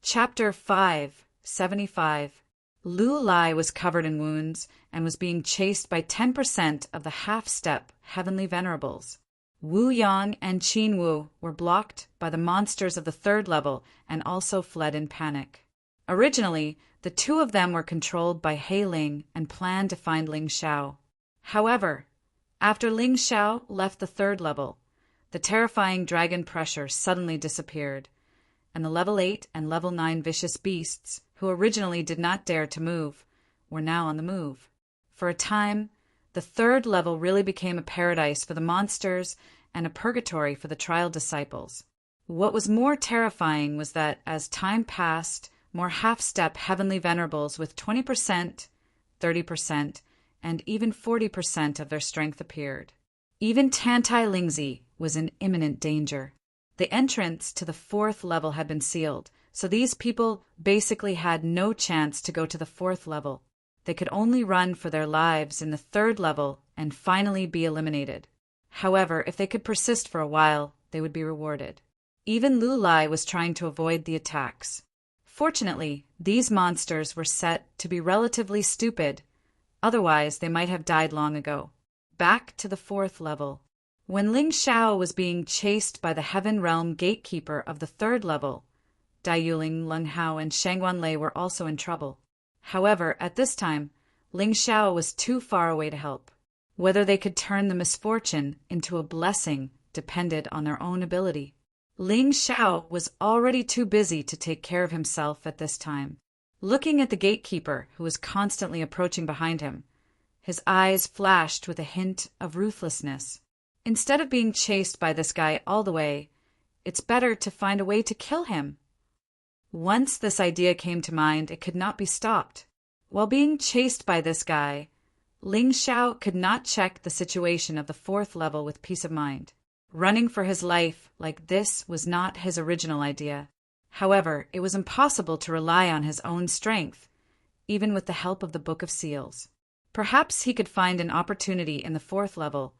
Chapter 575. Lu Lai was covered in wounds and was being chased by 10% of the half-step heavenly venerables. Wu Yang and Qin Wu were blocked by the monsters of the third level and also fled in panic. Originally, the two of them were controlled by He Ling and planned to find Ling Xiao. However, after Ling Xiao left the third level, the terrifying dragon pressure suddenly disappeared, and the level 8 and level 9 vicious beasts, who originally did not dare to move, were now on the move. For a time, the third level really became a paradise for the monsters and a purgatory for the trial disciples. What was more terrifying was that as time passed, more half-step heavenly venerables with 20%, 30%, and even 40% of their strength appeared. Even Tantai Lingzi was in imminent danger. The entrance to the fourth level had been sealed, so these people basically had no chance to go to the fourth level. They could only run for their lives in the third level and finally be eliminated. However, if they could persist for a while, they would be rewarded. Even Lu Lai was trying to avoid the attacks. Fortunately, these monsters were set to be relatively stupid, otherwise they might have died long ago. Back to the fourth level. When Ling Xiao was being chased by the Heaven Realm gatekeeper of the third level, Dai Yuling, Leng Hao, and Shangguan Lei were also in trouble. However, at this time, Ling Xiao was too far away to help. Whether they could turn the misfortune into a blessing depended on their own ability. Ling Xiao was already too busy to take care of himself at this time. Looking at the gatekeeper, who was constantly approaching behind him, his eyes flashed with a hint of ruthlessness. Instead of being chased by this guy all the way, it's better to find a way to kill him. Once this idea came to mind, it could not be stopped. While being chased by this guy, Ling Xiao could not check the situation of the fourth level with peace of mind. Running for his life like this was not his original idea. However, it was impossible to rely on his own strength, even with the help of the Book of Seals. Perhaps he could find an opportunity in the fourth level,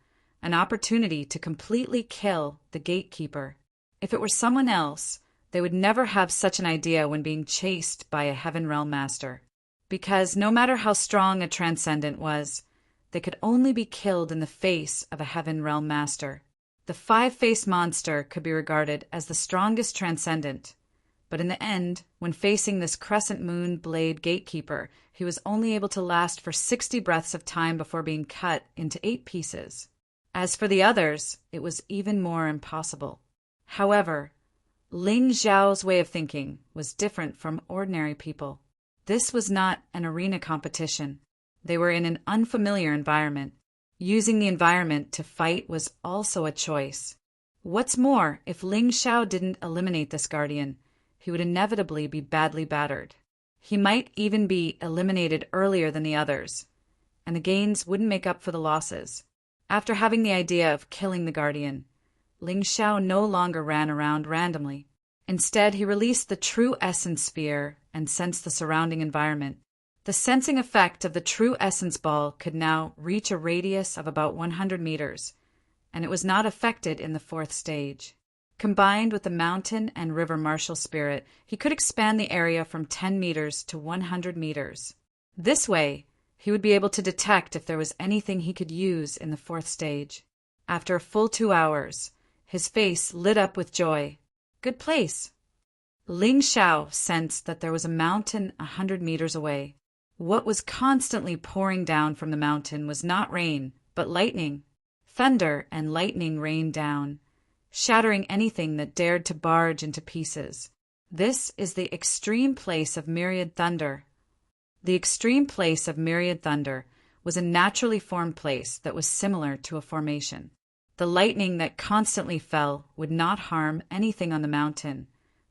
an opportunity to completely kill the gatekeeper. If it were someone else, they would never have such an idea when being chased by a Heaven Realm Master. Because no matter how strong a Transcendent was, they could only be killed in the face of a Heaven Realm Master. The five-faced monster could be regarded as the strongest Transcendent, but in the end, when facing this Crescent Moon Blade Gatekeeper, he was only able to last for 60 breaths of time before being cut into 8 pieces. As for the others, it was even more impossible. However, Ling Xiao's way of thinking was different from ordinary people. This was not an arena competition. They were in an unfamiliar environment. Using the environment to fight was also a choice. What's more, if Ling Xiao didn't eliminate this guardian, he would inevitably be badly battered. He might even be eliminated earlier than the others, and the gains wouldn't make up for the losses. After having the idea of killing the guardian, Ling Xiao no longer ran around randomly. Instead, he released the True Essence Sphere and sensed the surrounding environment. The sensing effect of the True Essence Ball could now reach a radius of about 100 meters, and it was not affected in the fourth stage. Combined with the Mountain and River Martial Spirit, he could expand the area from 10 meters to 100 meters. This way, he would be able to detect if there was anything he could use in the fourth stage. After a full 2 hours, his face lit up with joy. Good place. Ling Xiao sensed that there was a mountain 100 meters away. What was constantly pouring down from the mountain was not rain, but lightning. Thunder and lightning rained down, shattering anything that dared to barge into pieces. This is the extreme place of myriad thunder. The extreme place of myriad thunder was a naturally formed place that was similar to a formation. The lightning that constantly fell would not harm anything on the mountain,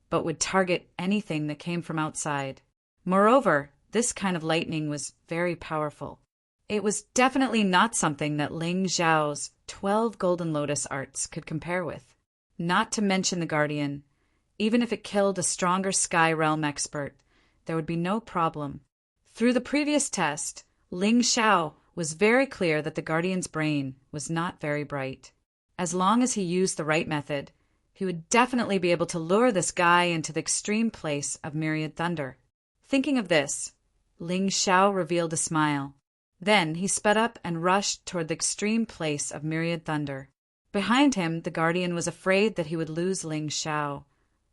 but would target anything that came from outside. Moreover, this kind of lightning was very powerful. It was definitely not something that Ling Xiao's 12 Golden Lotus arts could compare with. Not to mention the Guardian. Even if it killed a stronger Sky Realm expert, there would be no problem. Through the previous test, Ling Xiao was very clear that the Guardian's brain was not very bright. As long as he used the right method, He would definitely be able to lure this guy into the extreme place of myriad thunder. Thinking of this, Ling Xiao revealed a smile. Then he sped up and rushed toward the extreme place of myriad thunder. Behind him, the guardian was afraid that he would lose Ling Xiao,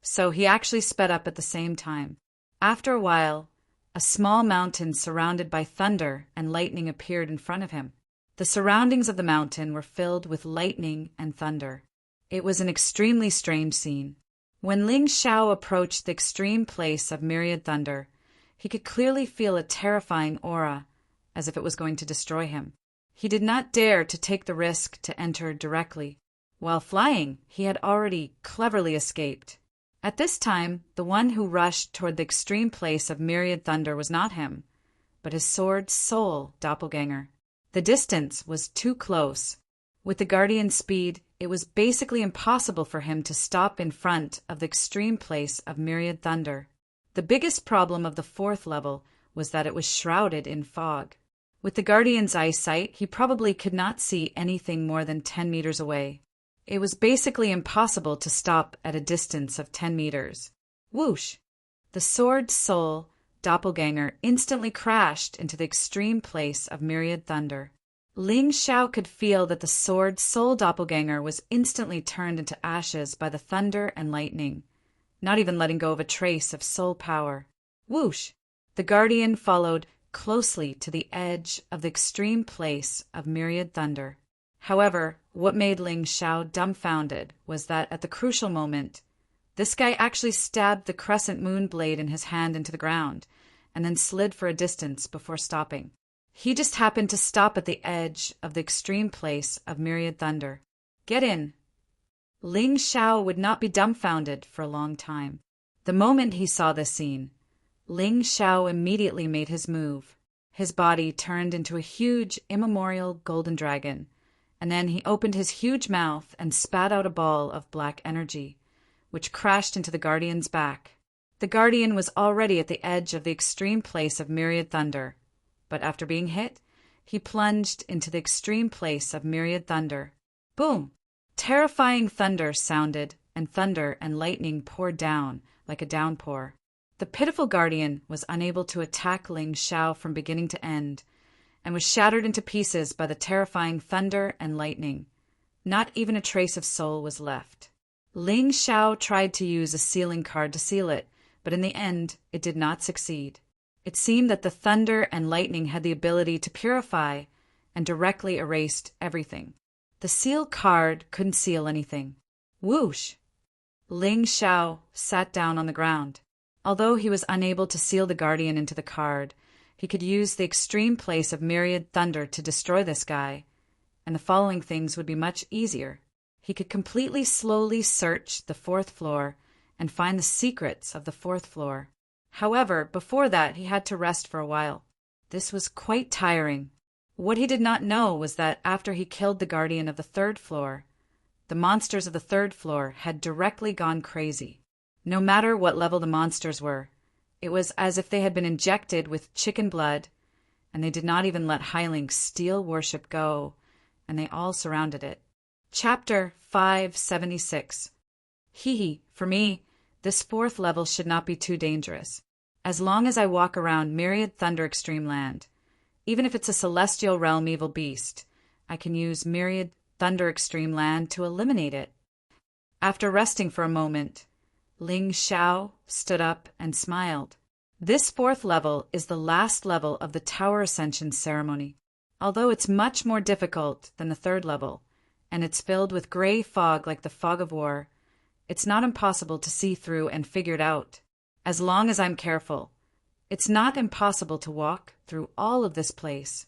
so he actually sped up at the same time. After a while, a small mountain surrounded by thunder and lightning appeared in front of him. The surroundings of the mountain were filled with lightning and thunder. It was an extremely strange scene. When Ling Xiao approached the extreme place of myriad thunder, he could clearly feel a terrifying aura, as if it was going to destroy him. He did not dare to take the risk to enter directly. While flying, he had already cleverly escaped. At this time, the one who rushed toward the extreme place of myriad thunder was not him, but his sword soul doppelganger. The distance was too close. With the guardian's speed, it was basically impossible for him to stop in front of the extreme place of myriad thunder. The biggest problem of the fourth level was that it was shrouded in fog. With the guardian's eyesight, he probably could not see anything more than 10 meters away. It was basically impossible to stop at a distance of 10 meters. Whoosh! The sword soul doppelganger instantly crashed into the extreme place of myriad thunder. Ling Xiao could feel that the sword soul doppelganger was instantly turned into ashes by the thunder and lightning, not even letting go of a trace of soul power. Whoosh! The guardian followed closely to the edge of the extreme place of myriad thunder. However, what made Ling Xiao dumbfounded was that at the crucial moment, this guy actually stabbed the crescent moon blade in his hand into the ground, and then slid for a distance before stopping. He just happened to stop at the edge of the extreme place of myriad thunder. Get in! Ling Xiao would not be dumbfounded for a long time. The moment he saw this scene, Ling Xiao immediately made his move. His body turned into a huge, immemorial golden dragon, and then he opened his huge mouth and spat out a ball of black energy, which crashed into the guardian's back. The guardian was already at the edge of the extreme place of myriad thunder, but after being hit, he plunged into the extreme place of myriad thunder. Boom! Terrifying thunder sounded, and thunder and lightning poured down like a downpour. The pitiful guardian was unable to attack Ling Xiao from beginning to end, and was shattered into pieces by the terrifying thunder and lightning. Not even a trace of soul was left. Ling Xiao tried to use a sealing card to seal it, but in the end, it did not succeed. It seemed that the thunder and lightning had the ability to purify and directly erased everything. The seal card couldn't seal anything. Whoosh! Ling Xiao sat down on the ground. Although he was unable to seal the guardian into the card, he could use the extreme place of myriad thunder to destroy this guy, and the following things would be much easier. He could completely slowly search the fourth floor and find the secrets of the fourth floor. However, before that, he had to rest for a while. This was quite tiring. What he did not know was that after he killed the guardian of the third floor, the monsters of the third floor had directly gone crazy. No matter what level the monsters were, it was as if they had been injected with chicken blood, and they did not even let Heiling's steel worship go, and they all surrounded it. Chapter 576. Hee, for me, this fourth level should not be too dangerous. As long as I walk around Myriad Thunder Extreme Land, even if it's a celestial realm evil beast, I can use Myriad Thunder Extreme Land to eliminate it. After resting for a moment, Ling Xiao stood up and smiled. This fourth level is the last level of the Tower Ascension ceremony. Although it's much more difficult than the third level, and it's filled with gray fog like the fog of war, it's not impossible to see through and figure it out. As long as I'm careful, it's not impossible to walk through all of this place.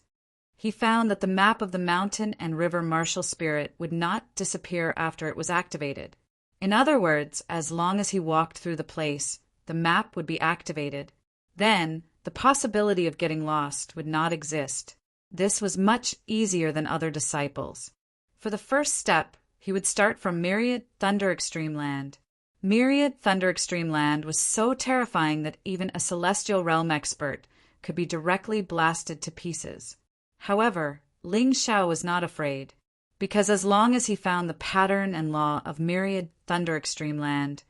He found that the map of the mountain and river martial spirit would not disappear after it was activated. In other words, as long as he walked through the place, the map would be activated. Then, the possibility of getting lost would not exist. This was much easier than other disciples. For the first step, he would start from Myriad Thunder Extreme Land. Myriad Thunder Extreme Land was so terrifying that even a celestial realm expert could be directly blasted to pieces. However, Ling Xiao was not afraid. because as long as he found the pattern and law of myriad thunder extreme land,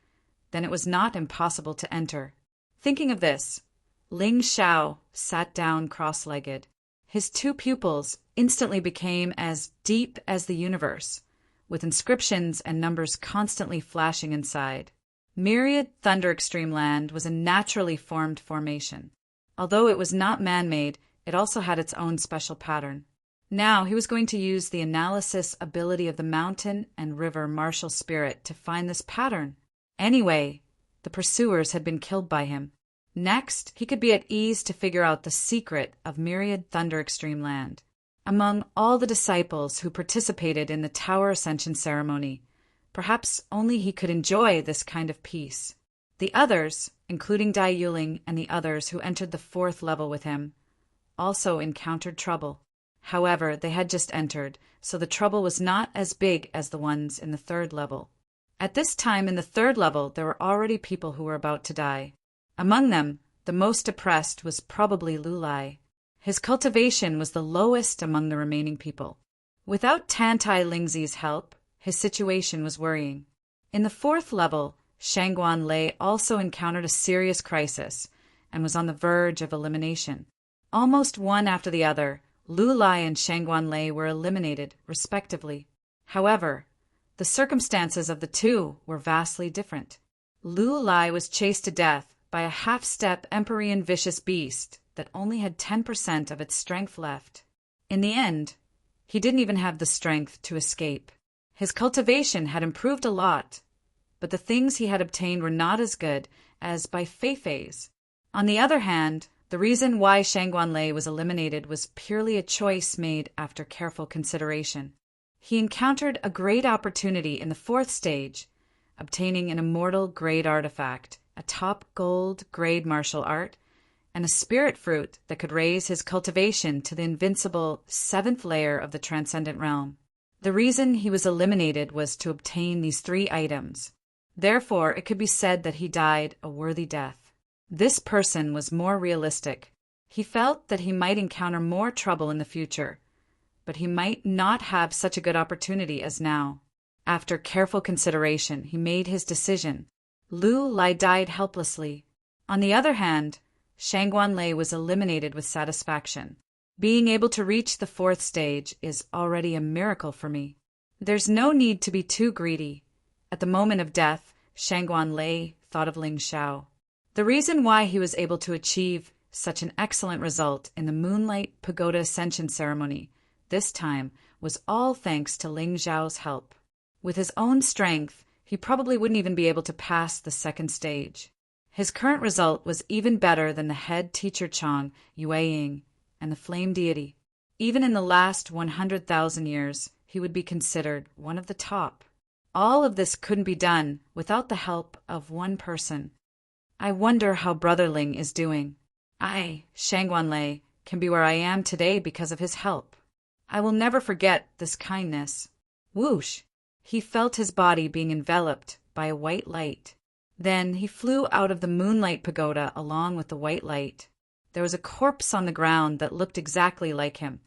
then it was not impossible to enter. Thinking of this, Ling Xiao sat down cross-legged. His two pupils instantly became as deep as the universe, with inscriptions and numbers constantly flashing inside. Myriad Thunder Extreme Land was a naturally formed formation. Although it was not man-made, it also had its own special pattern. Now he was going to use the analysis ability of the mountain and river martial spirit to find this pattern. Anyway, the pursuers had been killed by him. Next, he could be at ease to figure out the secret of Myriad Thunder Extreme Land. Among all the disciples who participated in the Tower Ascension ceremony, perhaps only he could enjoy this kind of peace. The others, including Dai Yuling and the others who entered the 4th level with him, also encountered trouble. However, they had just entered, so the trouble was not as big as the ones in the 3rd level. At this time in the 3rd level, there were already people who were about to die. Among them, the most depressed was probably Lu Lai. His cultivation was the lowest among the remaining people. Without Tantai Lingzi's help, his situation was worrying. In the 4th level, Shangguan Lei also encountered a serious crisis and was on the verge of elimination. Almost one after the other, Lu Lai and Shangguan Lei were eliminated, respectively. However, the circumstances of the two were vastly different. Lu Lai was chased to death by a half-step Empyrean vicious beast that only had 10% of its strength left. In the end, he didn't even have the strength to escape. His cultivation had improved a lot, but the things he had obtained were not as good as by Feifei's. On the other hand, the reason why Shangguan Lei was eliminated was purely a choice made after careful consideration. He encountered a great opportunity in the 4th stage, obtaining an immortal grade artifact, a top gold grade martial art, and a spirit fruit that could raise his cultivation to the invincible 7th layer of the transcendent realm. The reason he was eliminated was to obtain these 3 items. Therefore, it could be said that he died a worthy death. This person was more realistic. He felt that he might encounter more trouble in the future, but he might not have such a good opportunity as now. After careful consideration, he made his decision. Lu Lai died helplessly. On the other hand, Shangguan Lei was eliminated with satisfaction. Being able to reach the 4th stage is already a miracle for me. There's no need to be too greedy. At the moment of death, Shangguan Lei thought of Ling Xiao. The reason why he was able to achieve such an excellent result in the Moonlight Pagoda Ascension ceremony this time was all thanks to Ling Xiao's help. With his own strength, he probably wouldn't even be able to pass the 2nd stage. His current result was even better than the head teacher Chang, Yueying, and the flame deity. Even in the last 100,000 years, he would be considered one of the top. All of this couldn't be done without the help of one person. I wonder how Brother Ling is doing. I, Shangguan Lei, can be where I am today because of his help. I will never forget this kindness. Whoosh! He felt his body being enveloped by a white light. Then he flew out of the Moonlight Pagoda along with the white light. There was a corpse on the ground that looked exactly like him.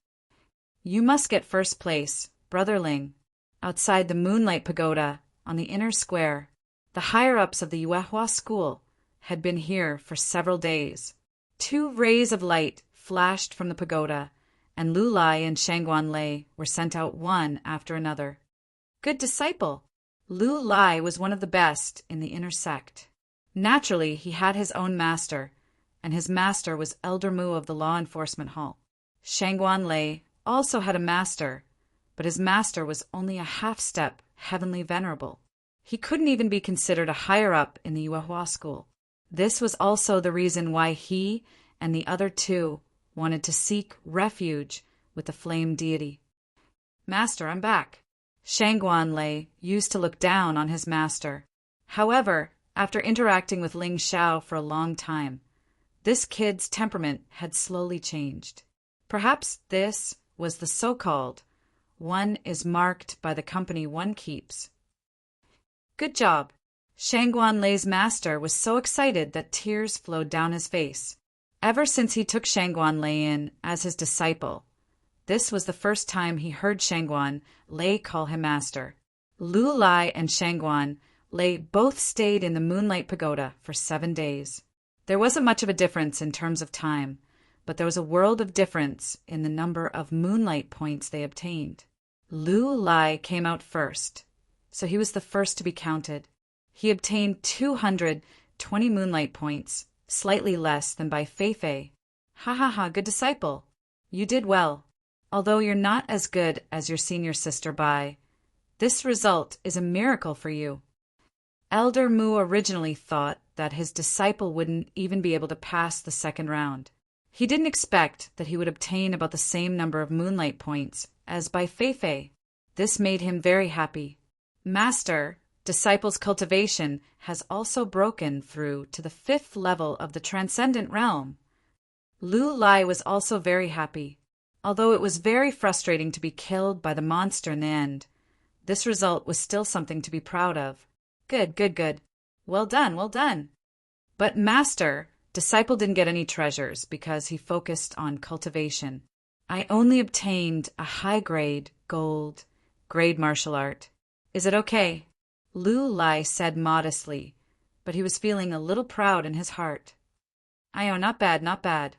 You must get 1st place, Brother Ling. Outside the Moonlight Pagoda, on the inner square, the higher-ups of the Yuehua school had been here for several days. 2 rays of light flashed from the pagoda, and Lu Lai and Shangguan Lei were sent out one after another. Good disciple! Lu Lai was one of the best in the inner sect. Naturally, he had his own master, and his master was Elder Mu of the Law Enforcement Hall. Shangguan Lei also had a master, but his master was only a half-step heavenly venerable. He couldn't even be considered a higher-up in the Yuehua school. This was also the reason why he and the other 2 wanted to seek refuge with the flame deity. Master, I'm back. Shangguan Lei used to look down on his master. However, after interacting with Ling Xiao for a long time, this kid's temperament had slowly changed. Perhaps this was the so-called one is marked by the company one keeps. Good job. Shangguan Lei's master was so excited that tears flowed down his face. Ever since he took Shangguan Lei in as his disciple, This was the first time he heard Shangguan Lei call him master. Lu Lai and Shangguan Lei both stayed in the Moonlight Pagoda for 7 days. There wasn't much of a difference in terms of time, but there was a world of difference in the number of moonlight points they obtained. Lu Lai came out first, so he was the first to be counted. He obtained 220 moonlight points, slightly less than Bai Feifei. Ha ha ha, good disciple. You did well. Although you're not as good as your senior sister Bai, this result is a miracle for you. Elder Mu originally thought that his disciple wouldn't even be able to pass the second round. He didn't expect that he would obtain about the same number of moonlight points as Bai Feifei. This made him very happy. Master, disciple's cultivation has also broken through to the 5th level of the transcendent realm. Lu Lai was also very happy. Although it was very frustrating to be killed by the monster in the end, this result was still something to be proud of. Good, good, good. Well done, well done. But Master, disciple didn't get any treasures because he focused on cultivation. I only obtained a high-grade, grade martial art. Is it okay? Lu Lai said modestly, but he was feeling a little proud in his heart. Oh, not bad, not bad.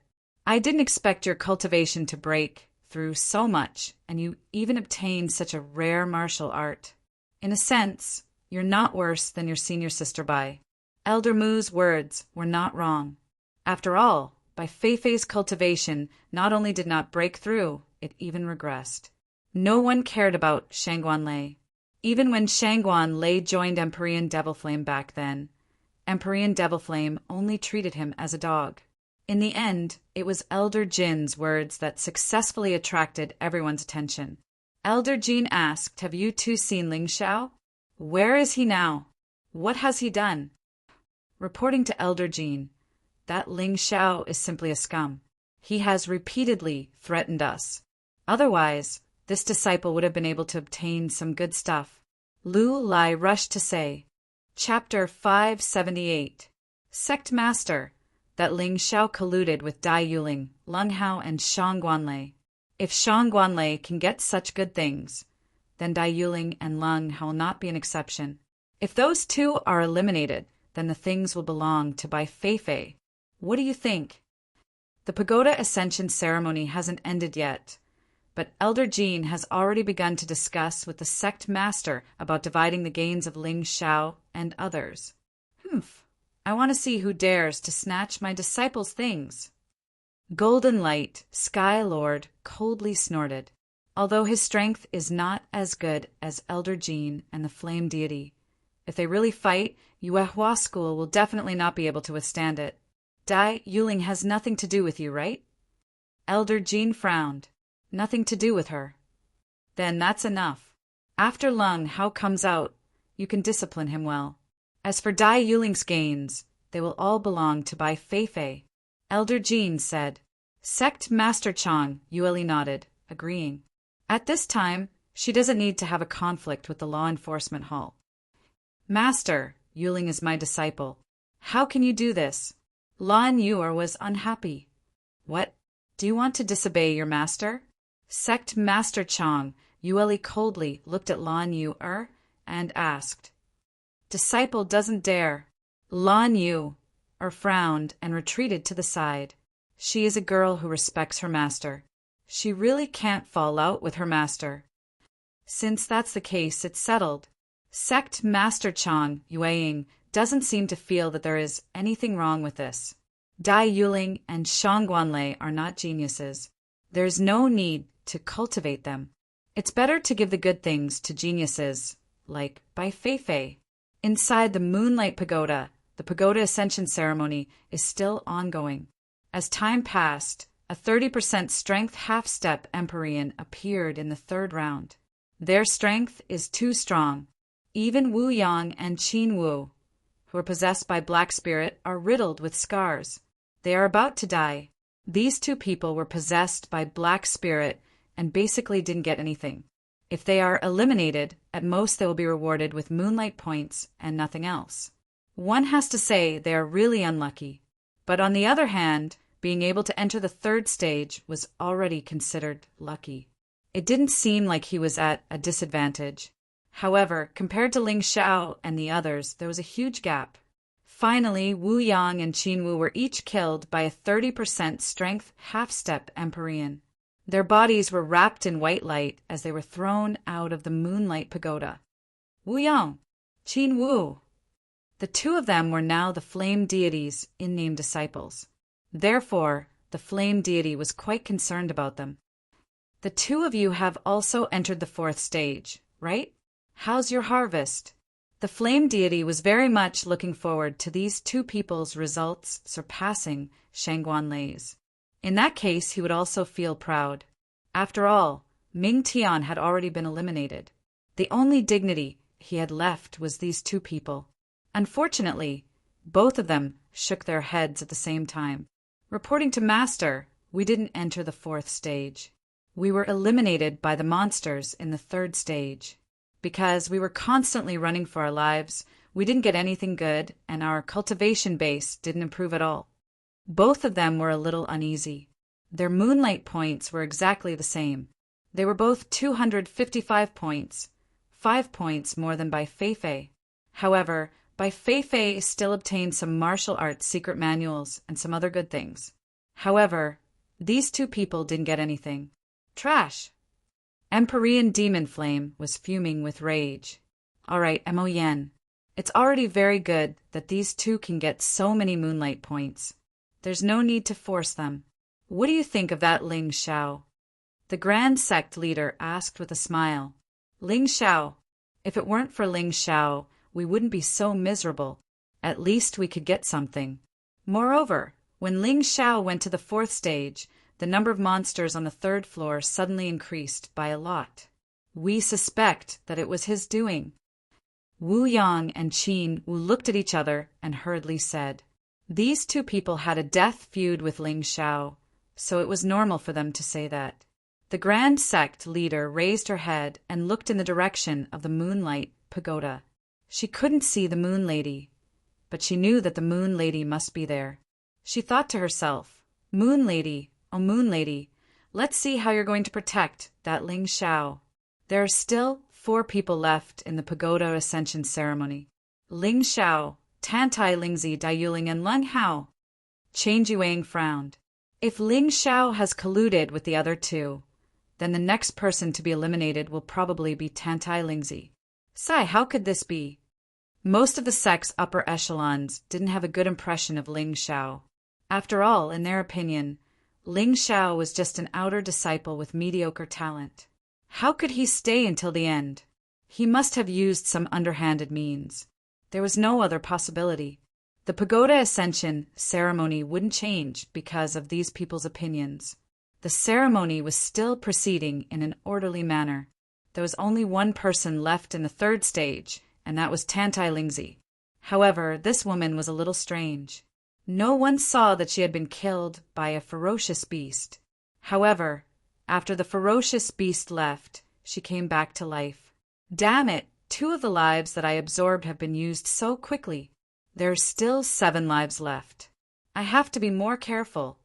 I didn't expect your cultivation to break through so much, and you even obtained such a rare martial art. In a sense, you're not worse than your senior sister Bai. Elder Mu's words were not wrong. After all, Bai Feifei's cultivation not only did not break through, it even regressed. No one cared about Shangguan Lei. Even when Shangguan Lei joined Empyrean Devil Flame back then, Empyrean Devil Flame only treated him as a dog. In the end, it was Elder Jin's words that successfully attracted everyone's attention. Elder Jin asked, "Have you two seen Ling Xiao? Where is he now? What has he done?" Reporting to Elder Jin, that Ling Xiao is simply a scum. He has repeatedly threatened us. Otherwise, this disciple would have been able to obtain some good stuff. Lu Lai rushed to say, Chapter 578, Sect Master, that Ling Xiao colluded with Dai Yuling, Lung Hao, and Shangguan Lei. If Shangguan Lei can get such good things, then Dai Yuling and Lung Hao will not be an exception. If those two are eliminated, then the things will belong to Bai Feifei. What do you think? The Pagoda Ascension ceremony hasn't ended yet, but Elder Jin has already begun to discuss with the sect master about dividing the gains of Ling Xiao and others. I want to see who dares to snatch my disciples' things. Golden Light, Sky Lord, coldly snorted. Although his strength is not as good as Elder Jin and the Flame Deity, if they really fight, Yuehua School will definitely not be able to withstand it. Dai Yuling has nothing to do with you, right? Elder Jin frowned. Nothing to do with her. Then that's enough. After Lung Hao comes out, you can discipline him well. As for Dai Yuling's gains, they will all belong to Bai Feifei. Elder Jin said. Sect Master Chang, Yueli nodded, agreeing. At this time, she doesn't need to have a conflict with the law enforcement hall. Master, Yuling is my disciple. How can you do this? Lan Yuer was unhappy. What? Do you want to disobey your master? Sect Master Chang, Yueli coldly looked at Lan Yuer and asked. Disciple doesn't dare. Lan Yuer frowned and retreated to the side. She is a girl who respects her master. She really can't fall out with her master. Since that's the case, it's settled. Sect Master Chang Yueying doesn't seem to feel that there is anything wrong with this. Dai Yuling and Shangguan Lei are not geniuses. There's no need to cultivate them. It's better to give the good things to geniuses, like Bai Feifei. Inside the Moonlight Pagoda, the Pagoda Ascension ceremony is still ongoing. As time passed, a 30% strength half-step Empyrean appeared in the 3rd round. Their strength is too strong. Even Wu Yang and Qin Wu, who are possessed by Black Spirit, are riddled with scars. They are about to die. These two people were possessed by Black Spirit and basically didn't get anything. If they are eliminated, at most they will be rewarded with moonlight points and nothing else. One has to say they are really unlucky. But on the other hand, being able to enter the third stage was already considered lucky. It didn't seem like he was at a disadvantage. However, compared to Ling Xiao and the others, there was a huge gap. Finally, Wu Yang and Qin Wu were each killed by a 30% strength half-step Empyrean. Their bodies were wrapped in white light as they were thrown out of the moonlight pagoda. Wu Yang, Qin Wu. The two of them were now the flame deities' in-name disciples. Therefore, the flame deity was quite concerned about them. The two of you have also entered the fourth stage, right? How's your harvest? The flame deity was very much looking forward to these two people's results surpassing Shangguan Lei's. In that case, he would also feel proud. After all, Ming Tian had already been eliminated. The only dignity he had left was these two people. Unfortunately, both of them shook their heads at the same time. Reporting to Master, we didn't enter the fourth stage. We were eliminated by the monsters in the third stage. Because we were constantly running for our lives, we didn't get anything good, and our cultivation base didn't improve at all. Both of them were a little uneasy. Their moonlight points were exactly the same. They were both 255 points, 5 points more than Bai Feifei. However, Bai Feifei still obtained some martial arts secret manuals and some other good things. However, these two people didn't get anything. Trash! Empyrean Demon Flame was fuming with rage. All right, Mo Yen. It's already very good that these two can get so many moonlight points. There's no need to force them. What do you think of that, Ling Xiao? The Grand Sect leader asked with a smile. Ling Xiao. If it weren't for Ling Xiao, we wouldn't be so miserable. At least we could get something. Moreover, when Ling Xiao went to the fourth stage, the number of monsters on the third floor suddenly increased by a lot. We suspect that it was his doing. Wu Yang and Qin Wu looked at each other and hurriedly said, these two people had a death feud with Ling Xiao, so it was normal for them to say that. The Grand Sect leader raised her head and looked in the direction of the moonlight pagoda. She couldn't see the Moon Lady, but she knew that the Moon Lady must be there. She thought to herself, Moon Lady, oh Moon Lady, let's see how you're going to protect that Ling Xiao. There are still 4 people left in the pagoda ascension ceremony. Ling Xiao, Tantai Lingzi Daiyuling and Leng Hao. Chen Juang frowned. If Ling Xiao has colluded with the other two, then the next person to be eliminated will probably be Tantai Lingzi. Sai, how could this be? Most of the sect's upper echelons didn't have a good impression of Ling Xiao. After all, in their opinion, Ling Xiao was just an outer disciple with mediocre talent. How could he stay until the end? He must have used some underhanded means. There was no other possibility. The pagoda ascension ceremony wouldn't change because of these people's opinions. The ceremony was still proceeding in an orderly manner. There was only one person left in the third stage, and that was Tantai Lingzi. However, this woman was a little strange. No one saw that she had been killed by a ferocious beast. However, after the ferocious beast left, she came back to life. Damn it, 2 of the lives that I absorbed have been used so quickly. There are still 7 lives left. I have to be more careful.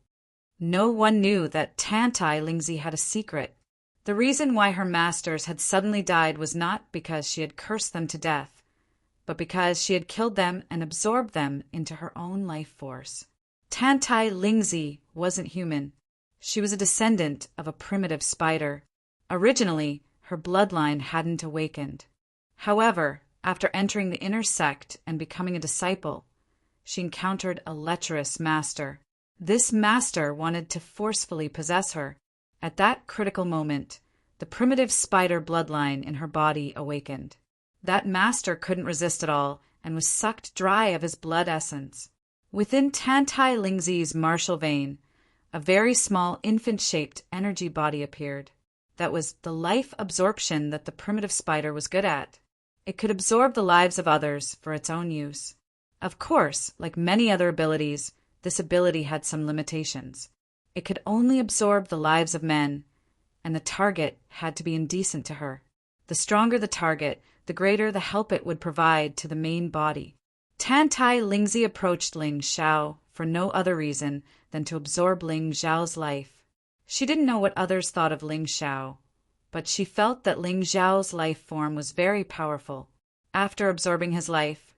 No one knew that Tantai Lingzi had a secret. The reason why her masters had suddenly died was not because she had cursed them to death, but because she had killed them and absorbed them into her own life force. Tantai Lingzi wasn't human. She was a descendant of a primitive spider. Originally, her bloodline hadn't awakened. However, after entering the inner sect and becoming a disciple, she encountered a lecherous master. This master wanted to forcefully possess her. At that critical moment, the primitive spider bloodline in her body awakened. That master couldn't resist at all and was sucked dry of his blood essence. Within Tantai Lingzi's martial vein, a very small infant-shaped energy body appeared. That was the life absorption that the primitive spider was good at. It could absorb the lives of others for its own use. Of course, like many other abilities, this ability had some limitations. It could only absorb the lives of men, and the target had to be indecent to her. The stronger the target, the greater the help it would provide to the main body. Tantai Lingzi approached Ling Xiao for no other reason than to absorb Ling Xiao's life. She didn't know what others thought of Ling Xiao, but she felt that Ling Xiao's life form was very powerful. After absorbing his life,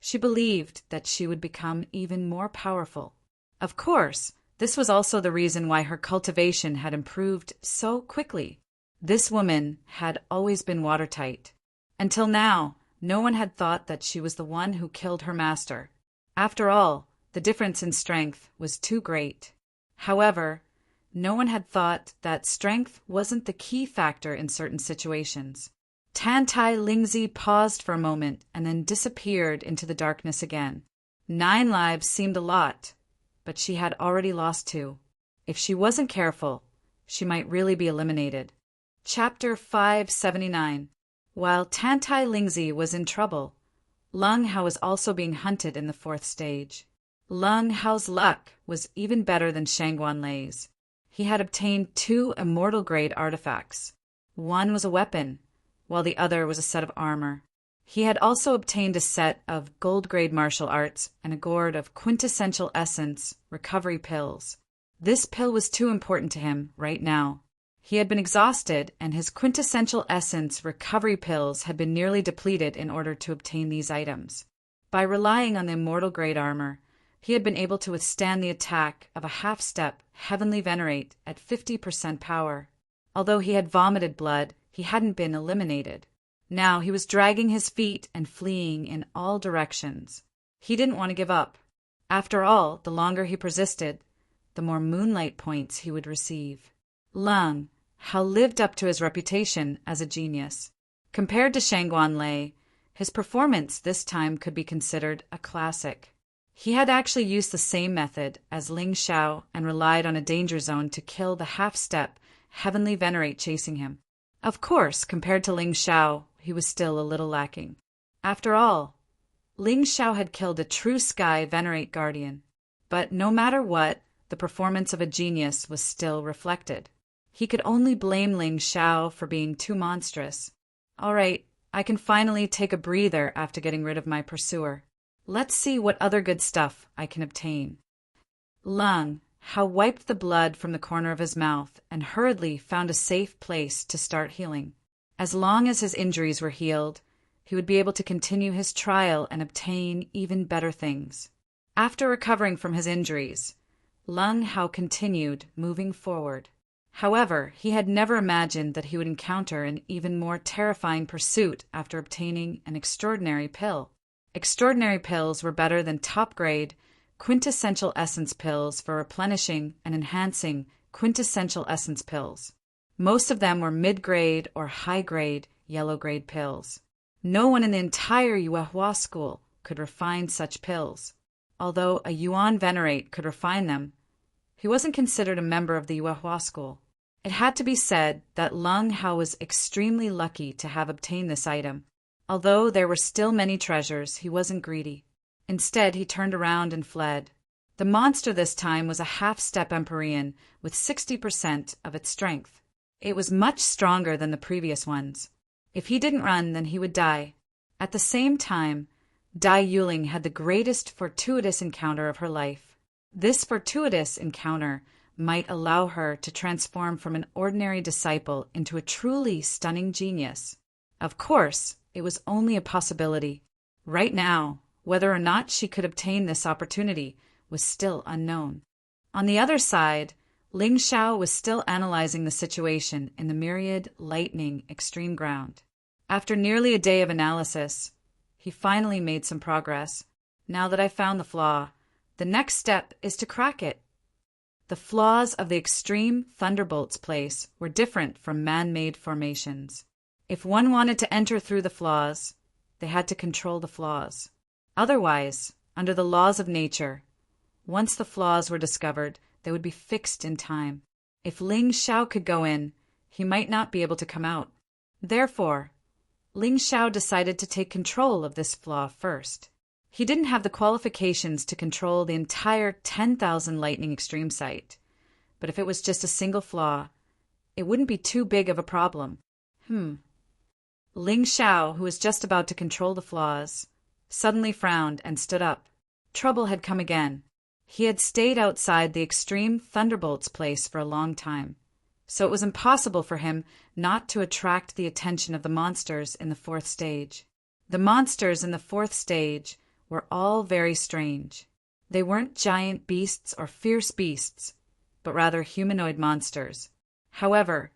she believed that she would become even more powerful. Of course, this was also the reason why her cultivation had improved so quickly. This woman had always been watertight. Until now, no one had thought that she was the one who killed her master. After all, the difference in strength was too great. However, no one had thought that strength wasn't the key factor in certain situations. Tantai Lingzi paused for a moment and then disappeared into the darkness again. 9 lives seemed a lot, but she had already lost 2. If she wasn't careful, she might really be eliminated. Chapter 579. While Tantai Lingzi was in trouble, Leng Hao was also being hunted in the 4th stage. Leng Hao's luck was even better than Shangguan Lei's. He had obtained 2 immortal-grade artifacts. One was a weapon, while the other was a set of armor. He had also obtained a set of gold-grade martial arts and a gourd of quintessential essence recovery pills. This pill was too important to him right now. He had been exhausted, and his quintessential essence recovery pills had been nearly depleted in order to obtain these items. By relying on the immortal-grade armor, he had been able to withstand the attack of a half-step heavenly venerate at 50% power. Although he had vomited blood, he hadn't been eliminated. Now he was dragging his feet and fleeing in all directions. He didn't want to give up. After all, the longer he persisted, the more moonlight points he would receive. Leng Hao lived up to his reputation as a genius. Compared to Shangguan Lei, his performance this time could be considered a classic. He had actually used the same method as Ling Xiao and relied on a danger zone to kill the half-step heavenly venerate chasing him. Of course, compared to Ling Xiao, he was still a little lacking. After all, Ling Xiao had killed a true sky venerate guardian. But no matter what, the performance of a genius was still reflected. He could only blame Ling Xiao for being too monstrous. All right, I can finally take a breather after getting rid of my pursuer. Let's see what other good stuff I can obtain. Leng Hao wiped the blood from the corner of his mouth and hurriedly found a safe place to start healing. As long as his injuries were healed, he would be able to continue his trial and obtain even better things. After recovering from his injuries, Leng Hao continued moving forward. However, he had never imagined that he would encounter an even more terrifying pursuit after obtaining an extraordinary pill. Extraordinary pills were better than top-grade, quintessential essence pills for replenishing and enhancing quintessential essence pills. Most of them were mid-grade or high-grade yellow-grade pills. No one in the entire Yuehua school could refine such pills. Although a Yuan venerate could refine them, he wasn't considered a member of the Yuehua school. It had to be said that Leng Hao was extremely lucky to have obtained this item. Although there were still many treasures, he wasn't greedy. Instead, he turned around and fled. The monster this time was a half-step Empyrean with 60% of its strength. It was much stronger than the previous ones. If he didn't run, then he would die. At the same time, Dai Yuling had the greatest fortuitous encounter of her life. This fortuitous encounter might allow her to transform from an ordinary disciple into a truly stunning genius. Of course, it was only a possibility. Right now, whether or not she could obtain this opportunity was still unknown. On the other side, Ling Xiao was still analyzing the situation in the myriad lightning extreme ground. After nearly a day of analysis, he finally made some progress. Now that I found the flaw, the next step is to crack it. The flaws of the extreme thunderbolt's place were different from man-made formations. If one wanted to enter through the flaws, they had to control the flaws. Otherwise, under the laws of nature, once the flaws were discovered, they would be fixed in time. If Ling Xiao could go in, he might not be able to come out. Therefore, Ling Xiao decided to take control of this flaw first. He didn't have the qualifications to control the entire 10,000 lightning extreme site, but if it was just a single flaw, it wouldn't be too big of a problem. Ling Xiao, who was just about to control the flaws, suddenly frowned and stood up. Trouble had come again. He had stayed outside the extreme thunderbolts place for a long time, so it was impossible for him not to attract the attention of the monsters in the fourth stage. The monsters in the fourth stage were all very strange. They weren't giant beasts or fierce beasts, but rather humanoid monsters. However,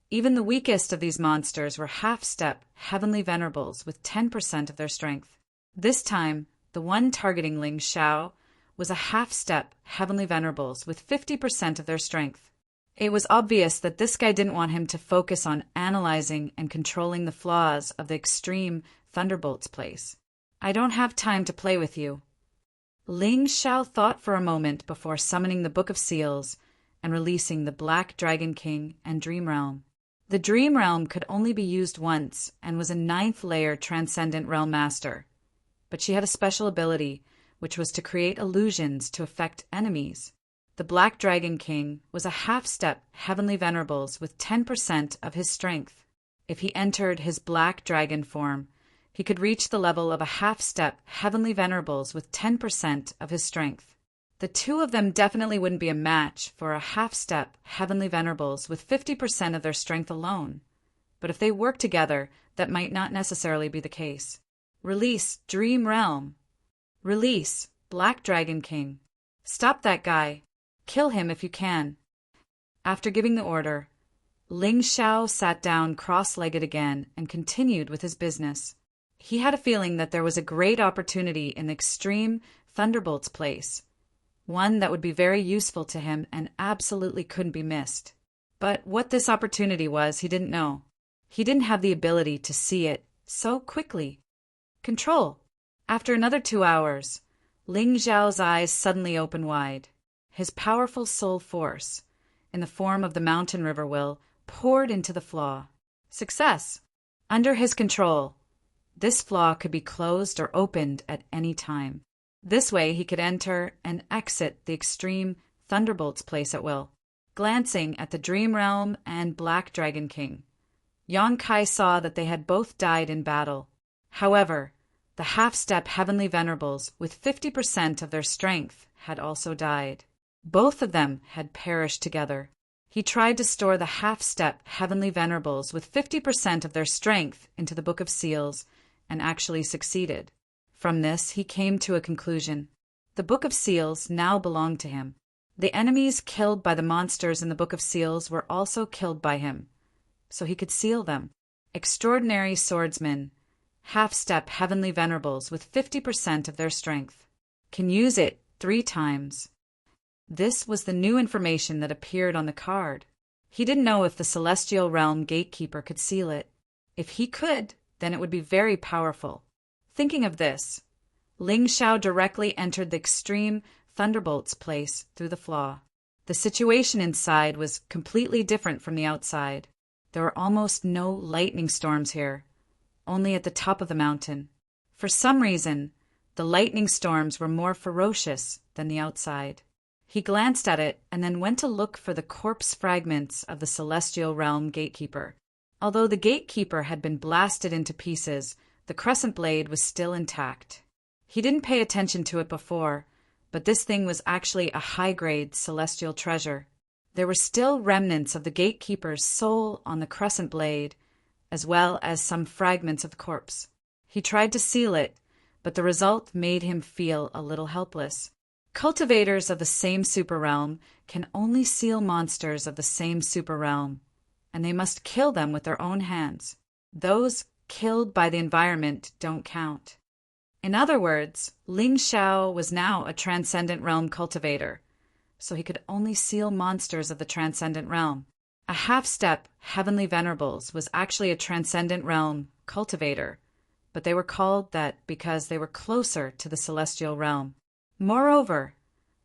even the weakest of these monsters were half-step heavenly venerables with 10% of their strength. This time, the one targeting Ling Xiao was a half-step heavenly venerables with 50% of their strength. It was obvious that this guy didn't want him to focus on analyzing and controlling the flaws of the extreme thunderbolts place. I don't have time to play with you. Ling Xiao thought for a moment before summoning the Book of Seals and releasing the Black Dragon King and Dream Realm. The Dream Realm could only be used once and was a 9th layer Transcendent Realm Master, but she had a special ability, which was to create illusions to affect enemies. The Black Dragon King was a half-step Heavenly Venerables with 10% of his strength. If he entered his Black Dragon form, he could reach the level of a half-step Heavenly Venerables with 10% of his strength. The two of them definitely wouldn't be a match for a half-step Heavenly Venerables with 50% of their strength alone. But if they work together, that might not necessarily be the case. Release Dream Realm. Release Black Dragon King. Stop that guy. Kill him if you can. After giving the order, Ling Xiao sat down cross-legged again and continued with his business. He had a feeling that there was a great opportunity in the extreme Thunderbolt's place, one that would be very useful to him and absolutely couldn't be missed. But what this opportunity was, he didn't know. He didn't have the ability to see it so quickly. Control. After another 2 hours, Ling Xiao's eyes suddenly opened wide. His powerful soul force, in the form of the mountain river will, poured into the flaw. Success! Under his control, this flaw could be closed or opened at any time. This way he could enter and exit the extreme Thunderbolt's place at will. Glancing at the Dream Realm and Black Dragon King, Yang Kai saw that they had both died in battle. However, the half-step Heavenly Venerables with 50% of their strength had also died. Both of them had perished together. He tried to store the half-step Heavenly Venerables with 50% of their strength into the Book of Seals and actually succeeded. From this, he came to a conclusion. The Book of Seals now belonged to him. The enemies killed by the monsters in the Book of Seals were also killed by him, so he could seal them. Extraordinary swordsmen, half-step Heavenly Venerables with 50% of their strength. Can use it 3 times. This was the new information that appeared on the card. He didn't know if the Celestial Realm Gatekeeper could seal it. If he could, then it would be very powerful. Thinking of this, Ling Xiao directly entered the extreme Thunderbolt's place through the flaw. The situation inside was completely different from the outside. There were almost no lightning storms here, only at the top of the mountain. For some reason, the lightning storms were more ferocious than the outside. He glanced at it and then went to look for the corpse fragments of the Celestial Realm Gatekeeper. Although the Gatekeeper had been blasted into pieces, the crescent blade was still intact. He didn't pay attention to it before, but this thing was actually a high-grade celestial treasure. There were still remnants of the Gatekeeper's soul on the crescent blade, as well as some fragments of the corpse. He tried to seal it, but the result made him feel a little helpless. Cultivators of the same super realm can only seal monsters of the same super realm, and they must kill them with their own hands. Those killed by the environment don't count. In other words, Ling Xiao was now a Transcendent Realm cultivator, so he could only seal monsters of the Transcendent Realm. A half-step Heavenly Venerables was actually a Transcendent Realm cultivator, but they were called that because they were closer to the Celestial Realm. Moreover,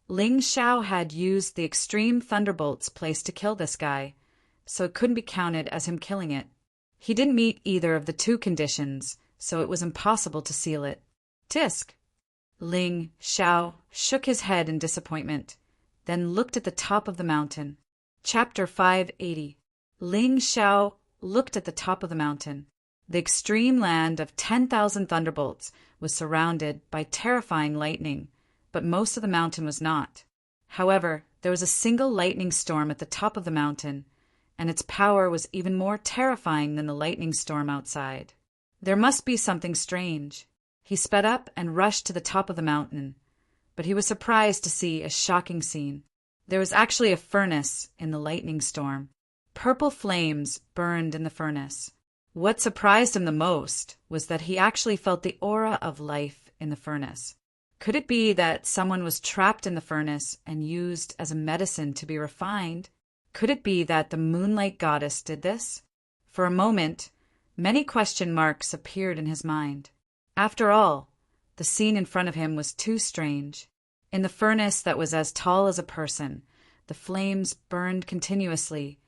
Ling Xiao had used the extreme Thunderbolt's place to kill this guy, so it couldn't be counted as him killing it. He didn't meet either of the 2 conditions, so it was impossible to seal it. Tisk! Ling Xiao shook his head in disappointment, then looked at the top of the mountain. Chapter 580. Ling Xiao looked at the top of the mountain. The extreme land of 10,000 thunderbolts was surrounded by terrifying lightning, but most of the mountain was not. However, there was a single lightning storm at the top of the mountain, and its power was even more terrifying than the lightning storm outside. There must be something strange. He sped up and rushed to the top of the mountain, but he was surprised to see a shocking scene. There was actually a furnace in the lightning storm. Purple flames burned in the furnace. What surprised him the most was that he actually felt the aura of life in the furnace. Could it be that someone was trapped in the furnace and used as a medicine to be refined? Could it be that the Moonlight Goddess did this? For a moment, many question marks appeared in his mind. After all, the scene in front of him was too strange. In the furnace that was as tall as a person, the flames burned continuously,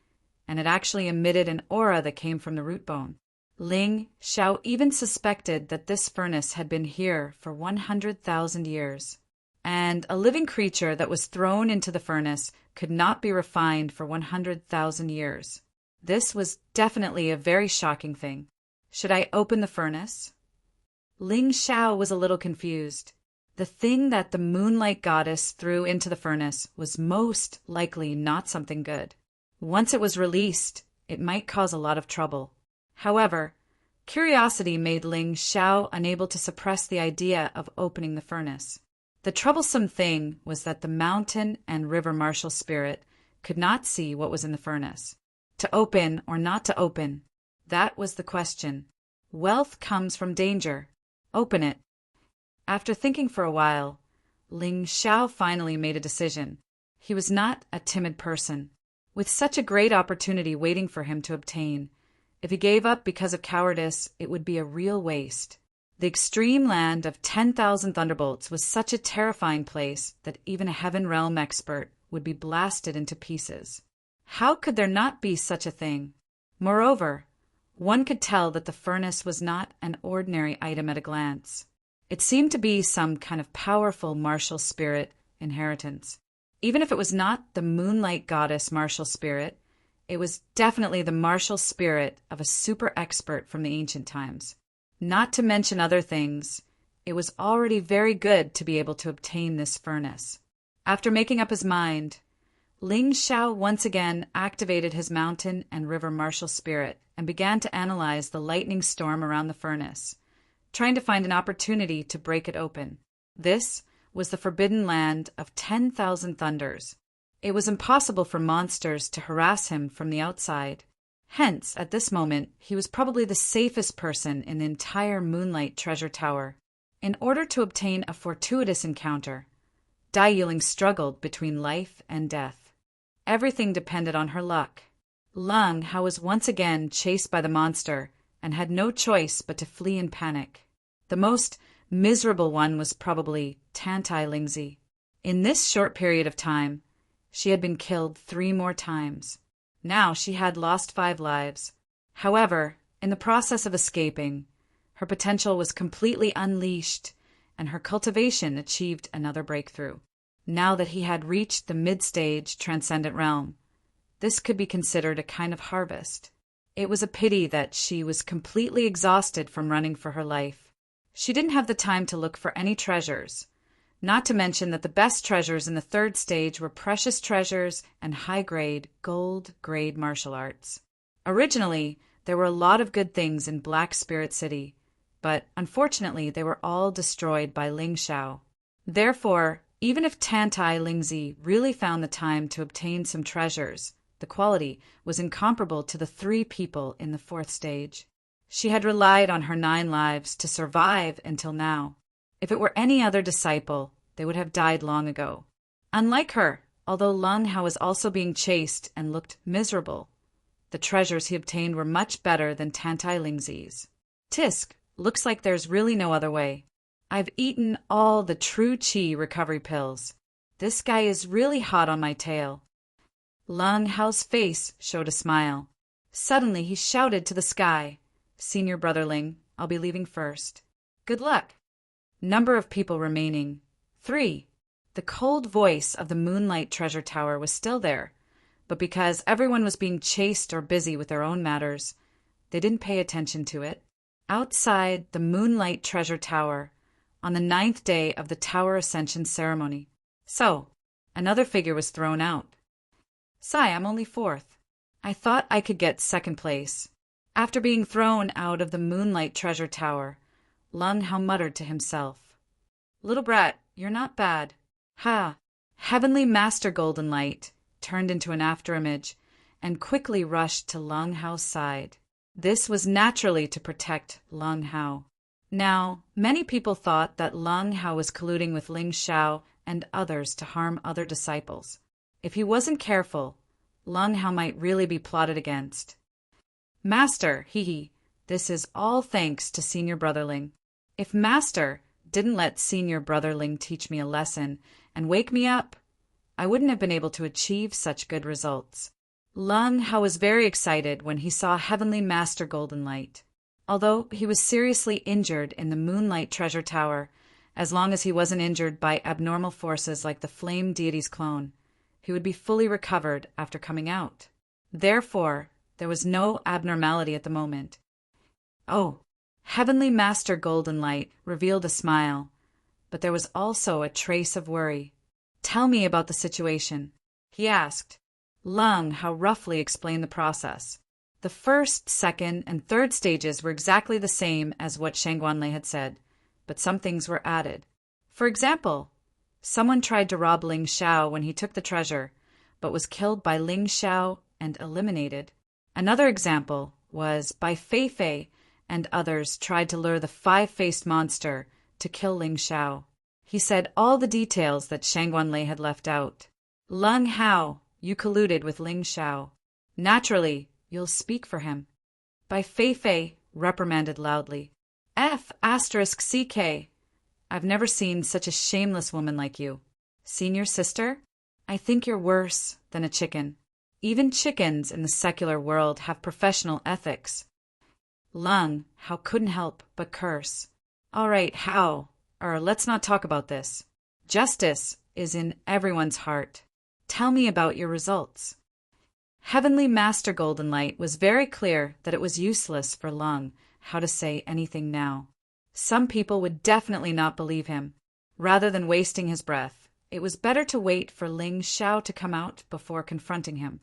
and it actually emitted an aura that came from the root bone. Ling Xiao even suspected that this furnace had been here for 100,000 years, and a living creature that was thrown into the furnace could not be refined for 100,000 years. This was definitely a very shocking thing. Should I open the furnace? Ling Xiao was a little confused. The thing that the Moonlight Goddess threw into the furnace was most likely not something good. Once it was released, it might cause a lot of trouble. However, curiosity made Ling Xiao unable to suppress the idea of opening the furnace. The troublesome thing was that the mountain and river martial spirit could not see what was in the furnace. To open or not to open, that was the question. Wealth comes from danger. Open it. After thinking for a while, Ling Xiao finally made a decision. He was not a timid person. With such a great opportunity waiting for him to obtain, if he gave up because of cowardice, it would be a real waste. The extreme land of 10,000 thunderbolts was such a terrifying place that even a Heaven Realm expert would be blasted into pieces. How could there not be such a thing? Moreover, one could tell that the furnace was not an ordinary item at a glance. It seemed to be some kind of powerful martial spirit inheritance. Even if it was not the Moonlight Goddess martial spirit, it was definitely the martial spirit of a super expert from the ancient times. Not to mention other things, it was already very good to be able to obtain this furnace. After making up his mind, Ling Xiao once again activated his mountain and river martial spirit and began to analyze the lightning storm around the furnace, trying to find an opportunity to break it open. This was the forbidden land of 10,000 thunders. It was impossible for monsters to harass him from the outside. Hence, at this moment, he was probably the safest person in the entire Moonlight Treasure Tower. In order to obtain a fortuitous encounter, Dai Yiling struggled between life and death. Everything depended on her luck. Lung Hao was once again chased by the monster and had no choice but to flee in panic. The most miserable one was probably Tantai Lingzi. In this short period of time, she had been killed 3 more times. Now she had lost 5 lives. However, in the process of escaping, her potential was completely unleashed, and her cultivation achieved another breakthrough. Now that he had reached the mid-stage transcendent realm, this could be considered a kind of harvest. It was a pity that she was completely exhausted from running for her life. She didn't have the time to look for any treasures, not to mention that the best treasures in the 3rd stage were precious treasures and high-grade, gold-grade martial arts. Originally, there were a lot of good things in Black Spirit City, but unfortunately they were all destroyed by Ling Xiao. Therefore, even if Tantai Lingzi really found the time to obtain some treasures, the quality was incomparable to the 3 people in the 4th stage. She had relied on her 9 lives to survive until now. If it were any other disciple, they would have died long ago. Unlike her, although Lung Hao was also being chased and looked miserable, the treasures he obtained were much better than Tantai Lingzi's. Tisk, looks like there's really no other way. I've eaten all the true chi recovery pills. This guy is really hot on my tail. Lung Hao's face showed a smile. Suddenly he shouted to the sky, "Senior Brotherling, I'll be leaving first. Good luck." Number of people remaining, 3. The cold voice of the Moonlight Treasure Tower was still there, but because everyone was being chased or busy with their own matters, they didn't pay attention to it. Outside the Moonlight Treasure Tower, on the 9th day of the Tower Ascension ceremony. So, another figure was thrown out. Sigh, I'm only 4th. I thought I could get 2nd place. After being thrown out of the Moonlight Treasure Tower, Lung Hao muttered to himself, Little brat, you're not bad. Ha! Heavenly Master Golden Light turned into an afterimage and quickly rushed to Lung Hao's side. This was naturally to protect Lung Hao. Now, many people thought that Lung Hao was colluding with Ling Xiao and others to harm other disciples. If he wasn't careful, Lung Hao might really be plotted against. Master, this is all thanks to Senior Brother Ling. If Master didn't let Senior Brother Ling teach me a lesson and wake me up, I wouldn't have been able to achieve such good results. Lung Hao was very excited when he saw Heavenly Master Golden Light. Although he was seriously injured in the Moonlight Treasure Tower, as long as he wasn't injured by abnormal forces like the Flame Deity's clone, he would be fully recovered after coming out. Therefore, there was no abnormality at the moment. Oh, Heavenly Master Golden Light revealed a smile, but there was also a trace of worry. Tell me about the situation, he asked. Lung Hao roughly explained the process. The 1st, 2nd, and 3rd stages were exactly the same as what Shangguanlei had said, but some things were added. For example, someone tried to rob Ling Xiao when he took the treasure, but was killed by Ling Xiao and eliminated. Another example was Bai Feifei and others tried to lure the 5-faced monster to kill Ling Xiao. He said all the details that Shangguanlei had left out. Lung Hao, you colluded with Ling Xiao. Naturally, you'll speak for him. Bai Feifei reprimanded loudly. F***CK. I've never seen such a shameless woman like you. Senior sister, I think you're worse than a chicken. Even chickens in the secular world have professional ethics. Lung Hao couldn't help but curse. All right, let's not talk about this. Justice is in everyone's heart. Tell me about your results. Heavenly Master Golden Light was very clear that it was useless for Lung Hao to say anything now. Some people would definitely not believe him. Rather than wasting his breath, it was better to wait for Ling Xiao to come out before confronting him.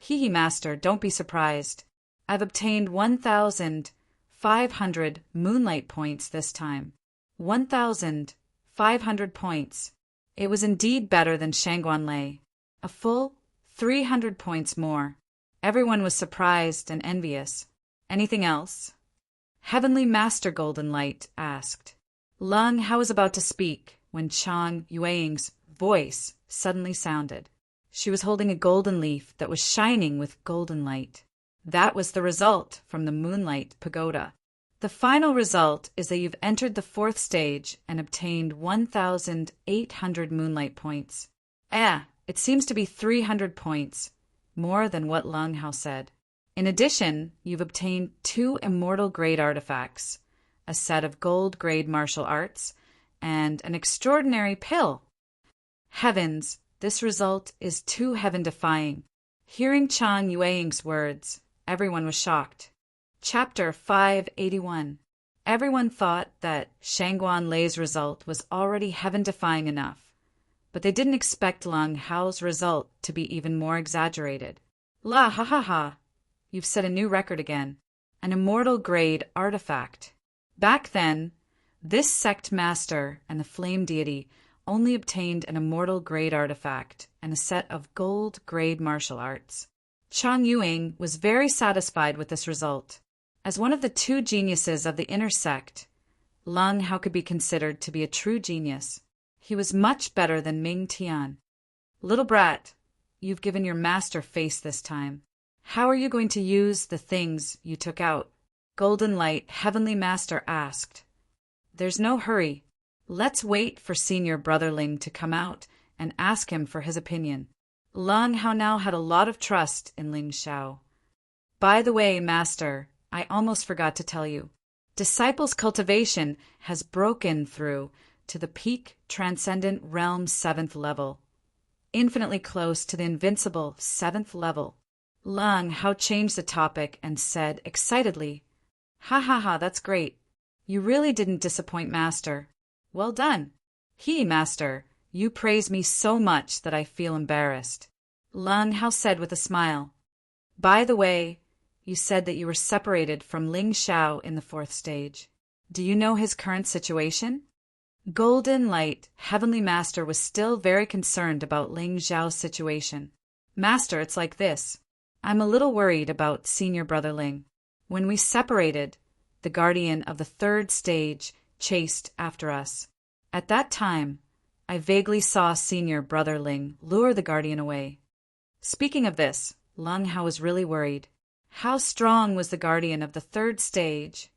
Master, don't be surprised. I've obtained 1,500 moonlight points this time. 1,500 points. It was indeed better than Shangguanlei. A full 300 points more. Everyone was surprised and envious. Anything else? Heavenly Master Golden Light asked. Lung Hao was about to speak when Chang Yueying's voice suddenly sounded. She was holding a golden leaf that was shining with golden light. That was the result from the Moonlight Pagoda. The final result is that you've entered the 4th stage and obtained 1,800 moonlight points. It seems to be 300 points, more than what Lung Hao said. In addition, you've obtained 2 immortal grade artifacts, a set of gold grade martial arts, and an extraordinary pill. Heavens, this result is too heaven-defying. Hearing Chang Yueying's words, everyone was shocked. Chapter 581. Everyone thought that Shangguanlei's result was already heaven-defying enough, but they didn't expect Lung Hao's result to be even more exaggerated. La ha ha ha! You've set a new record again. An immortal grade artifact. Back then, this sect master and the flame deity only obtained an immortal grade artifact and a set of gold grade martial arts. Chang Yueying was very satisfied with this result. As one of the 2 geniuses of the inner sect, Lung Hao could be considered to be a true genius. He was much better than Ming Tian. Little brat, you've given your master face this time. How are you going to use the things you took out? Golden Light Heavenly Master asked. There's no hurry. Let's wait for Senior Brother Ling to come out and ask him for his opinion. Lung Hao now had a lot of trust in Ling Xiao. By the way, Master, I almost forgot to tell you. Disciples' cultivation has broken through to the peak transcendent realm 7th level, infinitely close to the invincible 7th level. Lung Hao changed the topic and said excitedly, Ha ha ha, that's great. You really didn't disappoint, Master. Well done. Master, you praise me so much that I feel embarrassed. Lan Hao said with a smile. By the way, you said that you were separated from Ling Xiao in the 4th stage. Do you know his current situation? Golden Light, Heavenly Master, was still very concerned about Ling Xiao's situation. Master, it's like this. I'm a little worried about Senior Brother Ling. When we separated, the guardian of the 3rd stage chased after us. At that time, I vaguely saw Senior Brother Ling lure the guardian away. Speaking of this, Lang Hao was really worried. How strong was the guardian of the 3rd stage?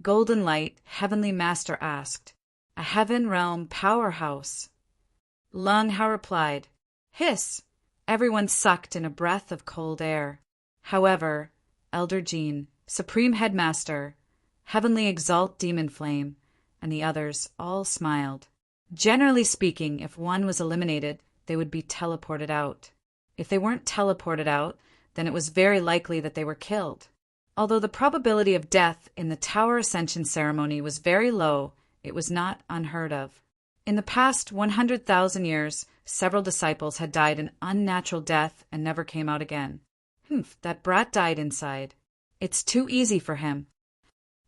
Golden Light, Heavenly Master asked. A heaven realm powerhouse. Lang Hao replied, Hiss! Everyone sucked in a breath of cold air. However, Elder Jean, Supreme Headmaster, Heavenly Exalt Demon Flame, and the others all smiled. Generally speaking, if one was eliminated, they would be teleported out. If they weren't teleported out, then it was very likely that they were killed. Although the probability of death in the Tower Ascension ceremony was very low, it was not unheard of. In the past 100,000 years, several disciples had died an unnatural death and never came out again. That brat died inside. It's too easy for him.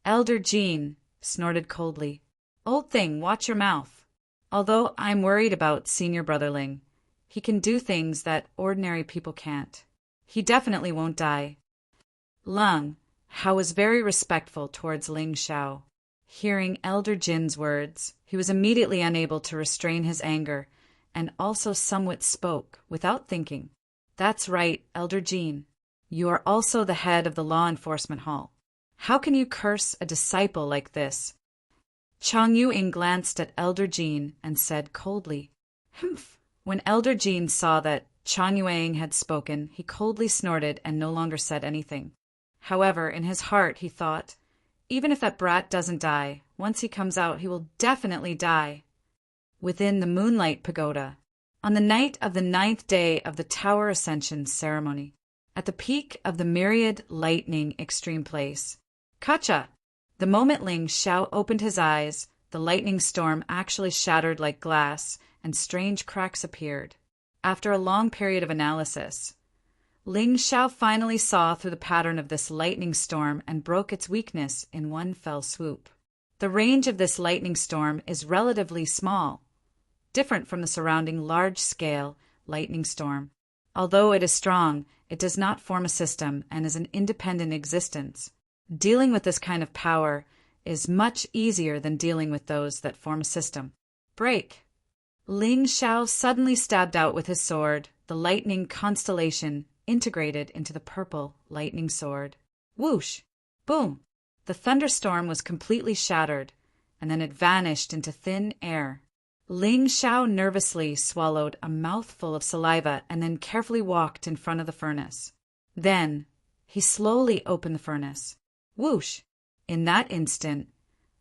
Elder Jean snorted coldly. Old thing, watch your mouth. Although I'm worried about Senior Brother Ling, he can do things that ordinary people can't. He definitely won't die. Lang Hao was very respectful towards Ling Xiao. Hearing Elder Jin's words, he was immediately unable to restrain his anger, and also somewhat spoke, without thinking. That's right, Elder Jin. You are also the head of the Law Enforcement Hall. How can you curse a disciple like this? Chang Yuing glanced at Elder Jin and said coldly, Humph. When Elder Jin saw that Chang Yuing had spoken, he coldly snorted and no longer said anything. However, in his heart he thought, even if that brat doesn't die, once he comes out, he will definitely die. Within the Moonlight Pagoda, on the night of the 9th day of the Tower Ascension ceremony, at the peak of the Myriad Lightning Extreme Place, Kacha! The moment Ling Xiao opened his eyes, the lightning storm actually shattered like glass, and strange cracks appeared. After a long period of analysis, Ling Xiao finally saw through the pattern of this lightning storm and broke its weakness in one fell swoop. The range of this lightning storm is relatively small, different from the surrounding large-scale lightning storm. Although it is strong, it does not form a system and is an independent existence. Dealing with this kind of power is much easier than dealing with those that form a system. Break! Ling Xiao suddenly stabbed out with his sword, the lightning constellation integrated into the purple lightning sword. Whoosh! Boom! The thunderstorm was completely shattered, and then it vanished into thin air. Ling Xiao nervously swallowed a mouthful of saliva and then carefully walked in front of the furnace. Then he slowly opened the furnace. Whoosh! In that instant,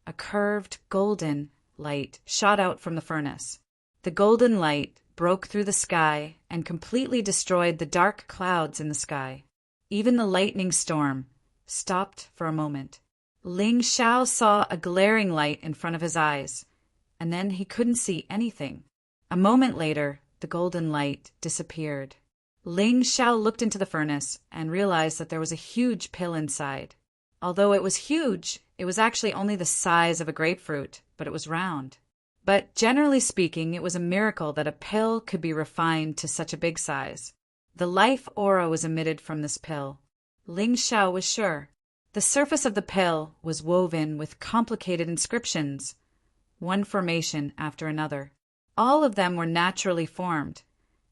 a curved golden light shot out from the furnace. The golden light broke through the sky and completely destroyed the dark clouds in the sky. Even the lightning storm stopped for a moment. Ling Xiao saw a glaring light in front of his eyes, and then he couldn't see anything. A moment later, the golden light disappeared. Ling Xiao looked into the furnace and realized that there was a huge pill inside. Although it was huge, it was actually only the size of a grapefruit, but it was round. But generally speaking, it was a miracle that a pill could be refined to such a big size. The life aura was emitted from this pill. Ling Xiao was sure. The surface of the pill was woven with complicated inscriptions, one formation after another. All of them were naturally formed,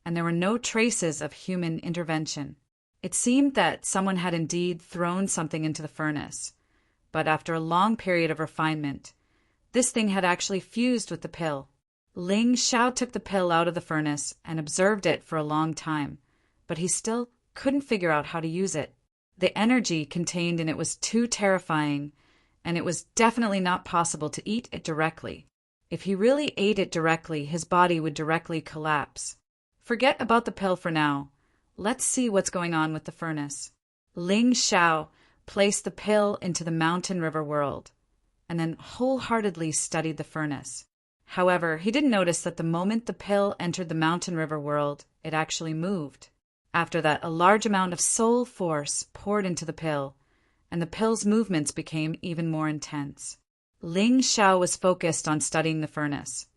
and there were no traces of human intervention. It seemed that someone had indeed thrown something into the furnace, but after a long period of refinement, this thing had actually fused with the pill. Ling Xiao took the pill out of the furnace and observed it for a long time, but he still couldn't figure out how to use it. The energy contained in it was too terrifying, and it was definitely not possible to eat it directly. If he really ate it directly, his body would directly collapse. Forget about the pill for now. Let's see what's going on with the furnace. Ling Xiao placed the pill into the mountain river world, and then wholeheartedly studied the furnace. However, he didn't notice that the moment the pill entered the mountain river world, it actually moved. After that, a large amount of soul force poured into the pill, and the pill's movements became even more intense. Ling Xiao was focused on studying the furnace,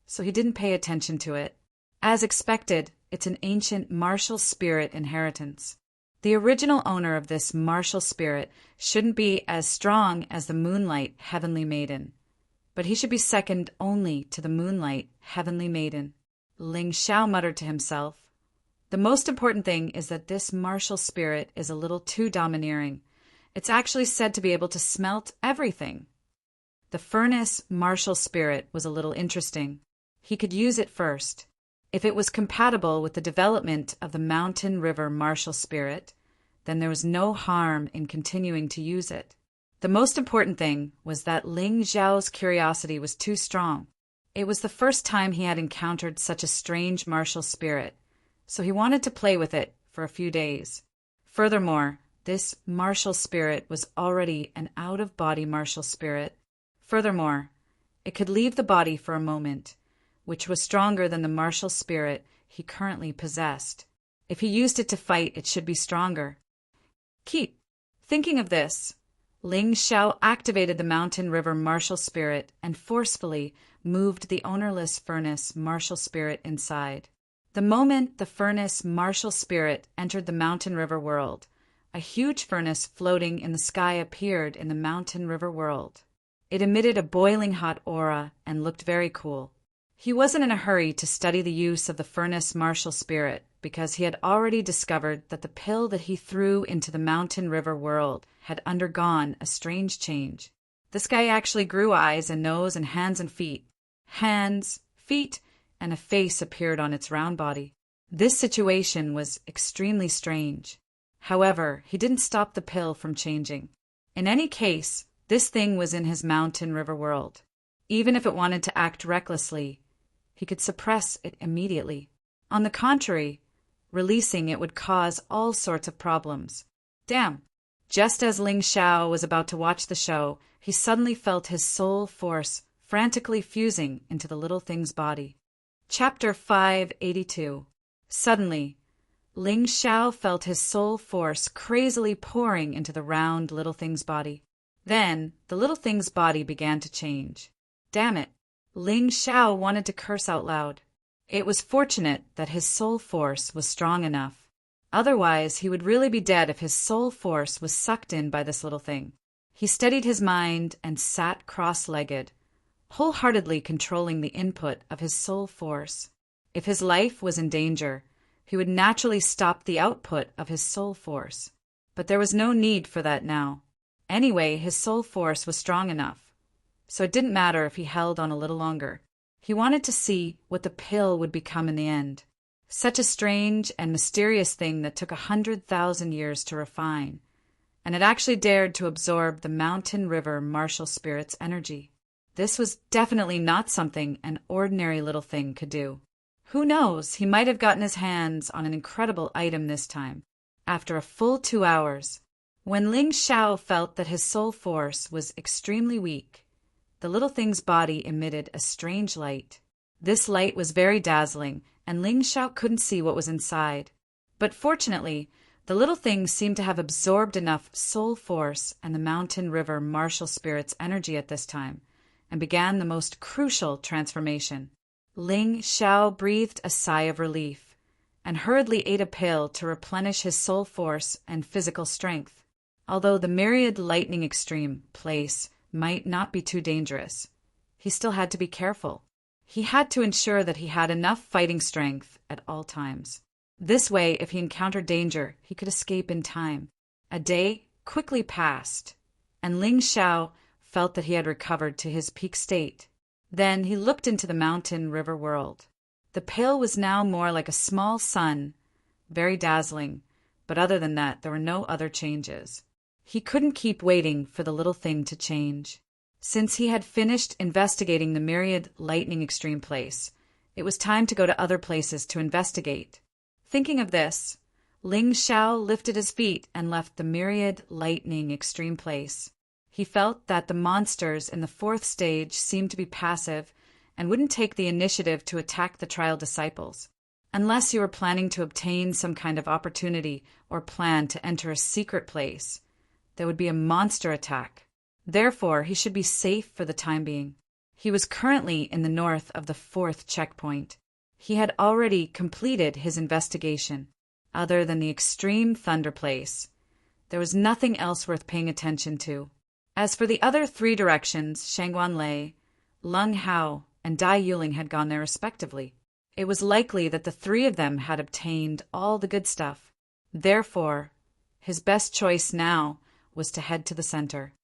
so he didn't pay attention to it. As expected, it's an ancient martial spirit inheritance. The original owner of this martial spirit shouldn't be as strong as the Moonlight Heavenly Maiden, but he should be second only to the Moonlight Heavenly Maiden. Ling Xiao muttered to himself. The most important thing is that this martial spirit is a little too domineering. It's actually said to be able to smelt everything. The furnace martial spirit was a little interesting. He could use it first. If it was compatible with the development of the mountain river martial spirit, then there was no harm in continuing to use it. The most important thing was that Ling Xiao's curiosity was too strong. It was the first time he had encountered such a strange martial spirit, so he wanted to play with it for a few days. Furthermore, this martial spirit was already an out-of-body martial spirit. Furthermore, it could leave the body for a moment, which was stronger than the martial spirit he currently possessed. If he used it to fight, it should be stronger. Keep thinking of this. Ling Xiao activated the mountain river martial spirit and forcefully moved the ownerless furnace martial spirit inside. The moment the furnace martial spirit entered the mountain river world, a huge furnace floating in the sky appeared in the mountain river world. It emitted a boiling hot aura and looked very cool. He wasn't in a hurry to study the use of the furnace martial spirit because he had already discovered that the pill that he threw into the mountain river world had undergone a strange change. This guy actually grew eyes and nose and hands and feet. Hands, feet, and a face appeared on its round body. This situation was extremely strange. However, he didn't stop the pill from changing. In any case, this thing was in his mountain river world. Even if it wanted to act recklessly, he could suppress it immediately. On the contrary, releasing it would cause all sorts of problems. Damn! Just as Ling Xiao was about to watch the show, he suddenly felt his soul force frantically fusing into the little thing's body. Chapter 582. Suddenly, Ling Xiao felt his soul force crazily pouring into the round little thing's body. Then, the little thing's body began to change. Damn it! Ling Xiao wanted to curse out loud. It was fortunate that his soul force was strong enough. Otherwise, he would really be dead if his soul force was sucked in by this little thing. He steadied his mind and sat cross-legged, wholeheartedly controlling the input of his soul force. If his life was in danger, he would naturally stop the output of his soul force. But there was no need for that now. Anyway, his soul force was strong enough, so it didn't matter if he held on a little longer. He wanted to see what the pill would become in the end. Such a strange and mysterious thing that took 100,000 years to refine, and it actually dared to absorb the mountain river martial spirit's energy. This was definitely not something an ordinary little thing could do. Who knows, he might have gotten his hands on an incredible item this time. After a full 2 hours, when Ling Xiao felt that his soul force was extremely weak, the little thing's body emitted a strange light. This light was very dazzling, and Ling Xiao couldn't see what was inside. But fortunately, the little thing seemed to have absorbed enough soul force and the mountain river martial spirit's energy at this time, and began the most crucial transformation. Ling Xiao breathed a sigh of relief, and hurriedly ate a pill to replenish his soul force and physical strength. Although the myriad lightning extreme place might not be too dangerous, he still had to be careful. He had to ensure that he had enough fighting strength at all times. This way, if he encountered danger, he could escape in time. A day quickly passed, and Ling Xiao felt that he had recovered to his peak state. Then he looked into the mountain river world. The pill was now more like a small sun, very dazzling, but other than that, there were no other changes. He couldn't keep waiting for the little thing to change. Since he had finished investigating the myriad lightning extreme place, it was time to go to other places to investigate. Thinking of this, Ling Xiao lifted his feet and left the myriad lightning extreme place. He felt that the monsters in the 4th stage seemed to be passive and wouldn't take the initiative to attack the trial disciples. Unless you were planning to obtain some kind of opportunity or plan to enter a secret place, there would be a monster attack. Therefore, he should be safe for the time being. He was currently in the north of the 4th checkpoint. He had already completed his investigation. Other than the extreme thunder place, there was nothing else worth paying attention to. As for the other 3 directions, Shangguan Lei, Lung Hao, and Dai Yuling had gone there respectively. It was likely that the 3 of them had obtained all the good stuff. Therefore, his best choice now was to head to the center.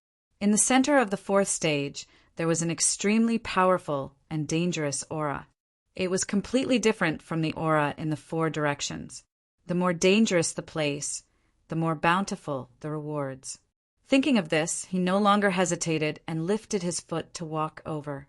In the center of the 4th stage, there was an extremely powerful and dangerous aura. It was completely different from the aura in the 4 directions. The more dangerous the place, the more bountiful the rewards. Thinking of this, he no longer hesitated and lifted his foot to walk over.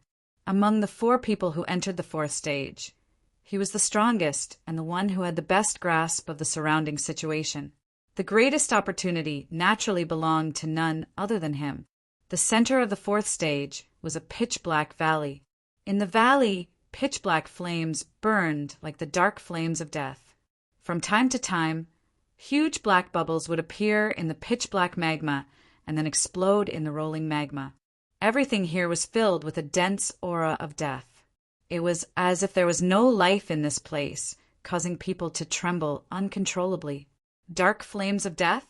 Among the 4 people who entered the 4th stage, he was the strongest and the one who had the best grasp of the surrounding situation. The greatest opportunity naturally belonged to none other than him. The center of the 4th stage was a pitch-black valley. In the valley, pitch-black flames burned like the dark flames of death. From time to time, huge black bubbles would appear in the pitch-black magma and then explode in the rolling magma. Everything here was filled with a dense aura of death. It was as if there was no life in this place, causing people to tremble uncontrollably. Dark flames of death?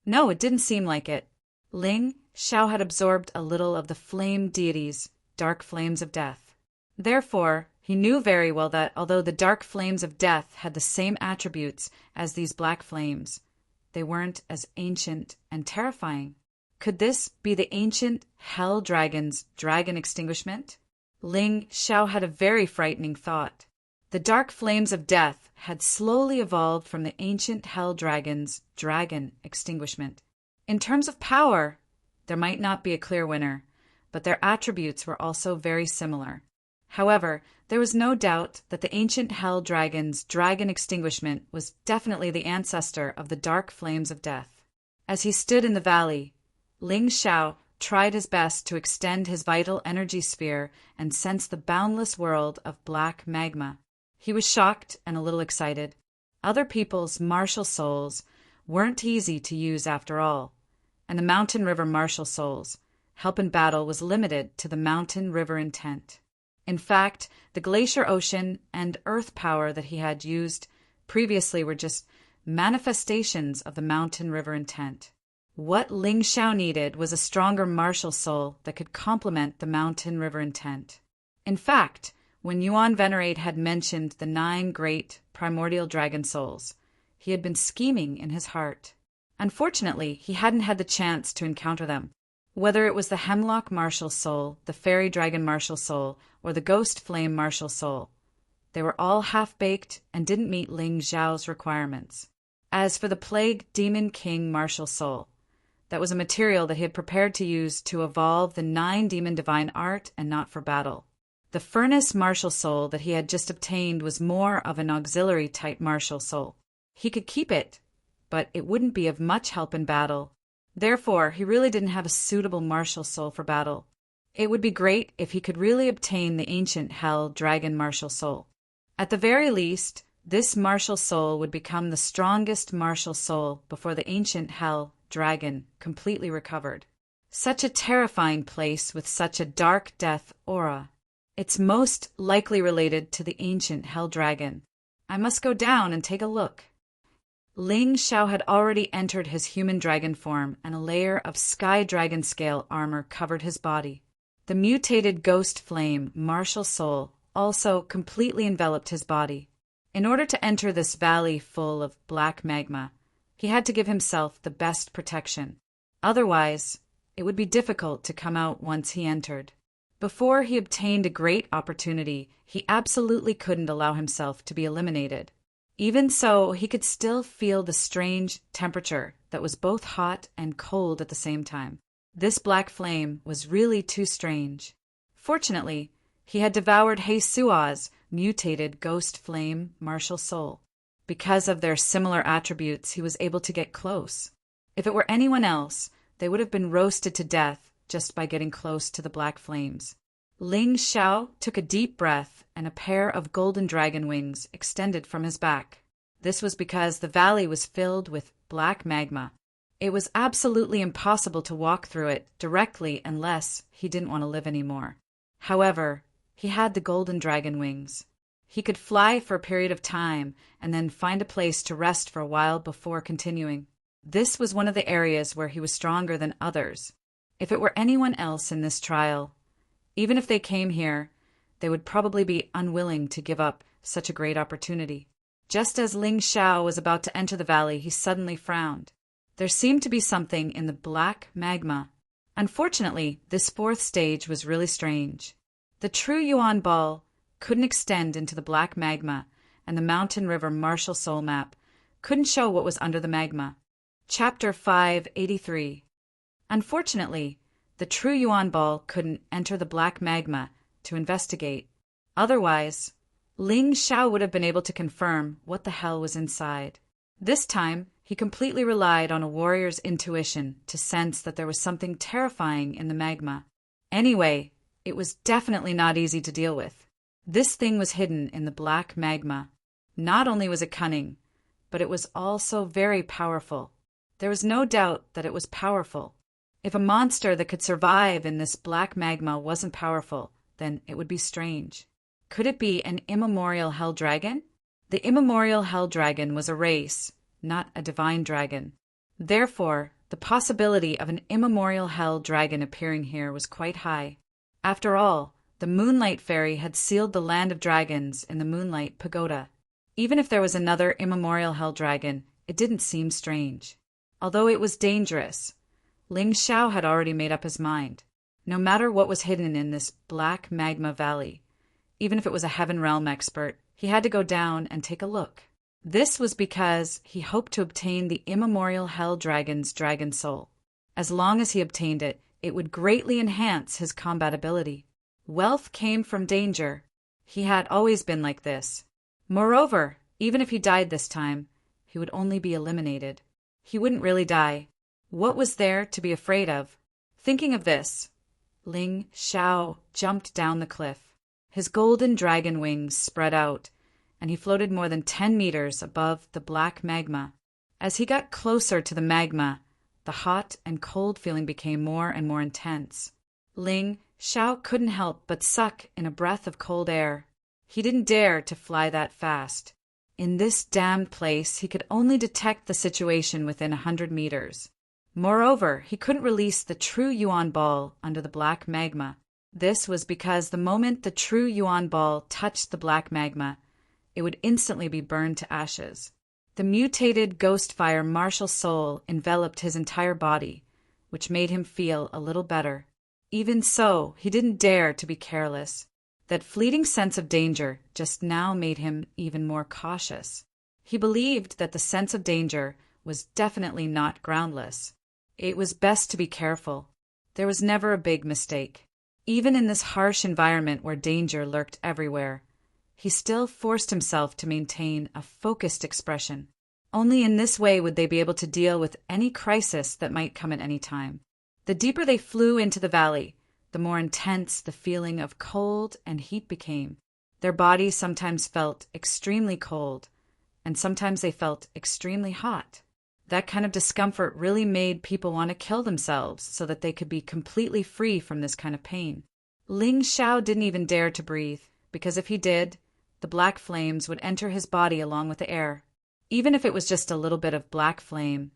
No, it didn't seem like it. Ling Xiao had absorbed a little of the flame deity's dark flames of death. Therefore, he knew very well that although the dark flames of death had the same attributes as these black flames, they weren't as ancient and terrifying. Could this be the ancient Hell Dragon's dragon extinguishment? Ling Xiao had a very frightening thought. The dark flames of death had slowly evolved from the ancient Hell Dragon's dragon extinguishment. In terms of power, there might not be a clear winner, but their attributes were also very similar. However, there was no doubt that the ancient Hell Dragon's dragon extinguishment was definitely the ancestor of the dark flames of death. As he stood in the valley, Ling Xiao tried his best to extend his vital energy sphere and sense the boundless world of black magma. He was shocked and a little excited. Other people's martial souls weren't easy to use after all, and the Mountain River martial souls' help in battle was limited to the Mountain River intent. In fact, the glacier ocean and earth power that he had used previously were just manifestations of the Mountain River intent. What Ling Xiao needed was a stronger martial soul that could complement the Mountain River intent. In fact, when Yuan Venerate had mentioned the 9 great primordial dragon souls, he had been scheming in his heart. Unfortunately, he hadn't had the chance to encounter them. Whether it was the Hemlock martial soul, the Fairy Dragon martial soul, or the Ghost Flame martial soul, they were all half-baked and didn't meet Ling Xiao's requirements. As for the Plague Demon King martial soul, that was a material that he had prepared to use to evolve the 9 demon divine art and not for battle. The Furnace martial soul that he had just obtained was more of an auxiliary type martial soul. He could keep it, but it wouldn't be of much help in battle. Therefore, he really didn't have a suitable martial soul for battle. It would be great if he could really obtain the ancient Hell Dragon martial soul. At the very least, this martial soul would become the strongest martial soul before the ancient Hell Dragon completely recovered. Such a terrifying place with such a dark death aura. It's most likely related to the ancient Hell Dragon. I must go down and take a look. Ling Xiao had already entered his human dragon form, and a layer of sky dragon scale armor covered his body. The mutated ghost flame martial soul also completely enveloped his body. In order to enter this valley full of black magma, he had to give himself the best protection. Otherwise, it would be difficult to come out once he entered. Before he obtained a great opportunity, he absolutely couldn't allow himself to be eliminated. Even so, he could still feel the strange temperature that was both hot and cold at the same time. This black flame was really too strange. Fortunately, he had devoured He Sua's mutated ghost flame martial soul. Because of their similar attributes, he was able to get close. If it were anyone else, they would have been roasted to death just by getting close to the black flames. Ling Xiao took a deep breath, and a pair of golden dragon wings extended from his back. This was because the valley was filled with black magma. It was absolutely impossible to walk through it directly unless he didn't want to live anymore. However, he had the golden dragon wings. He could fly for a period of time and then find a place to rest for a while before continuing. This was one of the areas where he was stronger than others. If it were anyone else in this trial, even if they came here, they would probably be unwilling to give up such a great opportunity. Just as Ling Xiao was about to enter the valley, he suddenly frowned. There seemed to be something in the black magma. Unfortunately, this fourth stage was really strange. The true Yuan ball couldn't extend into the black magma, and the Mountain River Martial Soul Map couldn't show what was under the magma. Chapter 583. Unfortunately, the true Yuan ball couldn't enter the black magma to investigate. Otherwise, Ling Xiao would have been able to confirm what the hell was inside. This time, he completely relied on a warrior's intuition to sense that there was something terrifying in the magma. Anyway, it was definitely not easy to deal with. This thing was hidden in the black magma. Not only was it cunning, but it was also very powerful. There was no doubt that it was powerful. If a monster that could survive in this black magma wasn't powerful, then it would be strange. Could it be an immemorial hell dragon? The immemorial hell dragon was a race, not a divine dragon. Therefore, the possibility of an immemorial hell dragon appearing here was quite high. After all, the Moonlight Fairy had sealed the land of dragons in the Moonlight Pagoda. Even if there was another immemorial hell dragon, it didn't seem strange. Although it was dangerous, Ling Xiao had already made up his mind. No matter what was hidden in this black magma valley, even if it was a Heaven Realm expert, he had to go down and take a look. This was because he hoped to obtain the immemorial hell dragon's dragon soul. As long as he obtained it, it would greatly enhance his combat ability. Wealth came from danger. He had always been like this. Moreover, even if he died this time, he would only be eliminated. He wouldn't really die. What was there to be afraid of? Thinking of this, Ling Xiao jumped down the cliff. His golden dragon wings spread out, and he floated more than 10 meters above the black magma. As he got closer to the magma, the hot and cold feeling became more and more intense. Ling Xiao couldn't help but suck in a breath of cold air. He didn't dare to fly that fast. In this damned place, he could only detect the situation within 100 meters. Moreover, he couldn't release the true Yuan ball under the black magma. This was because the moment the true Yuan ball touched the black magma, it would instantly be burned to ashes. The mutated ghost fire martial soul enveloped his entire body, which made him feel a little better. Even so, he didn't dare to be careless. That fleeting sense of danger just now made him even more cautious. He believed that the sense of danger was definitely not groundless. It was best to be careful. There was never a big mistake. Even in this harsh environment where danger lurked everywhere, he still forced himself to maintain a focused expression. Only in this way would they be able to deal with any crisis that might come at any time. The deeper they flew into the valley, the more intense the feeling of cold and heat became. Their bodies sometimes felt extremely cold, and sometimes they felt extremely hot. That kind of discomfort really made people want to kill themselves so that they could be completely free from this kind of pain. Ling Xiao didn't even dare to breathe, because if he did, the black flames would enter his body along with the air. Even if it was just a little bit of black flame,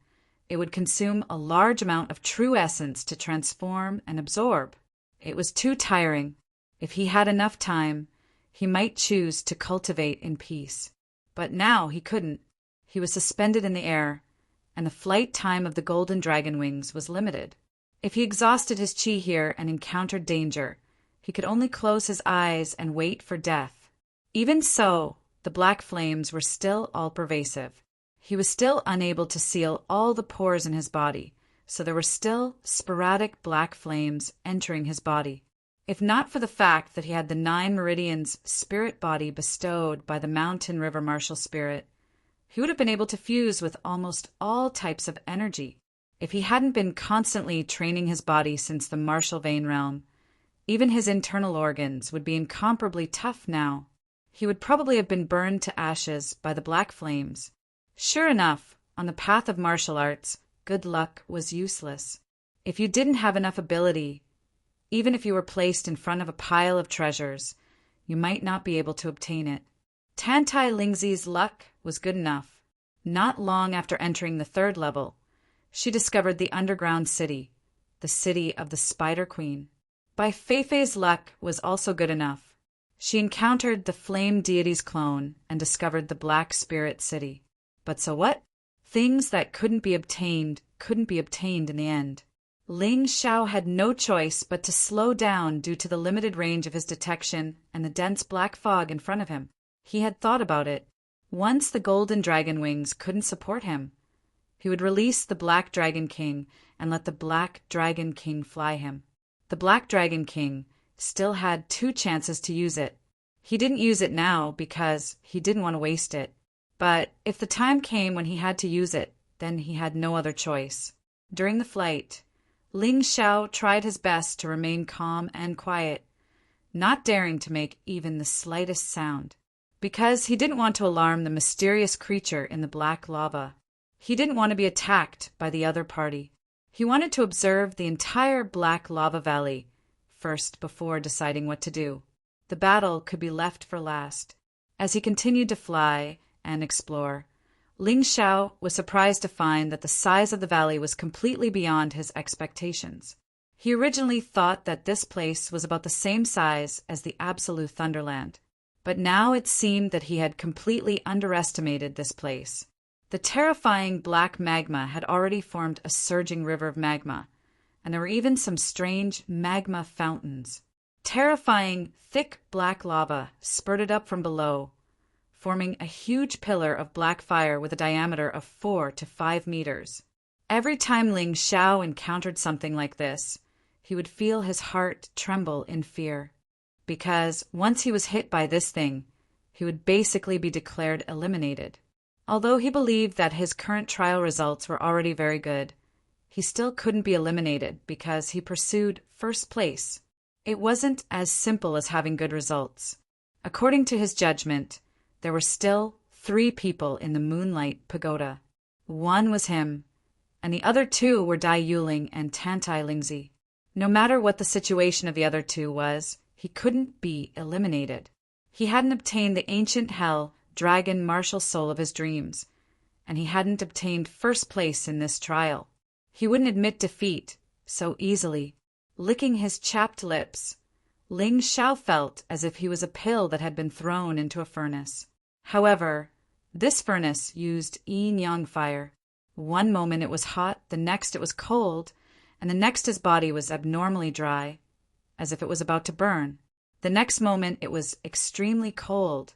it would consume a large amount of true essence to transform and absorb. It was too tiring. If he had enough time, he might choose to cultivate in peace. But now he couldn't. He was suspended in the air, and the flight time of the golden dragon wings was limited. If he exhausted his chi here and encountered danger, he could only close his eyes and wait for death. Even so, the black flames were still all-pervasive. He was still unable to seal all the pores in his body, so there were still sporadic black flames entering his body. If not for the fact that he had the 9 meridians spirit body bestowed by the Mountain River Martial Spirit, he would have been able to fuse with almost all types of energy. If he hadn't been constantly training his body since the Martial Vein realm, Even his internal organs would be incomparably tough now. He would probably have been burned to ashes by the black flames. Sure enough, on the path of martial arts, good luck was useless. If you didn't have enough ability, even if you were placed in front of a pile of treasures, you might not be able to obtain it. Tantai Lingzi's luck was good enough. Not long after entering the 3rd level, she discovered the underground city, the city of the Spider Queen. Bai Feifei's luck was also good enough. She encountered the Flame Deity's clone and discovered the Black Spirit City. But so what? Things that couldn't be obtained in the end. Ling Xiao had no choice but to slow down due to the limited range of his detection and the dense black fog in front of him. He had thought about it. Once the golden dragon wings couldn't support him, he would release the Black Dragon King and let the Black Dragon King fly him. The Black Dragon King still had 2 chances to use it. He didn't use it now because he didn't want to waste it. But if the time came when he had to use it, then he had no other choice. During the flight, Ling Xiao tried his best to remain calm and quiet, not daring to make even the slightest sound, because he didn't want to alarm the mysterious creature in the black lava. He didn't want to be attacked by the other party. He wanted to observe the entire black lava valley first before deciding what to do. The battle could be left for last. As he continued to fly and explore, Ling Xiao was surprised to find that the size of the valley was completely beyond his expectations. He originally thought that this place was about the same size as the Absolute Thunderland, but now it seemed that he had completely underestimated this place. The terrifying black magma had already formed a surging river of magma, and there were even some strange magma fountains. Terrifying, thick black lava spurted up from below, forming a huge pillar of black fire with a diameter of 4 to 5 meters. Every time Ling Xiao encountered something like this, he would feel his heart tremble in fear, because once he was hit by this thing, he would basically be declared eliminated. Although he believed that his current trial results were already very good, he still couldn't be eliminated because he pursued first place. It wasn't as simple as having good results. According to his judgment, there were still 3 people in the Moonlight Pagoda. One was him, and the other 2 were Dai Yuling and Tantai Lingzi. No matter what the situation of the other 2 was, he couldn't be eliminated. He hadn't obtained the ancient hell dragon martial soul of his dreams, and he hadn't obtained first place in this trial. He wouldn't admit defeat so easily. Licking his chapped lips, Ling Xiao felt as if he was a pill that had been thrown into a furnace. However, this furnace used yin-yang fire. One moment it was hot, the next it was cold, and the next his body was abnormally dry, as if it was about to burn. The next moment it was extremely cold,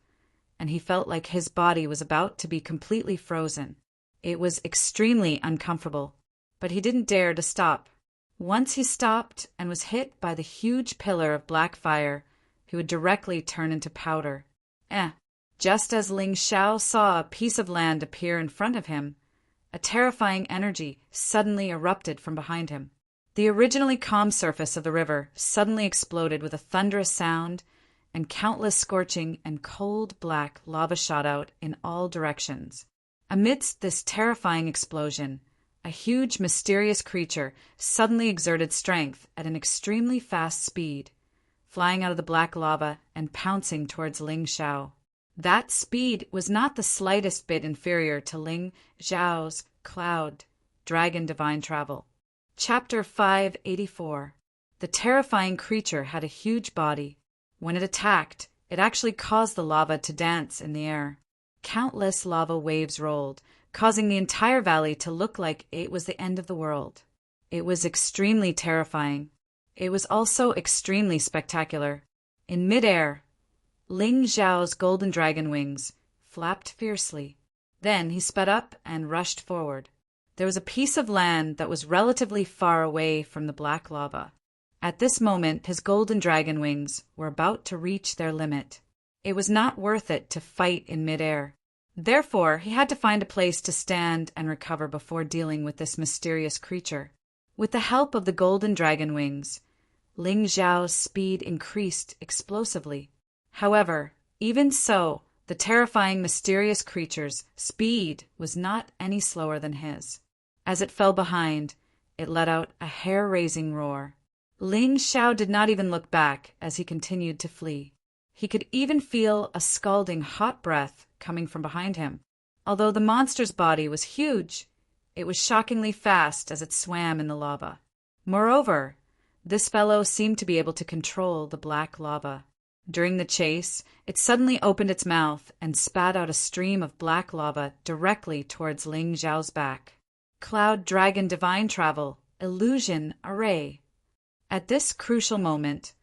and he felt like his body was about to be completely frozen. It was extremely uncomfortable, but he didn't dare to stop. Once he stopped and was hit by the huge pillar of black fire, he would directly turn into powder. Just as Ling Xiao saw a piece of land appear in front of him, a terrifying energy suddenly erupted from behind him. The originally calm surface of the river suddenly exploded with a thunderous sound, and countless scorching and cold black lava shot out in all directions. Amidst this terrifying explosion, a huge mysterious creature suddenly exerted strength at an extremely fast speed, flying out of the black lava and pouncing towards Ling Xiao. That speed was not the slightest bit inferior to Ling Xiao's Cloud Dragon Divine Travel. Chapter 584. The terrifying creature had a huge body. When it attacked, it actually caused the lava to dance in the air. Countless lava waves rolled, causing the entire valley to look like it was the end of the world. It was extremely terrifying. It was also extremely spectacular. In midair, Ling Xiao's golden dragon wings flapped fiercely. Then he sped up and rushed forward. There was a piece of land that was relatively far away from the black lava. At this moment, his golden dragon wings were about to reach their limit. It was not worth it to fight in midair. Therefore, he had to find a place to stand and recover before dealing with this mysterious creature. With the help of the golden dragon wings, Ling Xiao's speed increased explosively. However, even so, the terrifying, mysterious creature's speed was not any slower than his. As it fell behind, it let out a hair-raising roar. Ling Xiao did not even look back as he continued to flee. He could even feel a scalding hot breath coming from behind him. Although the monster's body was huge, it was shockingly fast as it swam in the lava. Moreover, this fellow seemed to be able to control the black lava. During the chase, it suddenly opened its mouth and spat out a stream of black lava directly towards Ling Xiao's back. Cloud Dragon Divine Travel, Illusion Array. At this crucial moment,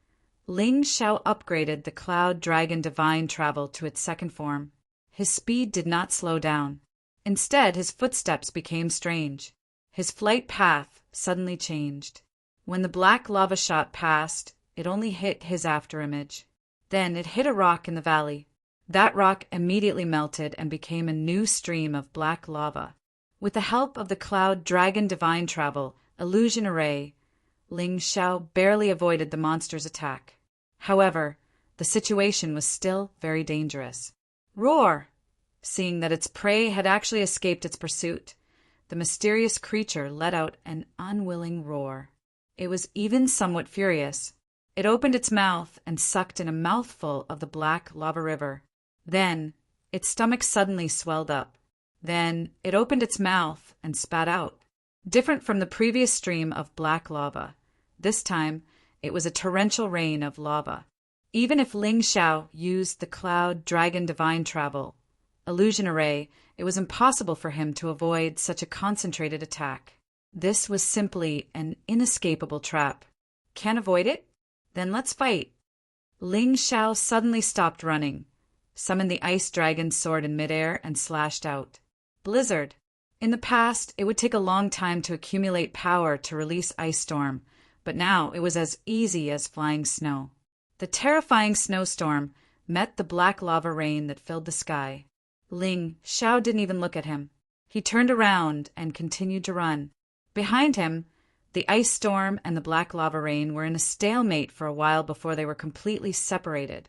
Ling Xiao upgraded the Cloud Dragon Divine Travel to its second form. His speed did not slow down. Instead, his footsteps became strange. His flight path suddenly changed. When the black lava shot past, it only hit his afterimage. Then it hit a rock in the valley. That rock immediately melted and became a new stream of black lava. With the help of the Cloud Dragon Divine Travel, Illusion Array, Ling Xiao barely avoided the monster's attack. However, the situation was still very dangerous. Roar! Seeing that its prey had actually escaped its pursuit, the mysterious creature let out an unwilling roar. It was even somewhat furious. It opened its mouth and sucked in a mouthful of the black lava river. Then, its stomach suddenly swelled up. Then, it opened its mouth and spat out. Different from the previous stream of black lava, this time it was a torrential rain of lava. Even if Ling Xiao used the Cloud Dragon Divine Travel Illusion Array, it was impossible for him to avoid such a concentrated attack. This was simply an inescapable trap. Can't avoid it? Then let's fight. Ling Xiao suddenly stopped running, summoned the Ice Dragon's sword in midair, and slashed out. Blizzard. In the past, it would take a long time to accumulate power to release Ice Storm, but now it was as easy as flying snow. The terrifying snowstorm met the black lava rain that filled the sky. Ling Xiao didn't even look at him. He turned around and continued to run. Behind him, the ice storm and the black lava rain were in a stalemate for a while before they were completely separated.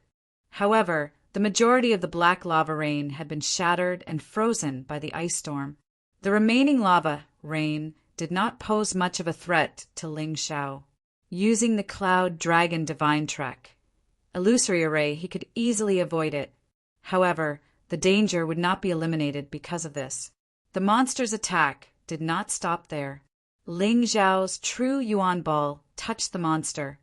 However, the majority of the black lava rain had been shattered and frozen by the ice storm. The remaining lava rain did not pose much of a threat to Ling Xiao. Using the Cloud Dragon Divine Trek Illusory Array, he could easily avoid it. However, the danger would not be eliminated because of this. The monster's attack did not stop there. Ling Xiao's true Yuan Ball touched the monster,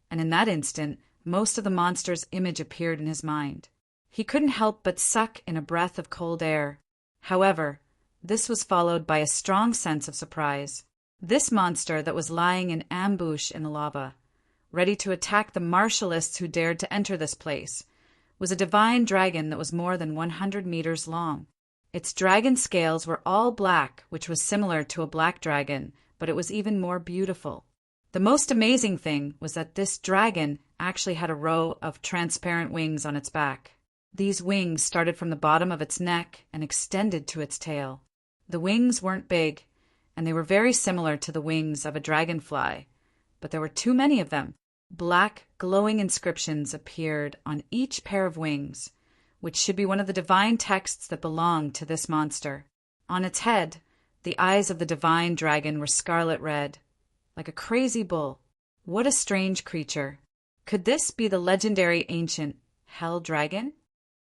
and in that instant, most of the monster's image appeared in his mind. He couldn't help but suck in a breath of cold air. However, this was followed by a strong sense of surprise. This monster that was lying in ambush in the lava, ready to attack the martialists who dared to enter this place, was a divine dragon that was more than 100 meters long. Its dragon scales were all black, which was similar to a black dragon, but it was even more beautiful. The most amazing thing was that this dragon actually had a row of transparent wings on its back. These wings started from the bottom of its neck and extended to its tail. The wings weren't big, and they were very similar to the wings of a dragonfly, but there were too many of them. Black, glowing inscriptions appeared on each pair of wings, which should be one of the divine texts that belonged to this monster. On its head, the eyes of the divine dragon were scarlet red, like a crazy bull. What a strange creature. Could this be the legendary ancient Hell Dragon?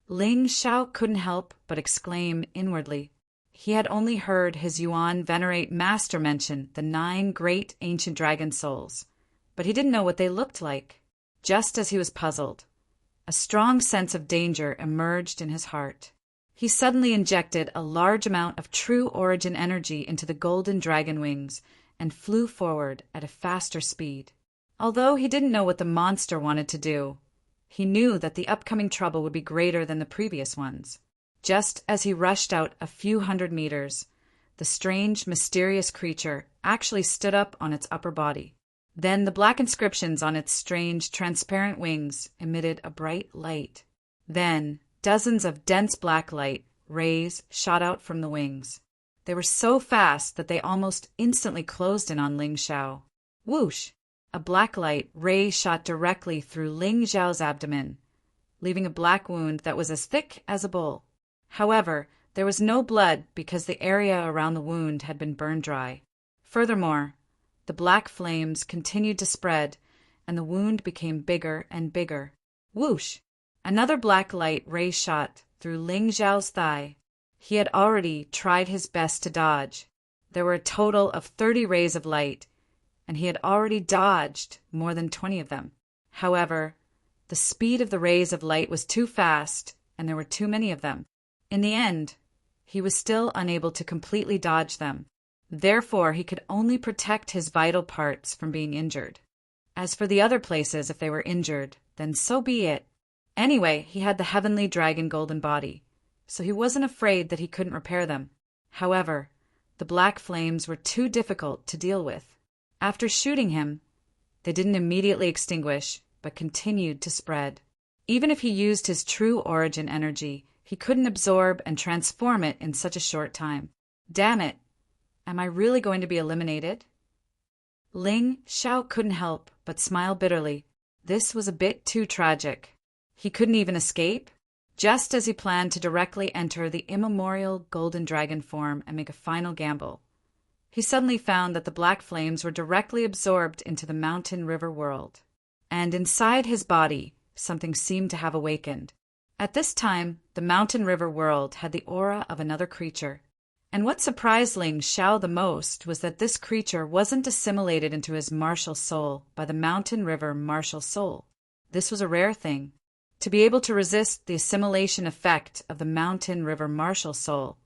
Ling Xiao couldn't help but exclaim inwardly. He had only heard his Yuan venerate master mention the 9 great ancient dragon souls, but he didn't know what they looked like. Just as he was puzzled, a strong sense of danger emerged in his heart. He suddenly injected a large amount of true origin energy into the golden dragon wings and flew forward at a faster speed. Although he didn't know what the monster wanted to do, he knew that the upcoming trouble would be greater than the previous ones. Just as he rushed out a few hundred meters, the strange, mysterious creature actually stood up on its upper body. Then the black inscriptions on its strange, transparent wings emitted a bright light. Then dozens of dense black light rays shot out from the wings. They were so fast that they almost instantly closed in on Ling Xiao. Whoosh! a black light ray shot directly through Ling Xiao's abdomen, leaving a black wound that was as thick as a bowl. However, there was no blood because the area around the wound had been burned dry. Furthermore, the black flames continued to spread, and the wound became bigger and bigger. Whoosh! Another black light ray shot through Ling Xiao's thigh. He had already tried his best to dodge. There were a total of 30 rays of light, and he had already dodged more than 20 of them. However, the speed of the rays of light was too fast, and there were too many of them. In the end, he was still unable to completely dodge them. Therefore, he could only protect his vital parts from being injured. As for the other places, if they were injured, then so be it. Anyway, he had the heavenly dragon golden body, so he wasn't afraid that he couldn't repair them. However, the black flames were too difficult to deal with. After shooting him, they didn't immediately extinguish, but continued to spread. Even if he used his true origin energy, he couldn't absorb and transform it in such a short time. Damn it! Am I really going to be eliminated? Ling Xiao couldn't help but smile bitterly. This was a bit too tragic. He couldn't even escape, just as he planned to directly enter the immemorial golden dragon form and make a final gamble. He suddenly found that the black flames were directly absorbed into the mountain river world. And inside his body, something seemed to have awakened. At this time, the mountain river world had the aura of another creature. And what surprised Ling Xiao the most was that this creature wasn't assimilated into his martial soul by the mountain river martial soul. This was a rare thing. To be able to resist the assimilation effect of the mountain river martial soul,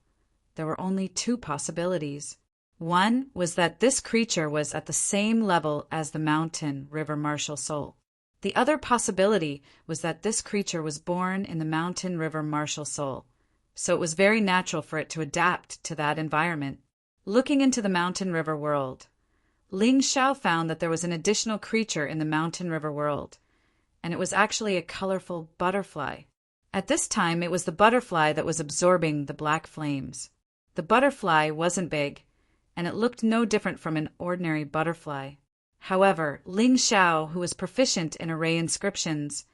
there were only two possibilities. One was that this creature was at the same level as the mountain river martial soul. The other possibility was that this creature was born in the mountain river martial soul, so it was very natural for it to adapt to that environment. Looking into the mountain river world, Ling Xiao found that there was an additional creature in the mountain river world, and it was actually a colorful butterfly. At this time, it was the butterfly that was absorbing the black flames. The butterfly wasn't big, and it looked no different from an ordinary butterfly. However, Ling Xiao, who was proficient in array inscriptions,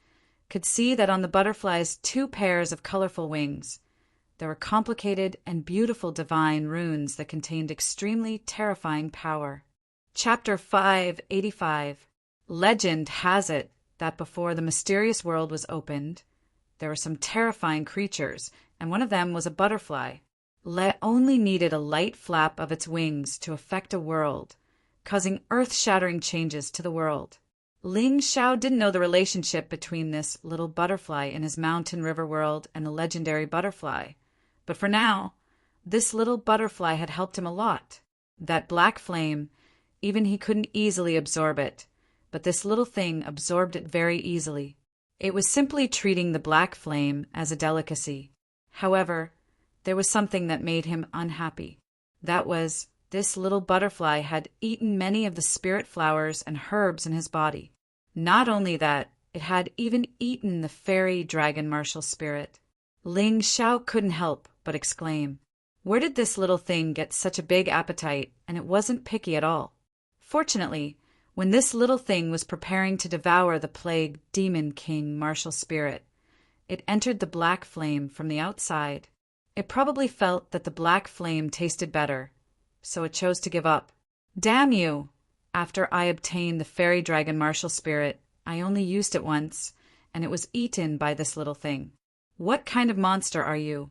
could see that on the butterfly's 2 pairs of colorful wings, there were complicated and beautiful divine runes that contained extremely terrifying power. Chapter 585. Legend has it that before the mysterious world was opened, there were some terrifying creatures, and one of them was a butterfly. It only needed a light flap of its wings to affect a world, causing earth-shattering changes to the world. Ling Xiao didn't know the relationship between this little butterfly in his mountain river world and the legendary butterfly. But for now, this little butterfly had helped him a lot. That black flame, even he couldn't easily absorb it, but this little thing absorbed it very easily. It was simply treating the black flame as a delicacy. However, there was something that made him unhappy. That was, this little butterfly had eaten many of the spirit flowers and herbs in his body. Not only that, it had even eaten the fairy dragon martial spirit. Ling Xiao couldn't help but exclaim, "Where did this little thing get such a big appetite, and it wasn't picky at all?" Fortunately, when this little thing was preparing to devour the plague demon king martial spirit, it entered the black flame from the outside. It probably felt that the black flame tasted better, so it chose to give up. Damn you! After I obtained the fairy dragon martial spirit, I only used it once, and it was eaten by this little thing. What kind of monster are you?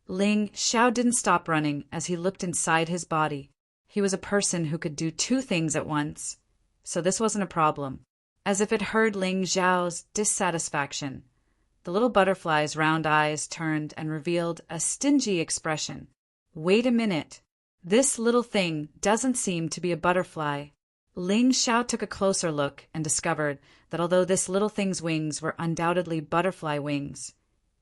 Ling Xiao didn't stop running as he looked inside his body. He was a person who could do 2 things at once, so this wasn't a problem. As if it heard Ling Xiao's dissatisfaction, the little butterfly's round eyes turned and revealed a stingy expression. Wait a minute. This little thing doesn't seem to be a butterfly. Ling Xiao took a closer look and discovered that although this little thing's wings were undoubtedly butterfly wings,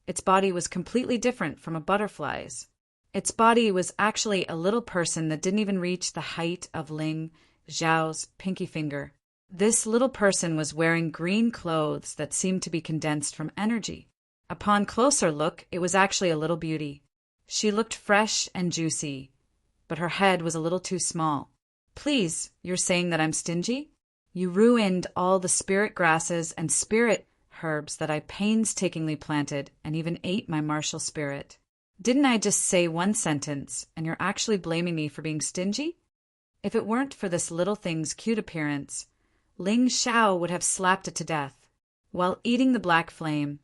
its body was completely different from a butterfly's. Its body was actually a little person that didn't even reach the height of Ling Xiao's pinky finger. This little person was wearing green clothes that seemed to be condensed from energy. Upon closer look, it was actually a little beauty. She looked fresh and juicy, but her head was a little too small. Please, you're saying that I'm stingy? You ruined all the spirit grasses and spirit herbs that I painstakingly planted and even ate my martial spirit. Didn't I just say one sentence, and you're actually blaming me for being stingy? If it weren't for this little thing's cute appearance, Ling Xiao would have slapped it to death. While eating the black flame,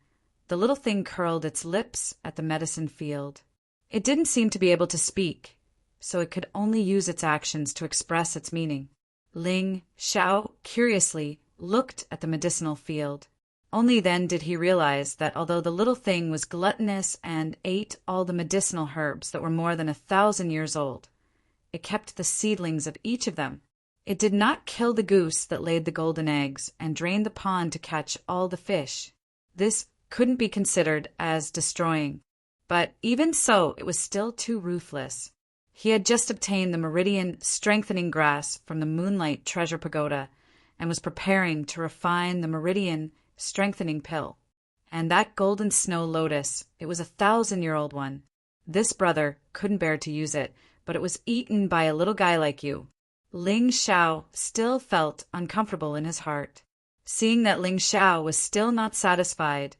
the little thing curled its lips at the medicine field. It didn't seem to be able to speak, so it could only use its actions to express its meaning. Ling Xiao, curiously, looked at the medicinal field. Only then did he realize that although the little thing was gluttonous and ate all the medicinal herbs that were more than 1,000 years old, it kept the seedlings of each of them. It did not kill the goose that laid the golden eggs and drained the pond to catch all the fish. This couldn't be considered as destroying, but even so, it was still too ruthless. He had just obtained the meridian strengthening grass from the Moonlight Treasure Pagoda and was preparing to refine the meridian strengthening pill. And that golden snow lotus, it was 1,000-year-old one. This brother couldn't bear to use it, but it was eaten by a little guy like you. Ling Xiao still felt uncomfortable in his heart. Seeing that Ling Xiao was still not satisfied,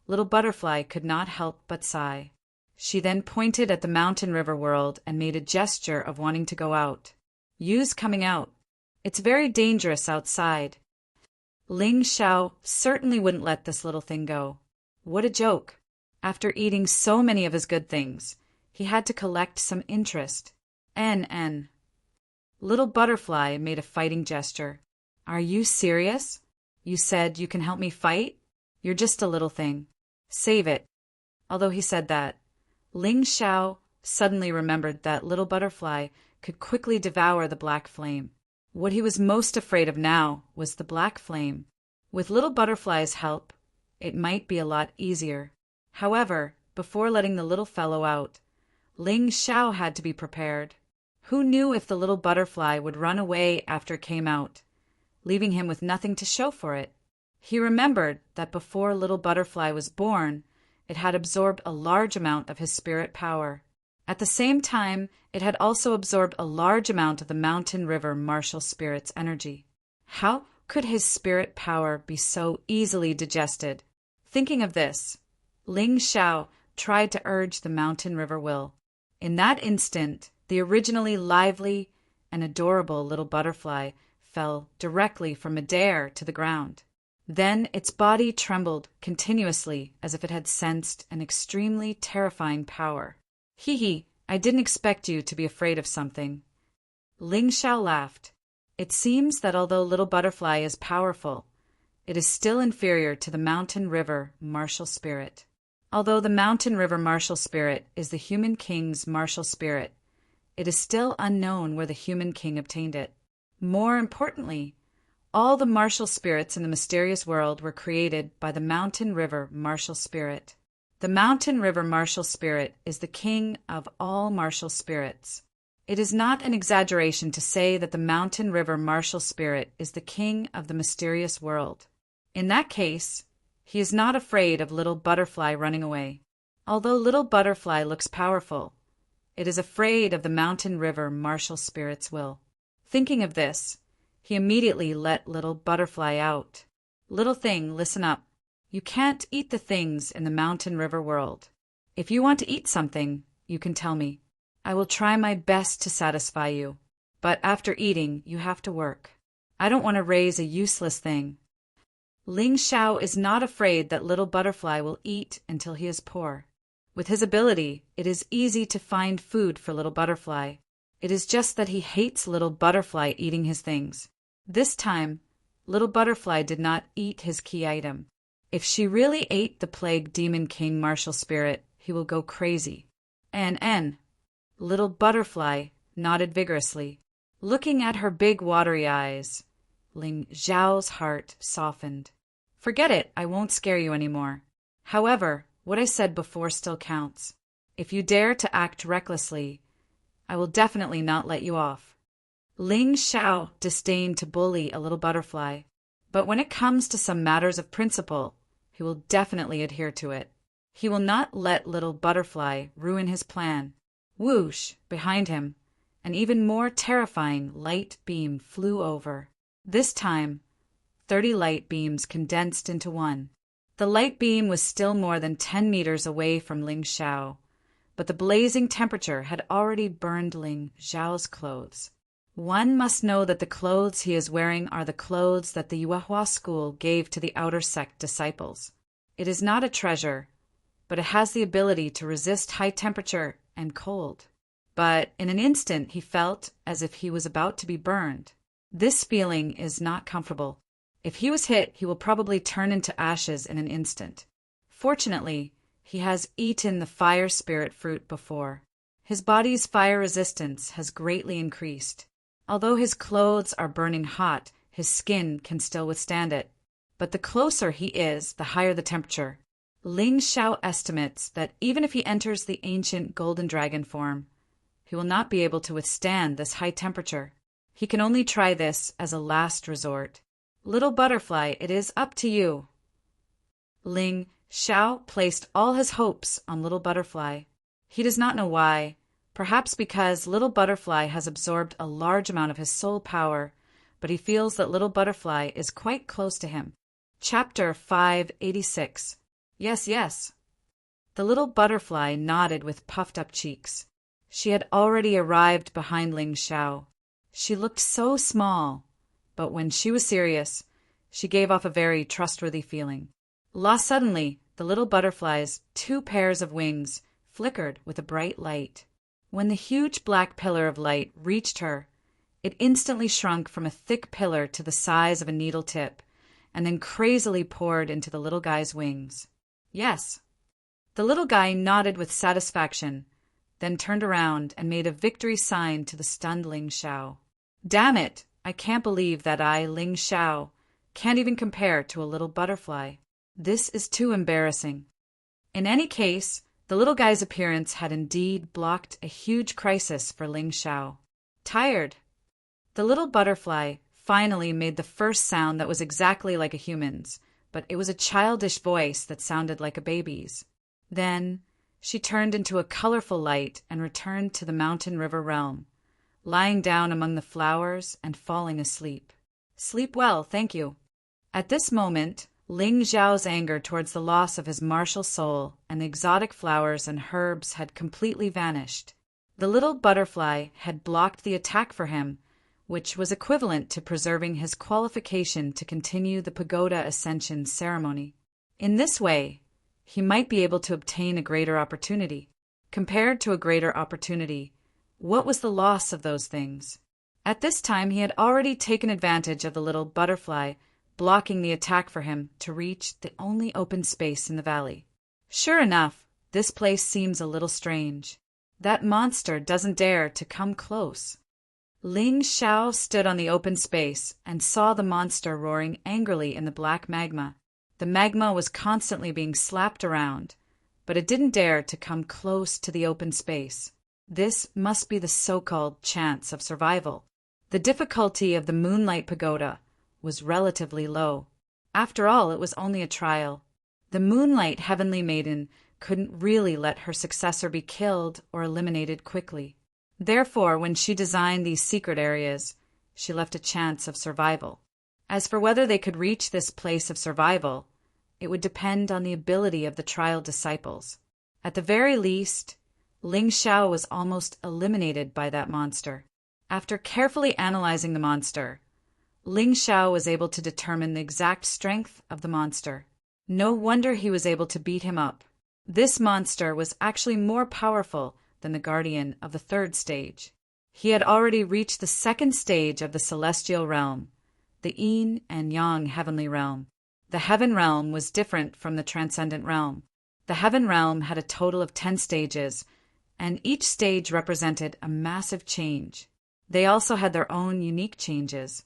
Little Butterfly could not help but sigh. She then pointed at the mountain river world and made a gesture of wanting to go out. Use coming out. It's very dangerous outside. Ling Xiao certainly wouldn't let this little thing go. What a joke. After eating so many of his good things, he had to collect some interest. N. Little Butterfly made a fighting gesture. Are you serious? You said you can help me fight? You're just a little thing. Save it. Although he said that, Ling Xiao suddenly remembered that Little Butterfly could quickly devour the black flame. What he was most afraid of now was the black flame. With Little Butterfly's help, it might be a lot easier. However, before letting the little fellow out, Ling Xiao had to be prepared. Who knew if the little butterfly would run away after it came out, leaving him with nothing to show for it? He remembered that before Little Butterfly was born, it had absorbed a large amount of his spirit power. At the same time, it had also absorbed a large amount of the mountain river martial spirit's energy. How could his spirit power be so easily digested? Thinking of this, Ling Xiao tried to urge the mountain river will. In that instant, the originally lively and adorable little butterfly fell directly from midair to the ground. Then its body trembled continuously as if it had sensed an extremely terrifying power. Hee, I didn't expect you to be afraid of something. Ling Xiao laughed. It seems that although Little Butterfly is powerful, it is still inferior to the Mountain River martial spirit. Although the Mountain River martial spirit is the human king's martial spirit, it is still unknown where the human king obtained it. More importantly, all the martial spirits in the mysterious world were created by the Mountain River martial spirit. The Mountain River martial spirit is the king of all martial spirits. It is not an exaggeration to say that the Mountain River martial spirit is the king of the mysterious world. In that case, he is not afraid of Little Butterfly running away. Although Little Butterfly looks powerful, it is afraid of the Mountain River martial spirit's will. Thinking of this, he immediately let Little Butterfly out. Little thing, listen up. You can't eat the things in the Mountain River world. If you want to eat something, you can tell me. I will try my best to satisfy you. But after eating, you have to work. I don't want to raise a useless thing. Ling Xiao is not afraid that Little Butterfly will eat until he is poor. With his ability, it is easy to find food for Little Butterfly. It is just that he hates Little Butterfly eating his things. This time, Little Butterfly did not eat his key item. If she really ate the Plague Demon King martial spirit, he will go crazy. N. Little Butterfly nodded vigorously. Looking at her big watery eyes, Ling Xiao's heart softened. Forget it, I won't scare you anymore. However, what I said before still counts. If you dare to act recklessly, I will definitely not let you off. Ling Xiao disdained to bully a Little Butterfly, but when it comes to some matters of principle, he will definitely adhere to it. He will not let Little Butterfly ruin his plan. Whoosh! Behind him, an even more terrifying light beam flew over. This time, 30 light beams condensed into one. The light beam was still more than 10 meters away from Ling Xiao, but the blazing temperature had already burned Ling Xiao's clothes. One must know that the clothes he is wearing are the clothes that the Yuehua school gave to the outer sect disciples. It is not a treasure, but it has the ability to resist high temperature and cold. But in an instant he felt as if he was about to be burned. This feeling is not comfortable. If he was hit, he will probably turn into ashes in an instant. Fortunately, he has eaten the fire spirit fruit before. His body's fire resistance has greatly increased. Although his clothes are burning hot, his skin can still withstand it. But the closer he is, the higher the temperature. Ling Xiao estimates that even if he enters the ancient golden dragon form, he will not be able to withstand this high temperature. He can only try this as a last resort. Little butterfly, it is up to you. Ling Xiao placed all his hopes on Little Butterfly. He does not know why, perhaps because Little Butterfly has absorbed a large amount of his soul power, but he feels that Little Butterfly is quite close to him. Chapter 586. Yes, yes. The little butterfly nodded with puffed-up cheeks. She had already arrived behind Ling Xiao. She looked so small, but when she was serious, she gave off a very trustworthy feeling. Suddenly, the little butterfly's 2 pairs of wings flickered with a bright light. When the huge black pillar of light reached her, it instantly shrunk from a thick pillar to the size of a needle tip, and then crazily poured into the little guy's wings. Yes. The little guy nodded with satisfaction, then turned around and made a victory sign to the stunned Ling Xiao. Damn it! I can't believe that I, Ling Xiao, can't even compare to a little butterfly. This is too embarrassing. In any case, the little guy's appearance had indeed blocked a huge crisis for Ling Xiao. Tired. The little butterfly finally made the first sound that was exactly like a human's, but it was a childish voice that sounded like a baby's. Then she turned into a colorful light and returned to the mountain river realm, lying down among the flowers and falling asleep. Sleep well, thank you. At this moment, Ling Xiao's anger towards the loss of his martial soul and the exotic flowers and herbs had completely vanished. The little butterfly had blocked the attack for him, which was equivalent to preserving his qualification to continue the pagoda ascension ceremony. In this way, he might be able to obtain a greater opportunity. Compared to a greater opportunity, what was the loss of those things? At this time, he had already taken advantage of the little butterfly blocking the attack for him to reach the only open space in the valley. Sure enough, this place seems a little strange. That monster doesn't dare to come close. Ling Xiao stood on the open space and saw the monster roaring angrily in the black magma. The magma was constantly being slapped around, but it didn't dare to come close to the open space. This must be the so-called chance of survival. The difficulty of the Moonlight Pagoda was relatively low. After all, it was only a trial. The Moonlight Heavenly Maiden couldn't really let her successor be killed or eliminated quickly. Therefore, when she designed these secret areas, she left a chance of survival. As for whether they could reach this place of survival, it would depend on the ability of the trial disciples. At the very least, Ling Xiao was almost eliminated by that monster. After carefully analyzing the monster, Ling Xiao was able to determine the exact strength of the monster. No wonder he was able to beat him up. This monster was actually more powerful than the guardian of the 3rd stage. He had already reached the 2nd stage of the celestial realm, the yin and yang heavenly realm. The heaven realm was different from the transcendent realm. The heaven realm had a total of 10 stages, and each stage represented a massive change. They also had their own unique changes.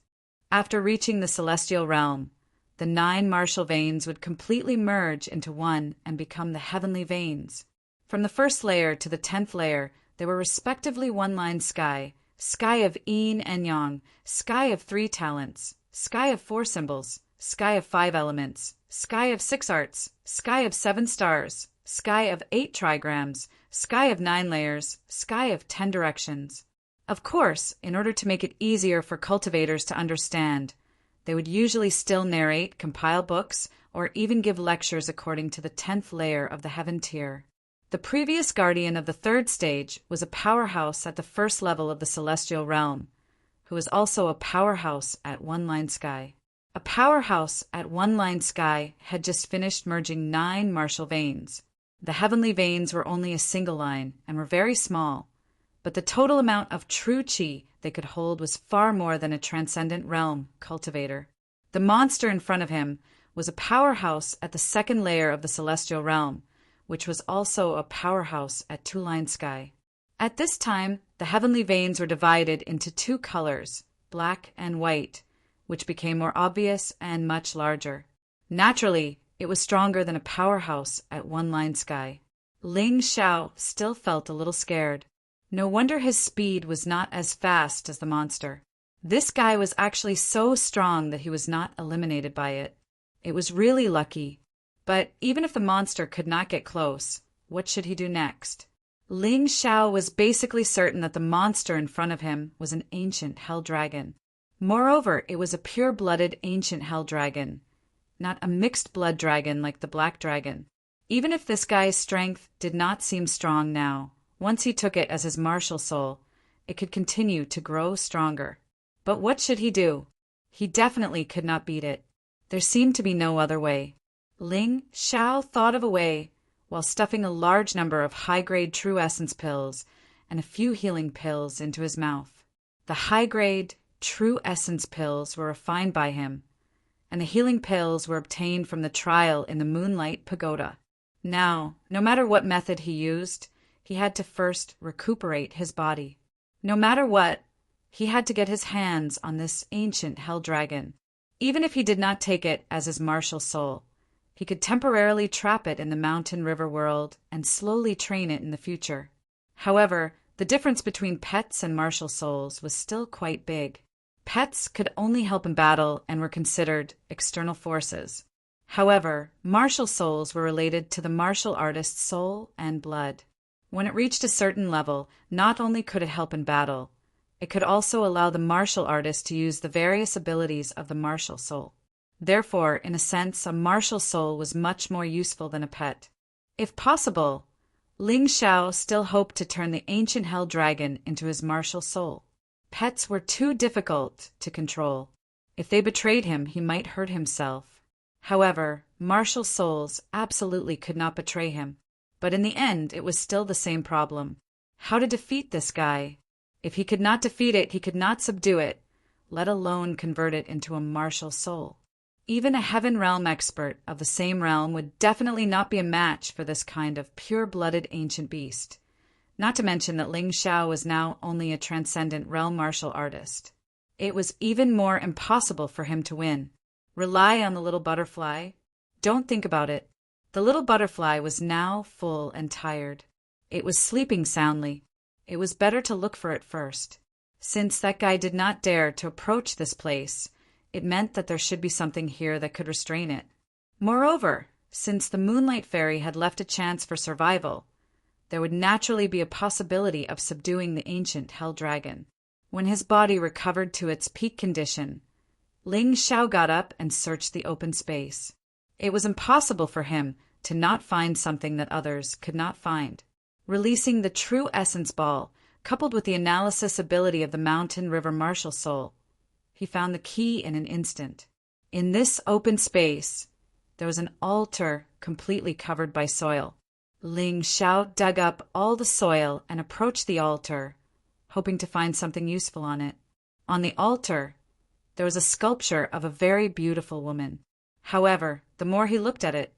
After reaching the celestial realm, the 9 martial veins would completely merge into one and become the heavenly veins. From the 1st layer to the 10th layer, they were respectively one-line sky, sky of yin and yang, sky of 3 talents, sky of 4 symbols, sky of 5 elements, sky of 6 arts, sky of 7 stars, sky of 8 trigrams, sky of 9 layers, sky of 10 directions. Of course, in order to make it easier for cultivators to understand, They would usually still narrate, compile books, or even give lectures according to the 10th layer of the heaven tier. The previous guardian of the third stage was a powerhouse at the first level of the celestial realm, who was also a powerhouse at One Line Sky. A powerhouse at One Line Sky had just finished merging 9 martial veins. The heavenly veins were only a single line and were very small, but the total amount of true chi they could hold was far more than a transcendent realm cultivator. The monster in front of him was a powerhouse at the second layer of the celestial realm, which was also a powerhouse at Two Line Sky. At this time, the heavenly veins were divided into 2 colors, black and white, which became more obvious and much larger. Naturally, it was stronger than a powerhouse at One Line Sky. Ling Xiao still felt a little scared. No wonder his speed was not as fast as the monster. This guy was actually so strong that he was not eliminated by it. It was really lucky. But even if the monster could not get close, what should he do next? Ling Xiao was basically certain that the monster in front of him was an ancient hell dragon. Moreover, it was a pure-blooded ancient hell dragon, not a mixed blood dragon like the black dragon. Even if this guy's strength did not seem strong now, once he took it as his martial soul, it could continue to grow stronger. But what should he do? He definitely could not beat it. There seemed to be no other way. Ling Xiao thought of a way while stuffing a large number of high-grade True Essence pills and a few healing pills into his mouth. The high-grade True Essence pills were refined by him, and the healing pills were obtained from the trial in the Moonlight Pagoda. Now, no matter what method he used, he had to first recuperate his body. No matter what, he had to get his hands on this ancient hell dragon. Even if he did not take it as his martial soul, he could temporarily trap it in the mountain river world and slowly train it in the future. However, the difference between pets and martial souls was still quite big. Pets could only help in battle and were considered external forces. However, martial souls were related to the martial artist's soul and blood. When it reached a certain level, not only could it help in battle, it could also allow the martial artist to use the various abilities of the martial soul. Therefore, in a sense, a martial soul was much more useful than a pet. If possible, Ling Xiao still hoped to turn the ancient hell dragon into his martial soul. Pets were too difficult to control. If they betrayed him, he might hurt himself. However, martial souls absolutely could not betray him. But in the end, it was still the same problem. How to defeat this guy? If he could not defeat it, he could not subdue it, let alone convert it into a martial soul. Even a heaven realm expert of the same realm would definitely not be a match for this kind of pure-blooded ancient beast. Not to mention that Ling Xiao was now only a transcendent realm martial artist. It was even more impossible for him to win. Rely on the little butterfly? Don't think about it. The little butterfly was now full and tired. It was sleeping soundly. It was better to look for it first. Since that guy did not dare to approach this place, it meant that there should be something here that could restrain it. Moreover, since the Moonlight Fairy had left a chance for survival, there would naturally be a possibility of subduing the ancient hell dragon. When his body recovered to its peak condition, Ling Xiao got up and searched the open space. It was impossible for him to not find something that others could not find. Releasing the True Essence Ball, coupled with the analysis ability of the Mountain River Martial Soul, he found the key in an instant. In this open space, there was an altar completely covered by soil. Ling Xiao dug up all the soil and approached the altar, hoping to find something useful on it. On the altar, there was a sculpture of a very beautiful woman. However, the more he looked at it,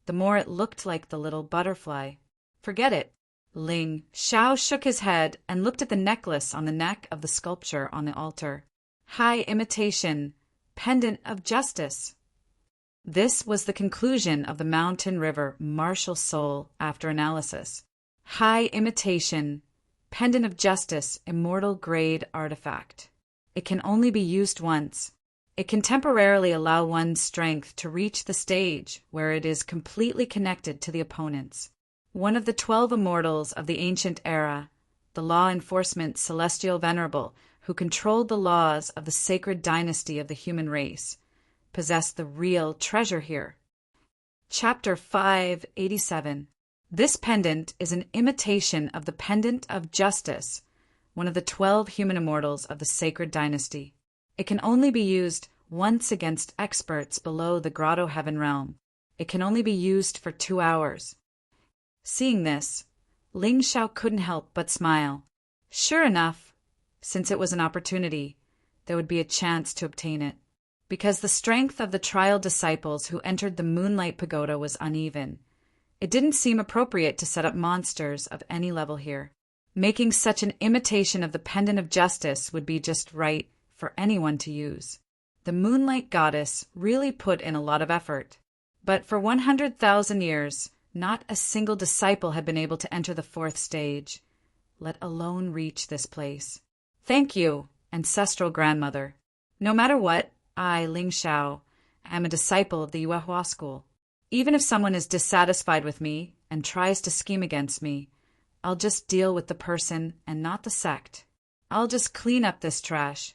the more it looked like the little butterfly. Forget it. Ling Xiao shook his head and looked at the necklace on the neck of the sculpture on the altar. High imitation, pendant of justice. This was the conclusion of the Mountain River martial soul after analysis. High imitation, pendant of justice, immortal grade artifact. It can only be used once. It can temporarily allow one's strength to reach the stage where it is completely connected to the opponent's. One of the 12 immortals of the ancient era, the law enforcement celestial venerable, who controlled the laws of the sacred dynasty of the human race, possessed the real treasure here. Chapter 587. This pendant is an imitation of the pendant of justice, one of the 12 human immortals of the sacred dynasty. It can only be used once against experts below the grotto heaven realm. It can only be used for 2 hours. Seeing this, Ling Xiao couldn't help but smile. Sure enough, since it was an opportunity, there would be a chance to obtain it. Because the strength of the trial disciples who entered the Moonlight Pagoda was uneven, it didn't seem appropriate to set up monsters of any level here. Making such an imitation of the pendant of justice would be just right for anyone to use. The Moonlight Goddess really put in a lot of effort. But for 100,000 years, not a single disciple had been able to enter the 4th stage, let alone reach this place. Thank you, ancestral grandmother. No matter what, I, Ling Xiao, am a disciple of the Yuehua school. Even if someone is dissatisfied with me and tries to scheme against me, I'll just deal with the person and not the sect. I'll just clean up this trash.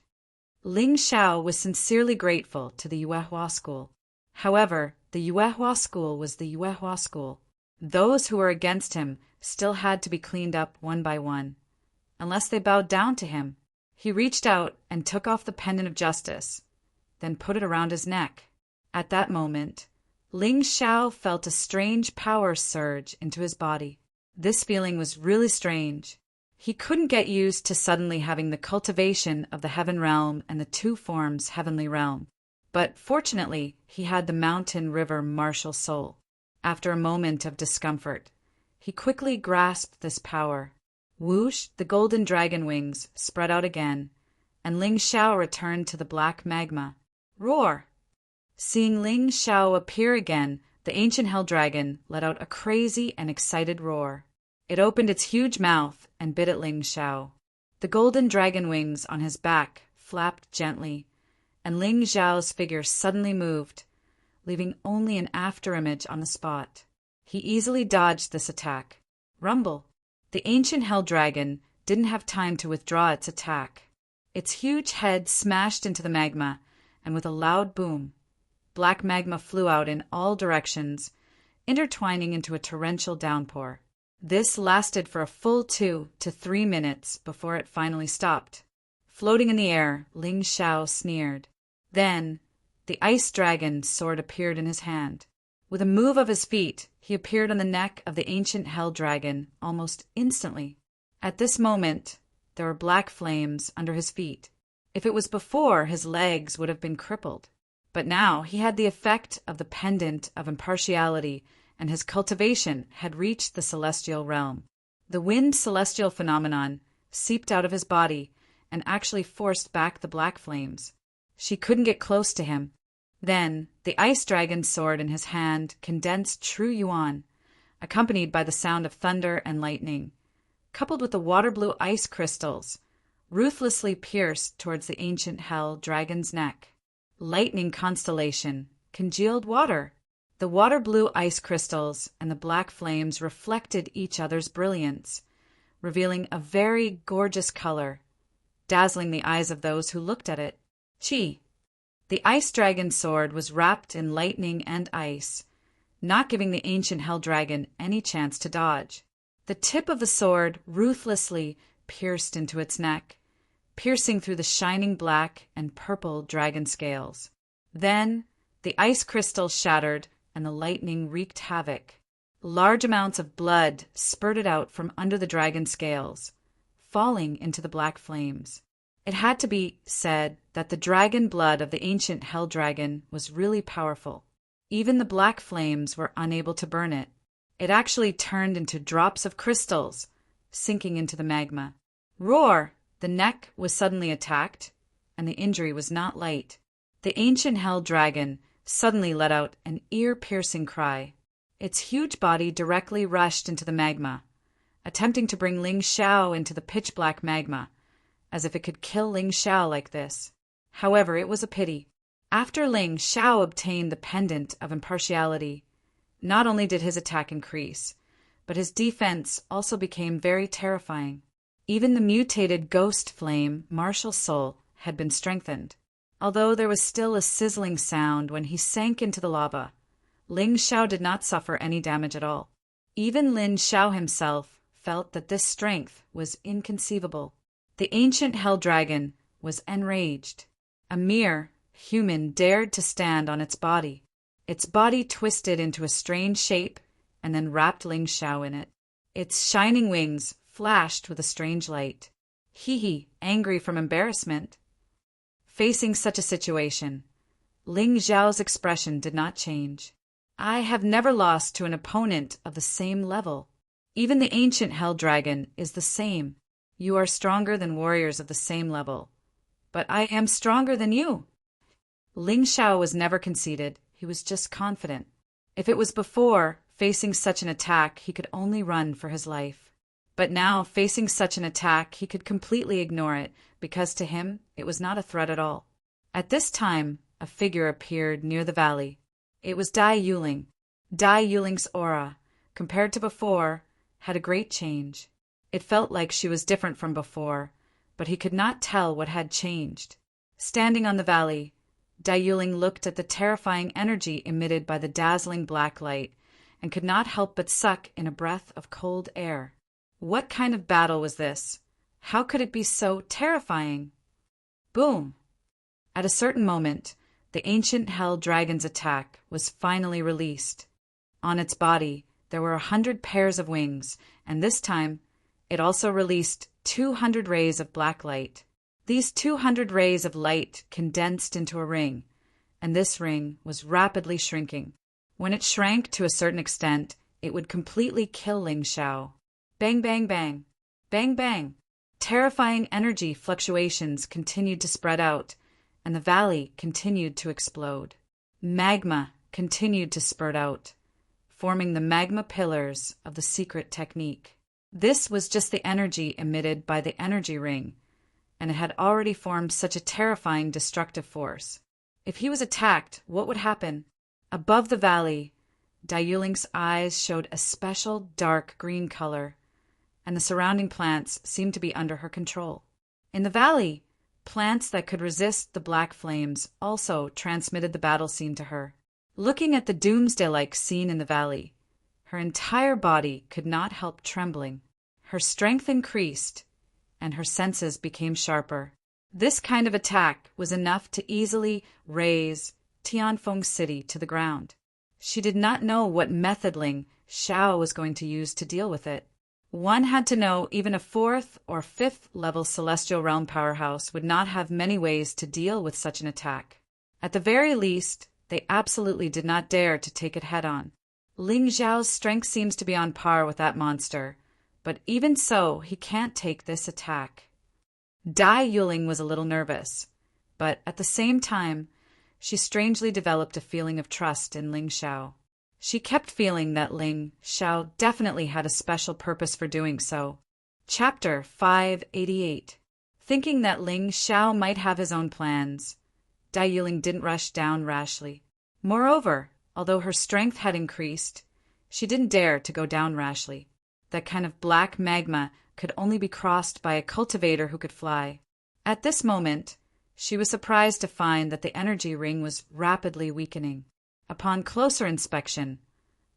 Ling Xiao was sincerely grateful to the Yuehua school. However, the Yuehua school was the Yuehua school. Those who were against him still had to be cleaned up one by one, unless they bowed down to him. He reached out and took off the pendant of justice, then put it around his neck. At that moment, Ling Xiao felt a strange power surge into his body. This feeling was really strange. He couldn't get used to suddenly having the cultivation of the heaven realm and the 2 forms heavenly realm. But fortunately, he had the mountain river martial soul. After a moment of discomfort, he quickly grasped this power. Whoosh, the golden dragon wings spread out again, and Ling Xiao returned to the black magma. Roar! Seeing Ling Xiao appear again, the ancient hell dragon let out a crazy and excited roar. It opened its huge mouth and bit at Ling Xiao. The golden dragon wings on his back flapped gently, and Ling Xiao's figure suddenly moved, leaving only an afterimage on the spot. He easily dodged this attack. Rumble! The ancient hell dragon didn't have time to withdraw its attack. Its huge head smashed into the magma, and with a loud boom, black magma flew out in all directions, intertwining into a torrential downpour. This lasted for a full 2 to 3 minutes before it finally stopped. Floating in the air, Ling Xiao sneered. Then, the ice dragon's sword appeared in his hand. With a move of his feet, he appeared on the neck of the ancient hell dragon almost instantly. At this moment, there were black flames under his feet. If it was before, his legs would have been crippled. But now he had the effect of the pendant of impartiality, and his cultivation had reached the celestial realm. The wind celestial phenomenon seeped out of his body and actually forced back the black flames. She couldn't get close to him. Then, the ice dragon's sword in his hand condensed true yuan, accompanied by the sound of thunder and lightning, coupled with the water blue ice crystals, ruthlessly pierced towards the ancient hell dragon's neck. Lightning constellation, congealed water. The water blue ice crystals and the black flames reflected each other's brilliance, revealing a very gorgeous color, dazzling the eyes of those who looked at it. Chi! The ice dragon's sword was wrapped in lightning and ice, not giving the ancient hell dragon any chance to dodge. The tip of the sword ruthlessly pierced into its neck, piercing through the shining black and purple dragon scales. Then, the ice crystal shattered and the lightning wreaked havoc. Large amounts of blood spurted out from under the dragon scales, falling into the black flames. It had to be said that the dragon blood of the ancient hell dragon was really powerful. Even the black flames were unable to burn it. It actually turned into drops of crystals, sinking into the magma. Roar! The neck was suddenly attacked, and the injury was not light. The ancient hell dragon suddenly let out an ear-piercing cry. Its huge body directly rushed into the magma, attempting to bring Ling Xiao into the pitch-black magma, as if it could kill Ling Xiao like this. However, it was a pity. After Ling Xiao obtained the pendant of impartiality, not only did his attack increase, but his defense also became very terrifying. Even the mutated ghost flame, martial soul, had been strengthened. Although there was still a sizzling sound when he sank into the lava, Ling Xiao did not suffer any damage at all. Even Lin Xiao himself felt that this strength was inconceivable. The ancient hell dragon was enraged. A mere human dared to stand on its body. Its body twisted into a strange shape and then wrapped Ling Xiao in it. Its shining wings flashed with a strange light. He, angry from embarrassment. Facing such a situation, Ling Xiao's expression did not change. I have never lost to an opponent of the same level. Even the ancient hell dragon is the same. You are stronger than warriors of the same level. But I am stronger than you. Ling Xiao was never conceited. He was just confident. If it was before, facing such an attack, he could only run for his life. But now, facing such an attack, he could completely ignore it, because to him, it was not a threat at all. At this time, a figure appeared near the valley. It was Dai Yuling. Dai Yuling's aura, compared to before, had a great change. It felt like she was different from before, but he could not tell what had changed. Standing on the valley, Dai Yuling looked at the terrifying energy emitted by the dazzling black light and could not help but suck in a breath of cold air. What kind of battle was this? How could it be so terrifying? Boom! At a certain moment, the ancient hell dragon's attack was finally released. On its body, there were 100 pairs of wings, and this time, it also released 200 rays of black light. These 200 rays of light condensed into a ring, and this ring was rapidly shrinking. When it shrank to a certain extent, it would completely kill Ling Xiao. Bang, bang, bang. Bang, bang. Terrifying energy fluctuations continued to spread out, and the valley continued to explode. Magma continued to spurt out, forming the magma pillars of the secret technique. This was just the energy emitted by the energy ring, and it had already formed such a terrifying destructive force. If he was attacked, what would happen? Above the valley, Dai Yuling's eyes showed a special dark green color, and the surrounding plants seemed to be under her control. In the valley, plants that could resist the black flames also transmitted the battle scene to her. Looking at the doomsday-like scene in the valley, her entire body could not help trembling. Her strength increased, and her senses became sharper. This kind of attack was enough to easily raze Tianfeng City to the ground. She did not know what method Ling Xiao was going to use to deal with it. One had to know even a 4th or 5th level celestial realm powerhouse would not have many ways to deal with such an attack. At the very least, they absolutely did not dare to take it head-on. Ling Xiao's strength seems to be on par with that monster, but even so, he can't take this attack. Dai Yuling was a little nervous, but at the same time, she strangely developed a feeling of trust in Ling Xiao. She kept feeling that Ling Xiao definitely had a special purpose for doing so. Chapter 588. Thinking that Ling Xiao might have his own plans, Dai Yuling didn't rush down rashly. Moreover, although her strength had increased, she didn't dare to go down rashly. That kind of black magma could only be crossed by a cultivator who could fly. At this moment, she was surprised to find that the energy ring was rapidly weakening. Upon closer inspection,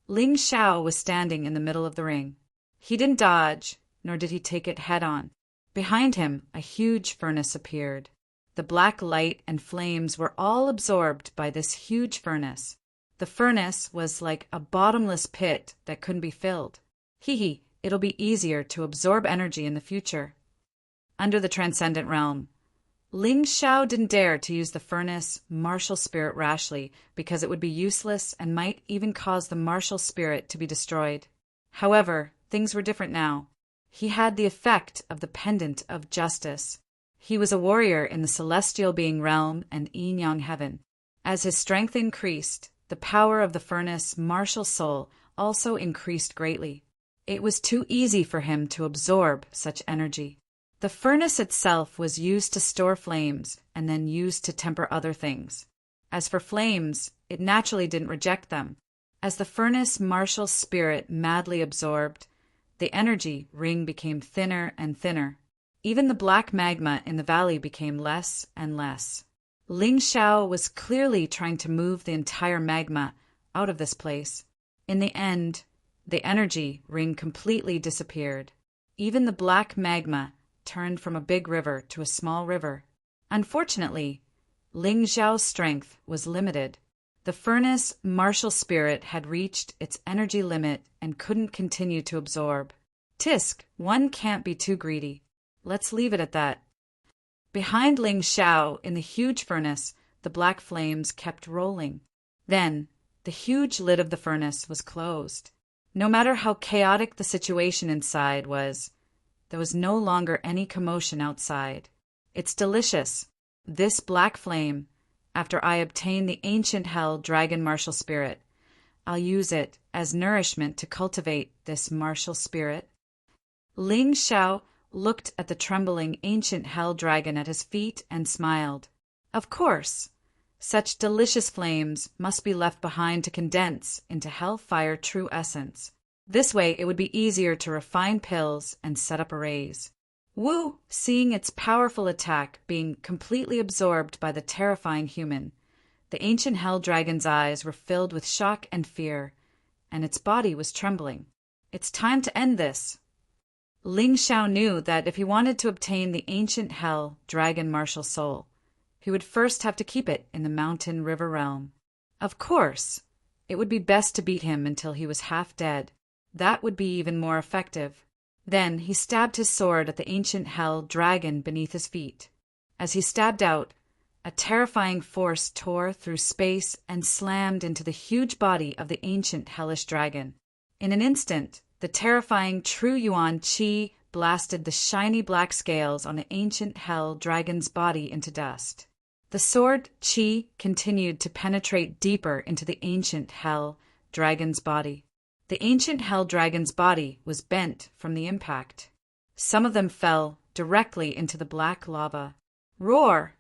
Ling Xiao was standing in the middle of the ring. He didn't dodge, nor did he take it head-on. Behind him, a huge furnace appeared. The black light and flames were all absorbed by this huge furnace. The furnace was like a bottomless pit that couldn't be filled. It'll be easier to absorb energy in the future. Under the transcendent realm, Ling Xiao didn't dare to use the furnace martial spirit rashly because it would be useless and might even cause the martial spirit to be destroyed. However, things were different now. He had the effect of the pendant of justice. He was a warrior in the celestial being realm and yin-yang heaven. As his strength increased, the power of the furnace martial soul also increased greatly. It was too easy for him to absorb such energy. The furnace itself was used to store flames and then used to temper other things. As for flames, it naturally didn't reject them. As the furnace martial spirit madly absorbed, The energy ring became thinner and thinner. Even the black magma in the valley became less and less. Ling Xiao was clearly trying to move the entire magma out of this place. In the end, the energy ring completely disappeared. Even the black magma turned from a big river to a small river. Unfortunately, Ling Xiao's strength was limited. The furnace martial spirit had reached its energy limit and couldn't continue to absorb. Tisk, one can't be too greedy. Let's leave it at that. Behind Ling Xiao, in the huge furnace, the black flames kept rolling. Then, the huge lid of the furnace was closed. No matter how chaotic the situation inside was, there was no longer any commotion outside. It's delicious, this black flame. After I obtain the ancient hell dragon martial spirit, I'll use it as nourishment to cultivate this martial spirit. Ling Xiao looked at the trembling ancient hell dragon at his feet and smiled. Of course, such delicious flames must be left behind to condense into hellfire true essence. This way it would be easier to refine pills and set up arrays. Wu, seeing its powerful attack being completely absorbed by the terrifying human, the ancient hell dragon's eyes were filled with shock and fear, and its body was trembling. It's time to end this. Ling Xiao knew that if he wanted to obtain the ancient hell dragon martial soul, he would first have to keep it in the mountain river realm. Of course, it would be best to beat him until he was half dead. That would be even more effective. Then he stabbed his sword at the ancient hell dragon beneath his feet. As he stabbed out, a terrifying force tore through space and slammed into the huge body of the ancient hellish dragon. In an instant, the terrifying true yuan qi blasted the shiny black scales on the ancient hell dragon's body into dust. The sword qi continued to penetrate deeper into the ancient hell dragon's body. The ancient hell dragon's body was bent from the impact. Some of them fell directly into the black lava. Roar!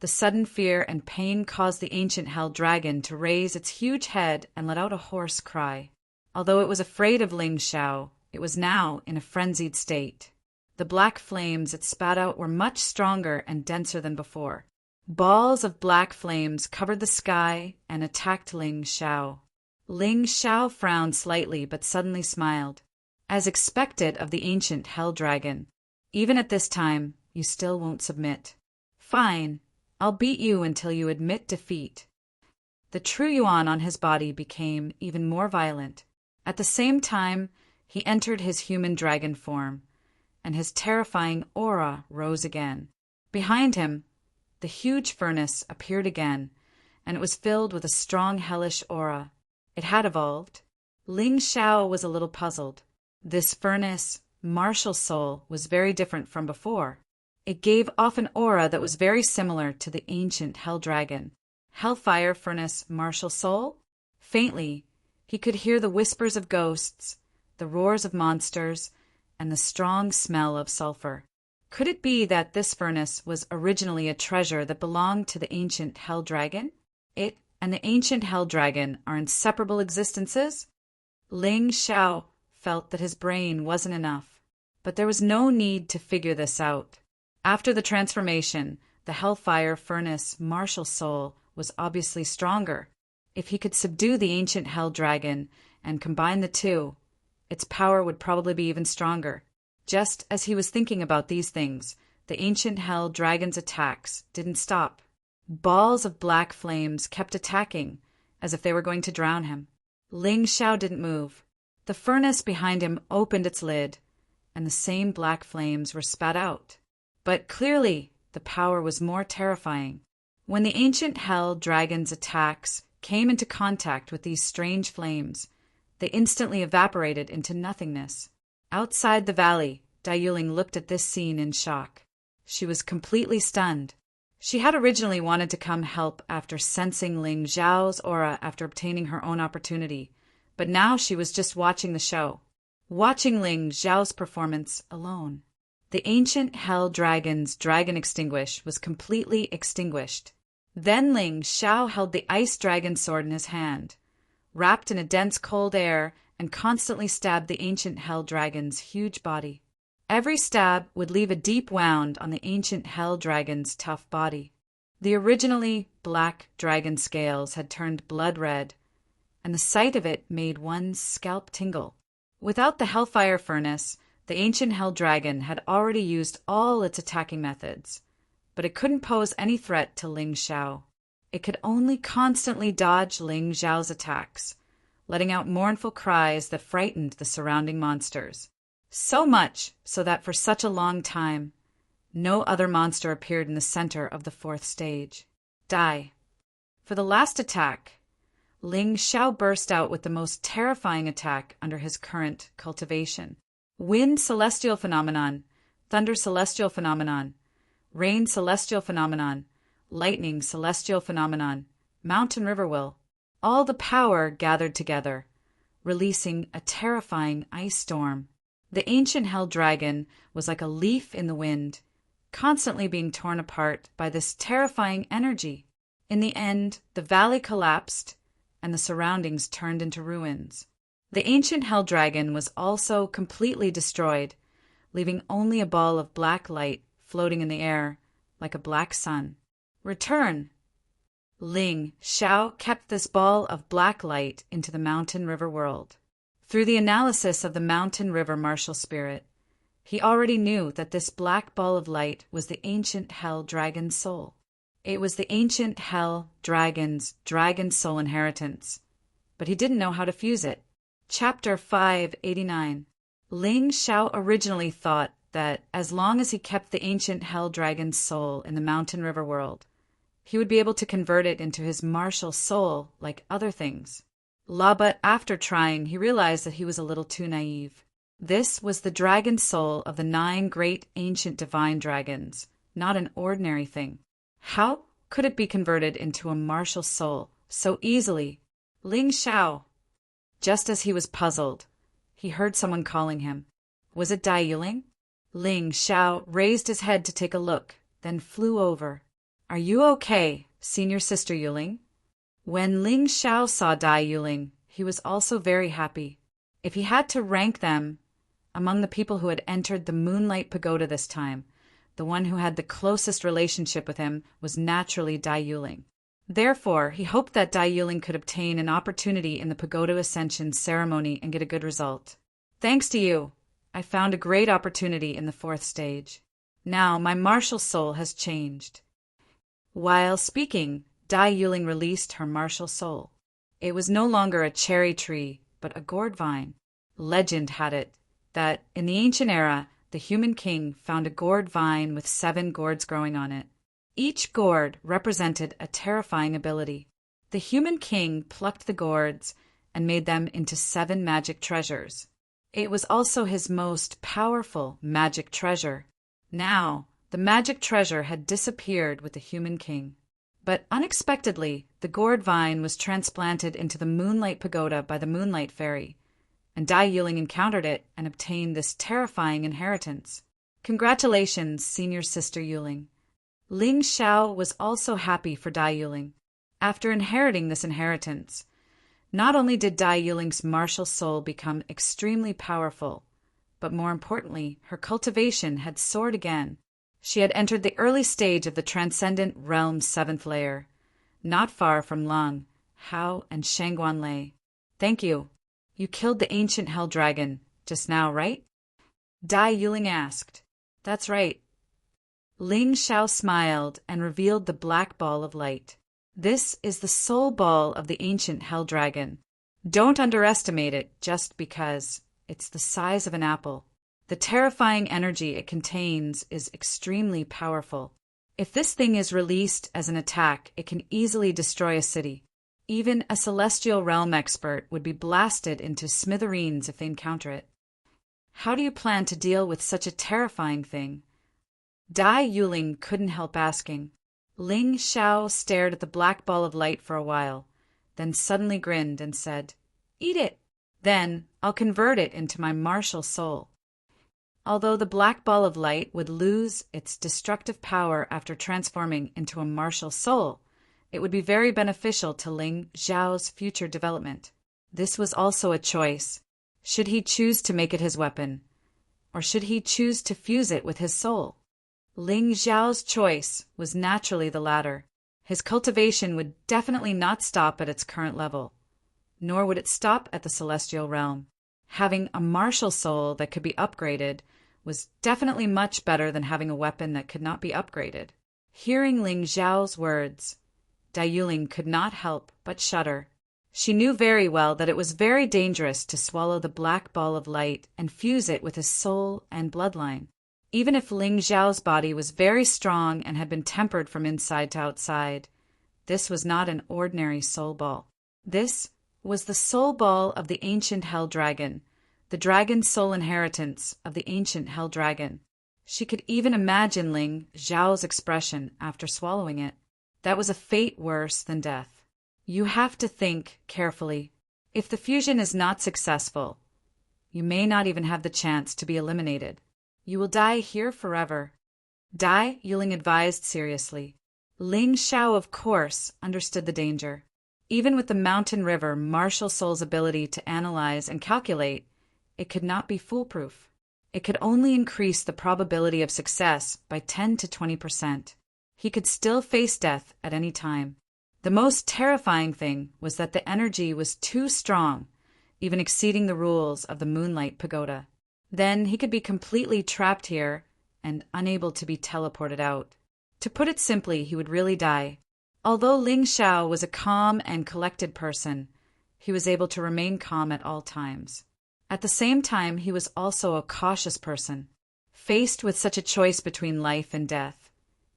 The sudden fear and pain caused the ancient hell dragon to raise its huge head and let out a hoarse cry. Although it was afraid of Ling Xiao, it was now in a frenzied state. The black flames it spat out were much stronger and denser than before. Balls of black flames covered the sky and attacked Ling Xiao. Ling Xiao frowned slightly but suddenly smiled. As expected of the ancient hell dragon, even at this time, you still won't submit. Fine, I'll beat you until you admit defeat. The true yuan on his body became even more violent. At the same time, he entered his human dragon form, and his terrifying aura rose again. Behind him, the huge furnace appeared again, and it was filled with a strong hellish aura. It had evolved. Ling Xiao was a little puzzled. This furnace, martial soul, was very different from before. It gave off an aura that was very similar to the ancient hell dragon. Hellfire furnace martial soul? Faintly, he could hear the whispers of ghosts, the roars of monsters, and the strong smell of sulfur. Could it be that this furnace was originally a treasure that belonged to the ancient hell dragon? It and the ancient hell dragon are inseparable existences? Ling Xiao felt that his brain wasn't enough, but there was no need to figure this out. After the transformation, the hellfire furnace martial soul was obviously stronger. If he could subdue the ancient hell dragon and combine the two, its power would probably be even stronger. Just as he was thinking about these things, the ancient hell dragon's attacks didn't stop. Balls of black flames kept attacking, as if they were going to drown him. Ling Xiao didn't move. The furnace behind him opened its lid, and the same black flames were spat out. But clearly, the power was more terrifying. When the ancient hell dragon's attacks came into contact with these strange flames, they instantly evaporated into nothingness. Outside the valley, Dayuling looked at this scene in shock. She was completely stunned. She had originally wanted to come help after sensing Ling Xiao's aura after obtaining her own opportunity, but now she was just watching the show, watching Ling Xiao's performance alone. The ancient hell dragon's dragon extinguish was completely extinguished. Then Ling Xiao held the ice dragon sword in his hand. Wrapped in a dense cold air and constantly stabbed the ancient hell dragon's huge body. Every stab would leave a deep wound on the ancient hell dragon's tough body. The originally black dragon scales had turned blood red, and the sight of it made one's scalp tingle. Without the hellfire furnace, the ancient hell dragon had already used all its attacking methods, but it couldn't pose any threat to Ling Xiao. It could only constantly dodge Ling Xiao's attacks, letting out mournful cries that frightened the surrounding monsters. So much so that for such a long time, no other monster appeared in the center of the fourth stage. Die. For the last attack, Ling Xiao burst out with the most terrifying attack under his current cultivation. Wind celestial phenomenon, thunder celestial phenomenon, rain celestial phenomenon, lightning celestial phenomenon, mountain river will. All the power gathered together, releasing a terrifying ice storm. The ancient hell dragon was like a leaf in the wind, constantly being torn apart by this terrifying energy. In the end, the valley collapsed, and the surroundings turned into ruins. The ancient hell dragon was also completely destroyed, leaving only a ball of black light floating in the air, like a black sun. Return. Ling Xiao kept this ball of black light into the mountain river world. Through the analysis of the mountain river martial spirit, he already knew that this black ball of light was the ancient hell dragon's soul. It was the ancient hell dragon's dragon soul inheritance, but he didn't know how to fuse it. Chapter 589. Ling Xiao originally thought that as long as he kept the ancient hell dragon's soul in the mountain river world, he would be able to convert it into his martial soul like other things. But after trying, he realized that he was a little too naive. This was the dragon soul of the 9 great ancient divine dragons, not an ordinary thing. How could it be converted into a martial soul so easily? Ling Xiao. Just as he was puzzled, he heard someone calling him. Was it Dai Yuling? Ling Xiao raised his head to take a look, then flew over. Are you okay, senior sister Yuling? When Ling Xiao saw Dai Yuling, he was also very happy. If he had to rank them among the people who had entered the Moonlight Pagoda this time, the one who had the closest relationship with him was naturally Dai Yuling. Therefore, he hoped that Dai Yuling could obtain an opportunity in the Pagoda Ascension ceremony and get a good result. Thanks to you, I found a great opportunity in the 4th stage. Now my martial soul has changed. While speaking, Dai Yuling released her martial soul. It was no longer a cherry tree, but a gourd vine. Legend had it that in the ancient era, the human king found a gourd vine with 7 gourds growing on it. Each gourd represented a terrifying ability. The human king plucked the gourds and made them into 7 magic treasures. It was also his most powerful magic treasure. Now, the magic treasure had disappeared with the human king. But unexpectedly, the gourd vine was transplanted into the Moonlight Pagoda by the Moonlight Fairy, and Dai Yuling encountered it and obtained this terrifying inheritance. Congratulations, senior sister Yuling. Ling Xiao was also happy for Dai Yuling. After inheriting this inheritance, not only did Dai Yuling's martial soul become extremely powerful, but more importantly, her cultivation had soared again. She had entered the early stage of the Transcendent Realm's 7th layer, not far from Lang, Hao, and Shangguan Lei. Thank you. You killed the ancient hell dragon just now, right? Dai Yuling asked. That's right. Ling Xiao smiled and revealed the black ball of light. This is the soul ball of the ancient hell dragon. Don't underestimate it just because it's the size of an apple. The terrifying energy it contains is extremely powerful. If this thing is released as an attack, it can easily destroy a city. Even a celestial realm expert would be blasted into smithereens if they encounter it. How do you plan to deal with such a terrifying thing? Dai Yuling couldn't help asking. Ling Xiao stared at the black ball of light for a while, then suddenly grinned and said, Eat it! Then I'll convert it into my martial soul. Although the black ball of light would lose its destructive power after transforming into a martial soul, it would be very beneficial to Ling Xiao's future development. This was also a choice Should he choose to make it his weapon, or should he choose to fuse it with his soul? Ling Xiao's choice was naturally the latter. His cultivation would definitely not stop at its current level, nor would it stop at the celestial realm. Having a martial soul that could be upgraded was definitely much better than having a weapon that could not be upgraded. Hearing Ling Xiao's words, Dai Yuling could not help but shudder. She knew very well that it was very dangerous to swallow the black ball of light and fuse it with his soul and bloodline. Even if Ling Xiao's body was very strong and had been tempered from inside to outside, this was not an ordinary soul ball. This was the soul ball of the ancient Hell Dragon, the dragon's soul inheritance of the ancient Hell Dragon. She could even imagine Ling Xiao's expression after swallowing it. That was a fate worse than death. You have to think carefully. If the fusion is not successful, you may not even have the chance to be eliminated. You will die here forever. Dai Yuling advised seriously. Ling Xiao, of course, understood the danger. Even with the mountain river martial soul's ability to analyze and calculate, it could not be foolproof. It could only increase the probability of success by 10 to 20%. He could still face death at any time. The most terrifying thing was that the energy was too strong, even exceeding the rules of the Moonlight Pagoda. Then he could be completely trapped here and unable to be teleported out. To put it simply, he would really die. Although Ling Xiao was a calm and collected person, he was able to remain calm at all times. At the same time, he was also a cautious person. Faced with such a choice between life and death,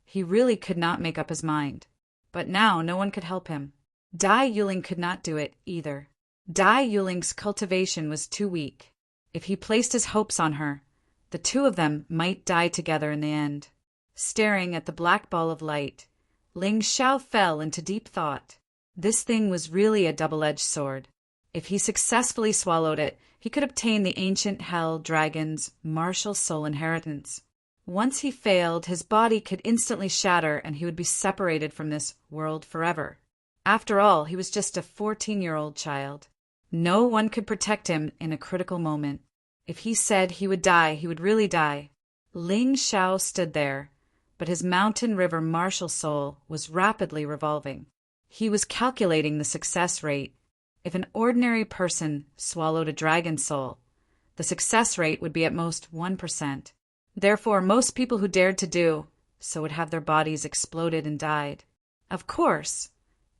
he really could not make up his mind. But now no one could help him. Dai Yuling could not do it either. Dai Yuling's cultivation was too weak. If he placed his hopes on her, the two of them might die together in the end. Staring at the black ball of light, Ling Xiao fell into deep thought. This thing was really a double-edged sword. If he successfully swallowed it, he could obtain the ancient Hell Dragon's martial soul inheritance. Once he failed, his body could instantly shatter and he would be separated from this world forever. After all, he was just a 14-year-old child. No one could protect him in a critical moment. If he said he would die, he would really die. Ling Xiao stood there, but his mountain river martial soul was rapidly revolving. He was calculating the success rate. If an ordinary person swallowed a dragon soul, the success rate would be at most 1%. Therefore, most people who dared to do so would have their bodies exploded and died. Of course,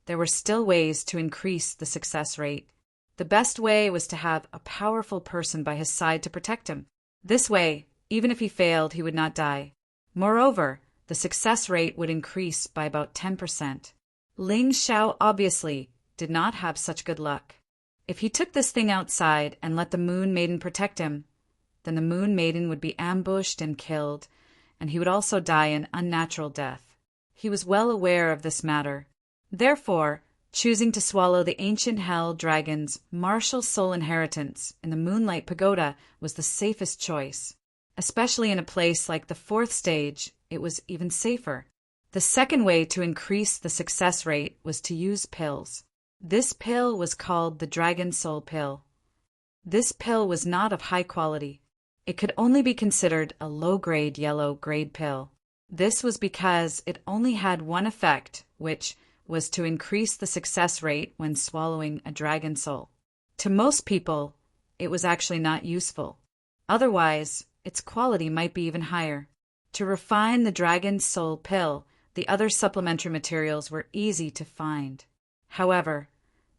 there were still ways to increase the success rate. The best way was to have a powerful person by his side to protect him. This way, even if he failed, he would not die. Moreover, the success rate would increase by about 10%. Ling Xiao obviously did not have such good luck. If he took this thing outside and let the Moon Maiden protect him, then the Moon Maiden would be ambushed and killed, and he would also die an unnatural death. He was well aware of this matter. Therefore, choosing to swallow the ancient Hell Dragon's martial soul inheritance in the Moonlight Pagoda was the safest choice. Especially in a place like the 4th stage, it was even safer. The second way to increase the success rate was to use pills. This pill was called the Dragon Soul Pill. This pill was not of high quality. It could only be considered a low-grade yellow-grade pill. This was because it only had one effect, which was to increase the success rate when swallowing a dragon soul. To most people, it was actually not useful. Otherwise, its quality might be even higher. To refine the dragon soul pill, the other supplementary materials were easy to find. However,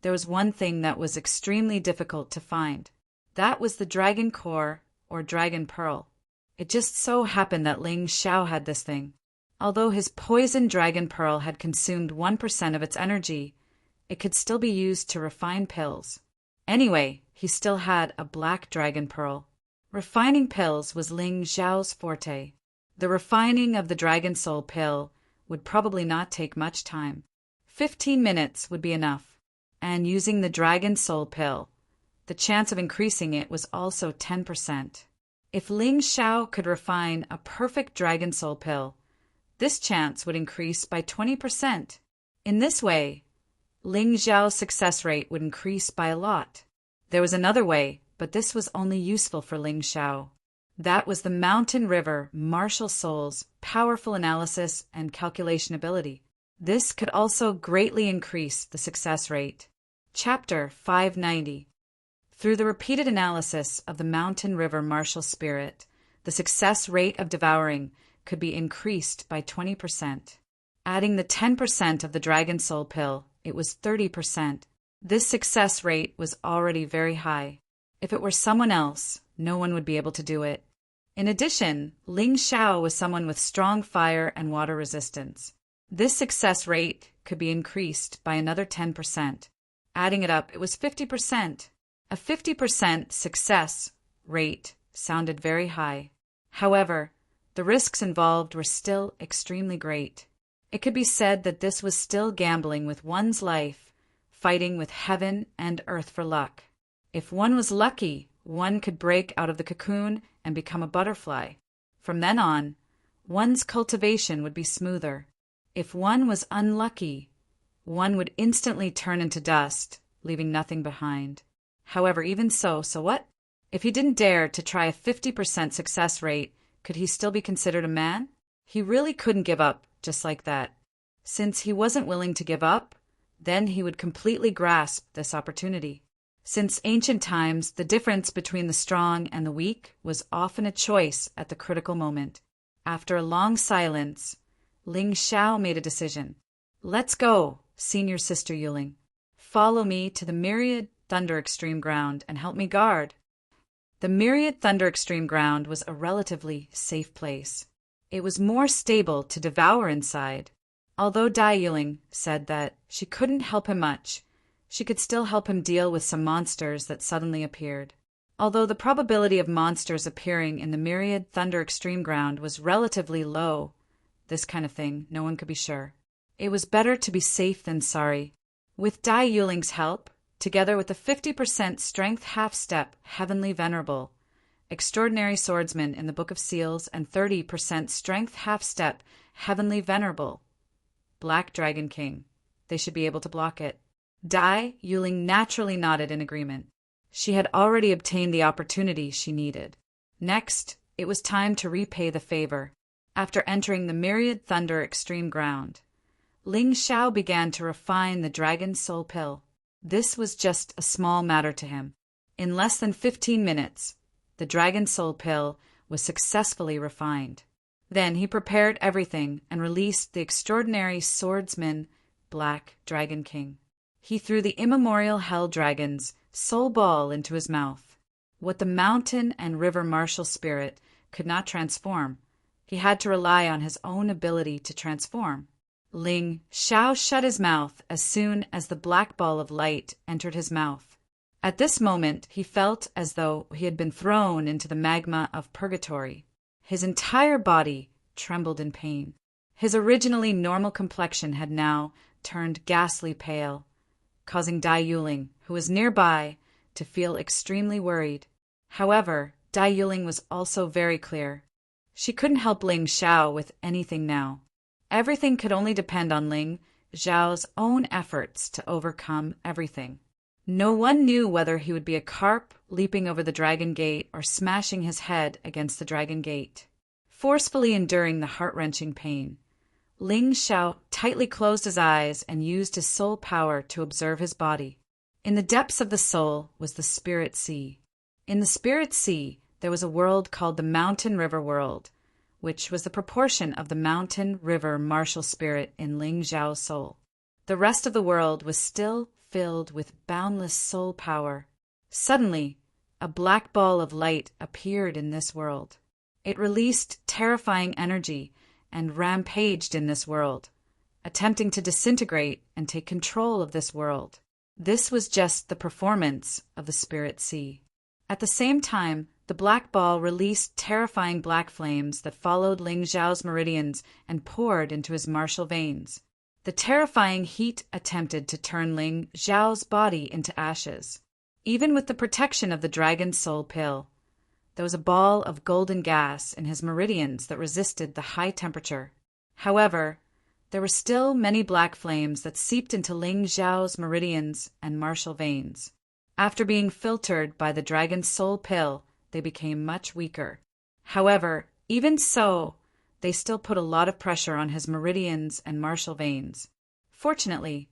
there was one thing that was extremely difficult to find. That was the dragon core or dragon pearl. It just so happened that Ling Xiao had this thing. Although his poison dragon pearl had consumed 1% of its energy, it could still be used to refine pills. Anyway, he still had a black dragon pearl. Refining pills was Ling Xiao's forte. The refining of the dragon soul pill would probably not take much time. 15 minutes would be enough. And using the dragon soul pill, the chance of increasing it was also 10%. If Ling Xiao could refine a perfect dragon soul pill, this chance would increase by 20%. In this way, Ling Xiao's success rate would increase by a lot. There was another way but this was only useful for Ling Xiao. That was the mountain river martial soul's powerful analysis and calculation ability. This could also greatly increase the success rate. Chapter 590. Through the repeated analysis of the mountain river martial spirit, the success rate of devouring could be increased by 20%. Adding the 10% of the dragon soul pill, it was 30%. This success rate was already very high. If it were someone else, no one would be able to do it. In addition, Ling Xiao was someone with strong fire and water resistance. This success rate could be increased by another 10%. Adding it up, it was 50%. A 50% success rate sounded very high. However, the risks involved were still extremely great. It could be said that this was still gambling with one's life, fighting with heaven and earth for luck. If one was lucky, one could break out of the cocoon and become a butterfly. From then on, one's cultivation would be smoother. If one was unlucky, one would instantly turn into dust, leaving nothing behind. However, even so what? If he didn't dare to try a 50% success rate, could he still be considered a man? He really couldn't give up just like that. Since he wasn't willing to give up, then he would completely grasp this opportunity. Since ancient times, the difference between the strong and the weak was often a choice at the critical moment. After a long silence, Ling Xiao made a decision. Let's go, senior sister Yuling. Follow me to the Myriad Thunder Extreme Ground and help me guard. The Myriad Thunder Extreme Ground was a relatively safe place. It was more stable to devour inside. Although Dai Yuling said that she couldn't help him much, she could still help him deal with some monsters that suddenly appeared. Although the probability of monsters appearing in the Myriad Thunder Extreme Ground was relatively low, this kind of thing, no one could be sure. It was better to be safe than sorry. With Dai Yuling's help, together with the 50% strength half-step Heavenly Venerable, Extraordinary Swordsman in the Book of Seals, and 30% strength half-step Heavenly Venerable, Black Dragon King, they should be able to block it. Dai Yuling naturally nodded in agreement. She had already obtained the opportunity she needed. Next, it was time to repay the favor. After entering the Myriad Thunder Extreme Ground, Ling Xiao began to refine the Dragon Soul Pill. This was just a small matter to him. In less than 15 minutes, the Dragon Soul Pill was successfully refined. Then he prepared everything and released the Extraordinary Swordsman, Black Dragon King. He threw the immemorial Hell Dragon's soul ball into his mouth. What the mountain and river martial spirit could not transform, he had to rely on his own ability to transform. Ling Xiao shut his mouth as soon as the black ball of light entered his mouth. At this moment, he felt as though he had been thrown into the magma of purgatory. His entire body trembled in pain. His originally normal complexion had now turned ghastly pale, causing Dai Yuling, who was nearby, to feel extremely worried. However, Dai Yuling was also very clear. She couldn't help Ling Xiao with anything now. Everything could only depend on Ling Xiao's own efforts to overcome everything. No one knew whether he would be a carp leaping over the dragon gate or smashing his head against the dragon gate. Forcefully enduring the heart-wrenching pain, Ling Xiao tightly closed his eyes and used his soul power to observe his body. In the depths of the soul was the Spirit Sea. In the Spirit Sea, there was a world called the Mountain River World, which was the proportion of the mountain river martial spirit in Ling Xiao's soul. The rest of the world was still filled with boundless soul power. Suddenly, a black ball of light appeared in this world. It released terrifying energy and rampaged in this world, attempting to disintegrate and take control of this world. This was just the performance of the Spirit Sea. At the same time, the black ball released terrifying black flames that followed Ling Xiao's meridians and poured into his martial veins. The terrifying heat attempted to turn Ling Xiao's body into ashes. Even with the protection of the Dragon Soul Pill, there was a ball of golden gas in his meridians that resisted the high temperature. However, there were still many black flames that seeped into Ling Xiao's meridians and martial veins. After being filtered by the dragon's soul pill, they became much weaker. However, even so, they still put a lot of pressure on his meridians and martial veins. Fortunately,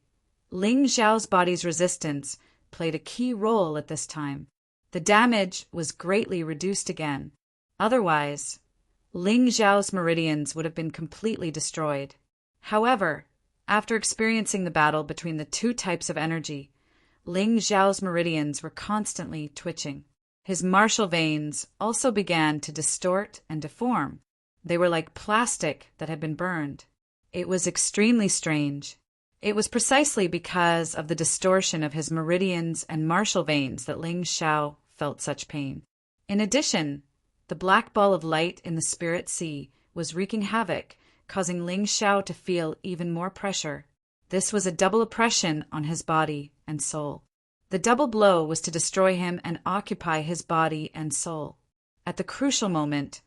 Ling Xiao's body's resistance played a key role at this time. The damage was greatly reduced again. Otherwise, Ling Xiao's meridians would have been completely destroyed. However, after experiencing the battle between the two types of energy, Ling Xiao's meridians were constantly twitching. His martial veins also began to distort and deform. They were like plastic that had been burned. It was extremely strange. It was precisely because of the distortion of his meridians and martial veins that Ling Xiao felt such pain. In addition, the black ball of light in the spirit sea was wreaking havoc, causing Ling Xiao to feel even more pressure. This was a double oppression on his body and soul. The double blow was to destroy him and occupy his body and soul. At the crucial moment,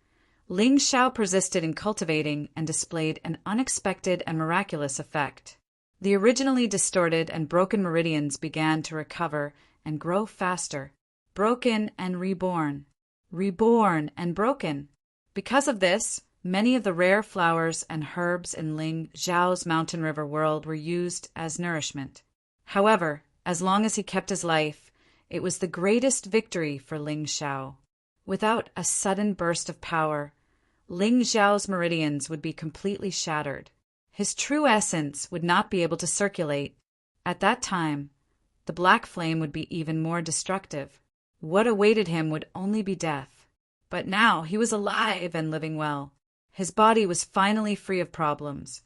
Ling Xiao persisted in cultivating and displayed an unexpected and miraculous effect. The originally distorted and broken meridians began to recover and grow faster. Broken and reborn. Reborn and broken. Because of this, many of the rare flowers and herbs in Ling Xiao's mountain river world were used as nourishment. However, as long as he kept his life, it was the greatest victory for Ling Xiao. Without a sudden burst of power, Ling Xiao's meridians would be completely shattered. His true essence would not be able to circulate. At that time, the black flame would be even more destructive. What awaited him would only be death. But now he was alive and living well. His body was finally free of problems.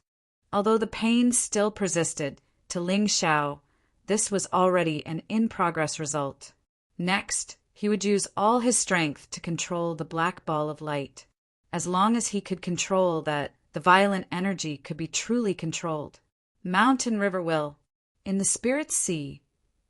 Although the pain still persisted, to Ling Xiao, this was already an in-progress result. Next, he would use all his strength to control the black ball of light. As long as he could control that, the violent energy could be truly controlled. Mountain River Will. In the Spirit Sea,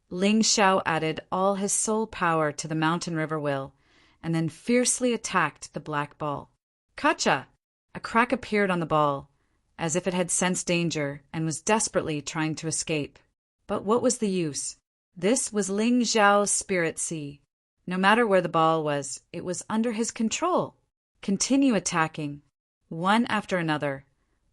Ling Xiao added all his soul power to the Mountain River Will, and then fiercely attacked the black ball. Kacha! A crack appeared on the ball, as if it had sensed danger and was desperately trying to escape. But what was the use? This was Ling Xiao's Spirit Sea. No matter where the ball was, it was under his control. Continue attacking. One after another,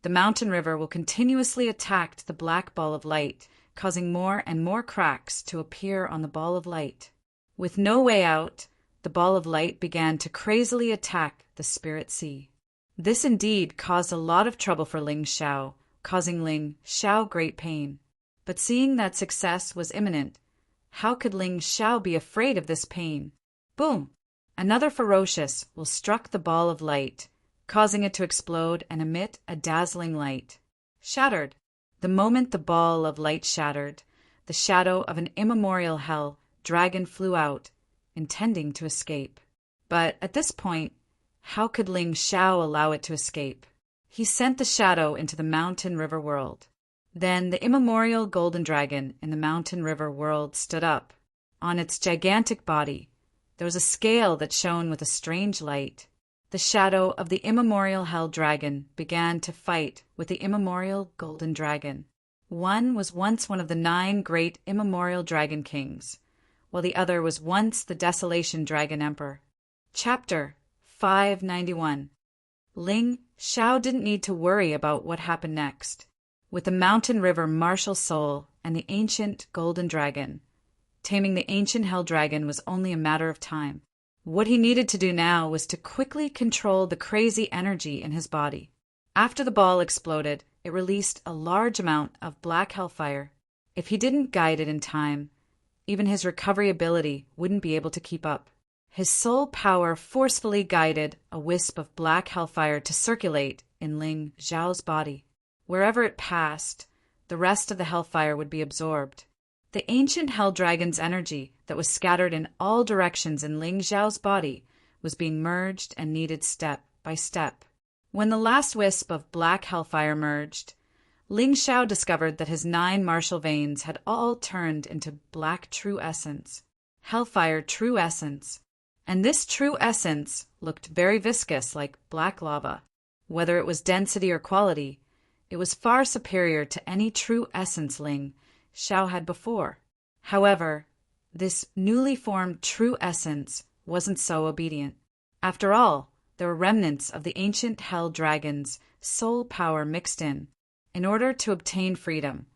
the mountain river will continuously attack the black ball of light, causing more and more cracks to appear on the ball of light. With no way out, the ball of light began to crazily attack the Spirit Sea. This indeed caused a lot of trouble for Ling Xiao, causing Ling Xiao great pain. But seeing that success was imminent, how could Ling Xiao be afraid of this pain? Boom! Another ferocious will struck the ball of light, causing it to explode and emit a dazzling light. Shattered. The moment the ball of light shattered, the shadow of an immemorial hell dragon flew out, intending to escape. But at this point, how could Ling Xiao allow it to escape? He sent the shadow into the mountain river world. Then the immemorial golden dragon in the mountain river world stood up. On its gigantic body, there was a scale that shone with a strange light. The shadow of the immemorial hell dragon began to fight with the immemorial golden dragon. One was once one of the 9 great immemorial dragon kings, while the other was once the desolation dragon emperor. Chapter 591. Ling Xiao didn't need to worry about what happened next. With the mountain river martial soul and the ancient golden dragon, taming the ancient hell dragon was only a matter of time. What he needed to do now was to quickly control the crazy energy in his body. After the ball exploded, it released a large amount of black hellfire. If he didn't guide it in time, even his recovery ability wouldn't be able to keep up. His soul power forcefully guided a wisp of black hellfire to circulate in Ling Xiao's body. Wherever it passed, the rest of the hellfire would be absorbed. The ancient hell dragon's energy that was scattered in all directions in Ling Xiao's body was being merged and needed step by step. When the last wisp of black hellfire merged, Ling Xiao discovered that his 9 martial veins had all turned into black true essence, hellfire true essence. And this true essence looked very viscous like black lava. Whether it was density or quality, it was far superior to any true essence Ling Xiao had before. However, This newly formed true essence wasn't so obedient. After all, there were remnants of the ancient hell dragon's soul power mixed in. In order to obtain freedom,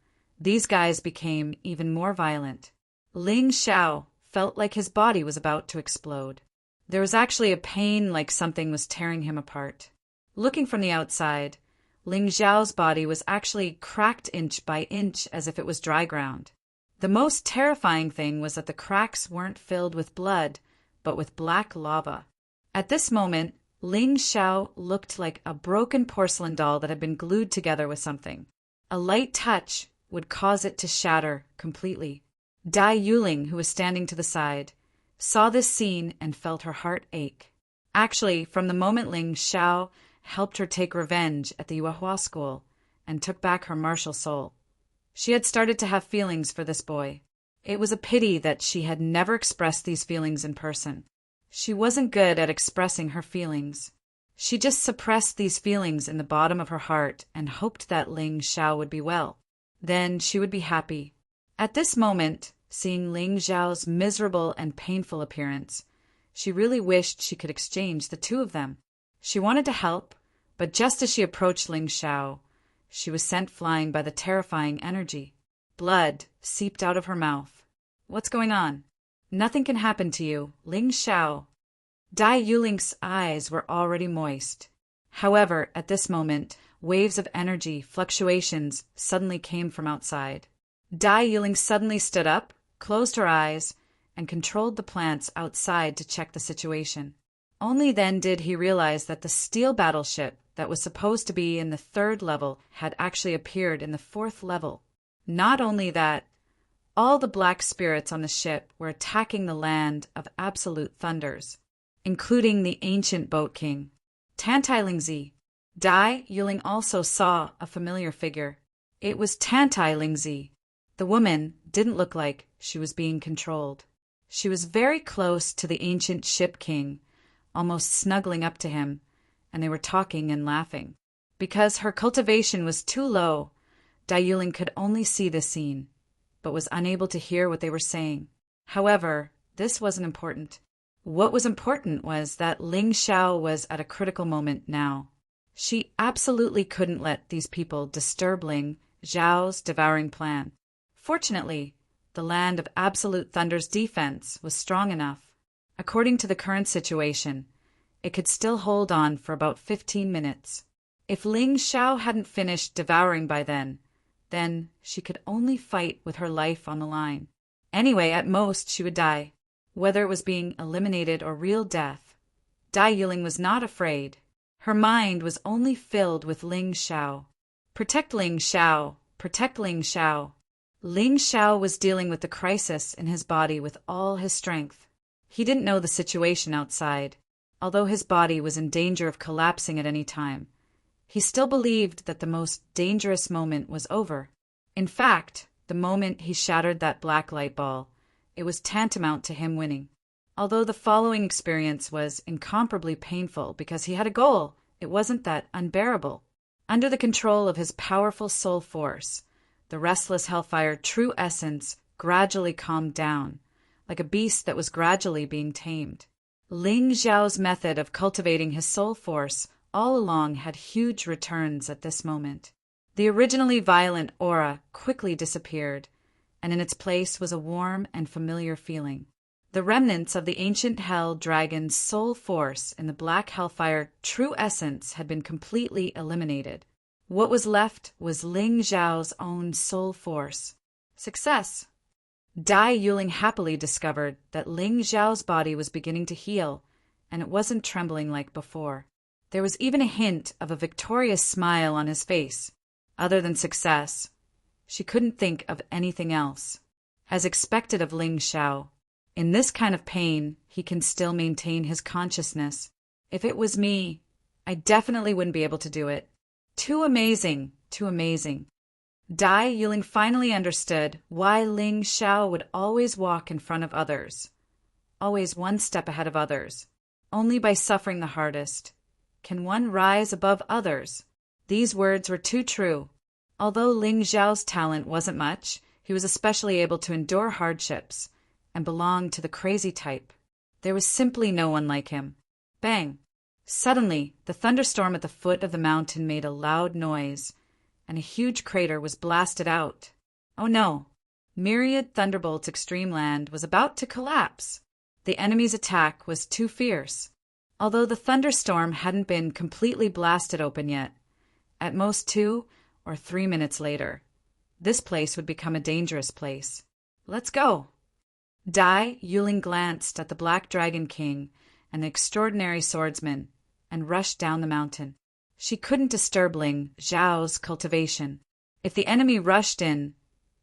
these guys became even more violent. Ling Xiao felt like his body was about to explode. There was actually a pain like something was tearing him apart. Looking from the outside, Ling Xiao's body was actually cracked inch by inch as if it was dry ground. The most terrifying thing was that the cracks weren't filled with blood, but with black lava. At this moment, Ling Xiao looked like a broken porcelain doll that had been glued together with something. A light touch would cause it to shatter completely. Dai Yuling, who was standing to the side, saw this scene and felt her heart ache. Actually, from the moment Ling Xiao helped her take revenge at the Yuehua school and took back her martial soul, she had started to have feelings for this boy. It was a pity that she had never expressed these feelings in person. She wasn't good at expressing her feelings. She just suppressed these feelings in the bottom of her heart and hoped that Ling Xiao would be well. Then she would be happy. At this moment, seeing Ling Xiao's miserable and painful appearance, she really wished she could exchange the two of them. She wanted to help, but just as she approached Ling Xiao, she was sent flying by the terrifying energy. Blood seeped out of her mouth. "What's going on?" "Nothing can happen to you, Ling Xiao." Dai Yuling's eyes were already moist. However, at this moment, waves of energy, fluctuations, suddenly came from outside. Dai Yuling suddenly stood up, closed her eyes, and controlled the plants outside to check the situation. Only then did he realize that the steel battleship that was supposed to be in the 3rd level had actually appeared in the 4th level. Not only that, all the black spirits on the ship were attacking the land of absolute thunders, including the ancient boat king, Tantai Lingzi. Dai Yuling also saw a familiar figure. It was Tantai Lingzi. The woman didn't look like she was being controlled. She was very close to the ancient ship king, almost snuggling up to him, and they were talking and laughing. Because her cultivation was too low, Dai Yuling could only see the scene, but was unable to hear what they were saying. However, this wasn't important. What was important was that Ling Xiao was at a critical moment now. She absolutely couldn't let these people disturb Ling Xiao's devouring plan. Fortunately, the land of Absolute Thunder's defense was strong enough. According to the current situation, it could still hold on for about 15 minutes. If Ling Xiao hadn't finished devouring by then she could only fight with her life on the line. Anyway, at most she would die. Whether it was being eliminated or real death, Dai Yuling was not afraid. Her mind was only filled with Ling Xiao. Protect Ling Xiao, protect Ling Xiao. Ling Xiao was dealing with the crisis in his body with all his strength. He didn't know the situation outside. Although his body was in danger of collapsing at any time, he still believed that the most dangerous moment was over. In fact, the moment he shattered that black light ball, it was tantamount to him winning. Although the following experience was incomparably painful because he had a goal, it wasn't that unbearable. Under the control of his powerful soul force, the restless hellfire true essence gradually calmed down, like a beast that was gradually being tamed. Ling Xiao's method of cultivating his soul force all along had huge returns at this moment. The originally violent aura quickly disappeared, and in its place was a warm and familiar feeling. The remnants of the ancient hell dragon's soul force in the black hellfire true essence had been completely eliminated. What was left was Ling Xiao's own soul force. Success! Dai Yuling happily discovered that Ling Xiao's body was beginning to heal, and it wasn't trembling like before. There was even a hint of a victorious smile on his face. Other than success, she couldn't think of anything else. As expected of Ling Xiao, in this kind of pain, he can still maintain his consciousness. If it was me, I definitely wouldn't be able to do it. Too amazing, too amazing. Dai Yuling finally understood why Ling Xiao would always walk in front of others, always one step ahead of others. Only by suffering the hardest can one rise above others. These words were too true. Although Ling Xiao's talent wasn't much, he was especially able to endure hardships, and belonged to the crazy type. There was simply no one like him. Bang! Suddenly, the thunderstorm at the foot of the mountain made a loud noise, and a huge crater was blasted out. Oh no! Myriad Thunderbolt's extreme land was about to collapse. The enemy's attack was too fierce. Although the thunderstorm hadn't been completely blasted open yet, at most 2 or 3 minutes later, this place would become a dangerous place. Let's go! Dai Yuling glanced at the Black Dragon King and the extraordinary swordsman and rushed down the mountain. She couldn't disturb Ling Zhao's cultivation. If the enemy rushed in,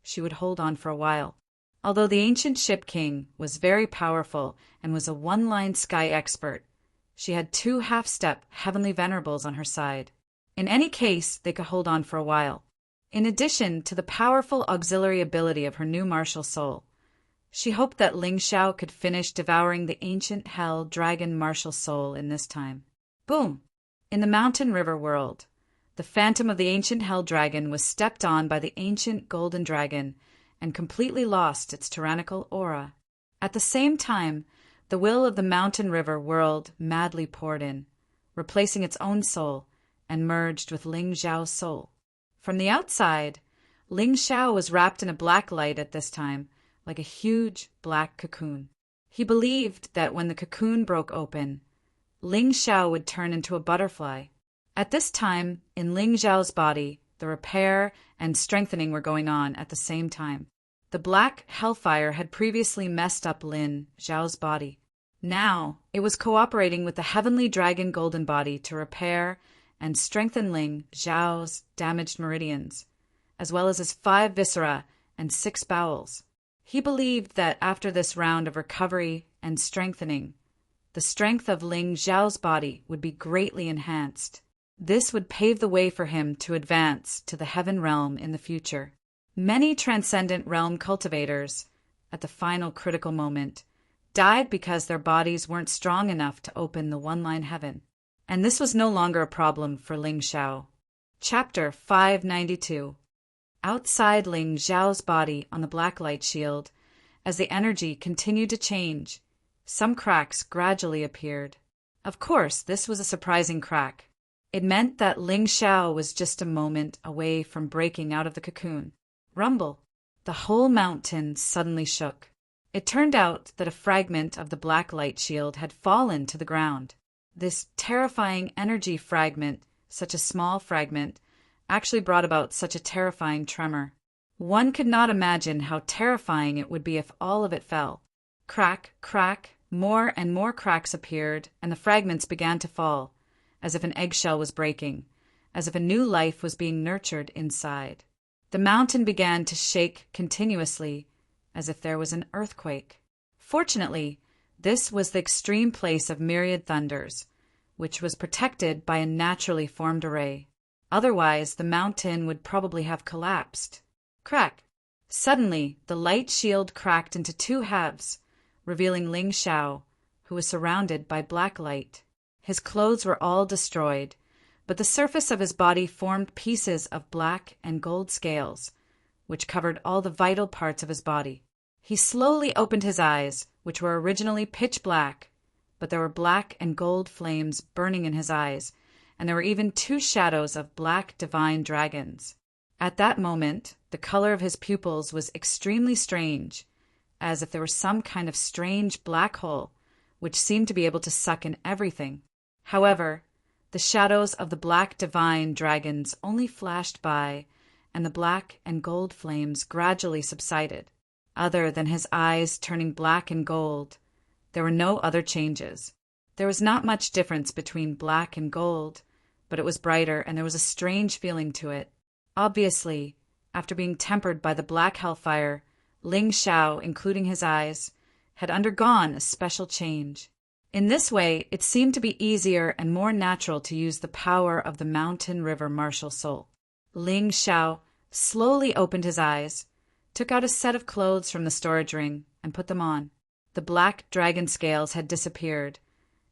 she would hold on for a while. Although the ancient ship king was very powerful and was a one-line sky expert, she had 2 half-step heavenly venerables on her side. In any case, they could hold on for a while. In addition to the powerful auxiliary ability of her new martial soul, she hoped that Ling Xiao could finish devouring the ancient hell dragon martial soul in this time. Boom! In the mountain river world, the phantom of the ancient hell dragon was stepped on by the ancient golden dragon and completely lost its tyrannical aura. At the same time, the will of the mountain river world madly poured in, replacing its own soul, and merged with Ling Xiao's soul. From the outside, Ling Xiao was wrapped in a black light at this time, like a huge black cocoon. He believed that when the cocoon broke open, Ling Xiao would turn into a butterfly. At this time, in Ling Xiao's body, the repair and strengthening were going on at the same time. The black hellfire had previously messed up Lin Xiao's body. Now, it was cooperating with the heavenly dragon golden body to repair and strengthen Ling Xiao's damaged meridians, as well as his 5 viscera and 6 bowels. He believed that after this round of recovery and strengthening, the strength of Ling Xiao's body would be greatly enhanced. This would pave the way for him to advance to the heaven realm in the future. Many transcendent realm cultivators, at the final critical moment, died because their bodies weren't strong enough to open the one-line heaven. And this was no longer a problem for Ling Xiao. Chapter 592. Outside Ling Xiao's body on the black light shield, as the energy continued to change, some cracks gradually appeared. Of course, this was a surprising crack. It meant that Ling Xiao was just a moment away from breaking out of the cocoon. Rumble! The whole mountain suddenly shook. It turned out that a fragment of the black light shield had fallen to the ground. This terrifying energy fragment, such a small fragment, actually brought about such a terrifying tremor. One could not imagine how terrifying it would be if all of it fell. Crack, crack, more and more cracks appeared, and the fragments began to fall, as if an eggshell was breaking, as if a new life was being nurtured inside. The mountain began to shake continuously, as if there was an earthquake. Fortunately, this was the extreme place of myriad thunders, which was protected by a naturally formed array. Otherwise, the mountain would probably have collapsed. Crack! Suddenly, the light shield cracked into 2 halves, revealing Ling Xiao, who was surrounded by black light. His clothes were all destroyed, but the surface of his body formed pieces of black and gold scales, which covered all the vital parts of his body. He slowly opened his eyes, which were originally pitch black, but there were black and gold flames burning in his eyes, and there were even 2 shadows of black divine dragons. At that moment, the color of his pupils was extremely strange, as if there were some kind of strange black hole, which seemed to be able to suck in everything. However, the shadows of the black divine dragons only flashed by, and the black and gold flames gradually subsided. Other than his eyes turning black and gold, there were no other changes. There was not much difference between black and gold, but it was brighter and there was a strange feeling to it. Obviously, after being tempered by the black hellfire, Ling Xiao, including his eyes, had undergone a special change. In this way, it seemed to be easier and more natural to use the power of the mountain river martial soul. Ling Xiao slowly opened his eyes, took out a set of clothes from the storage ring, and put them on. The black dragon scales had disappeared,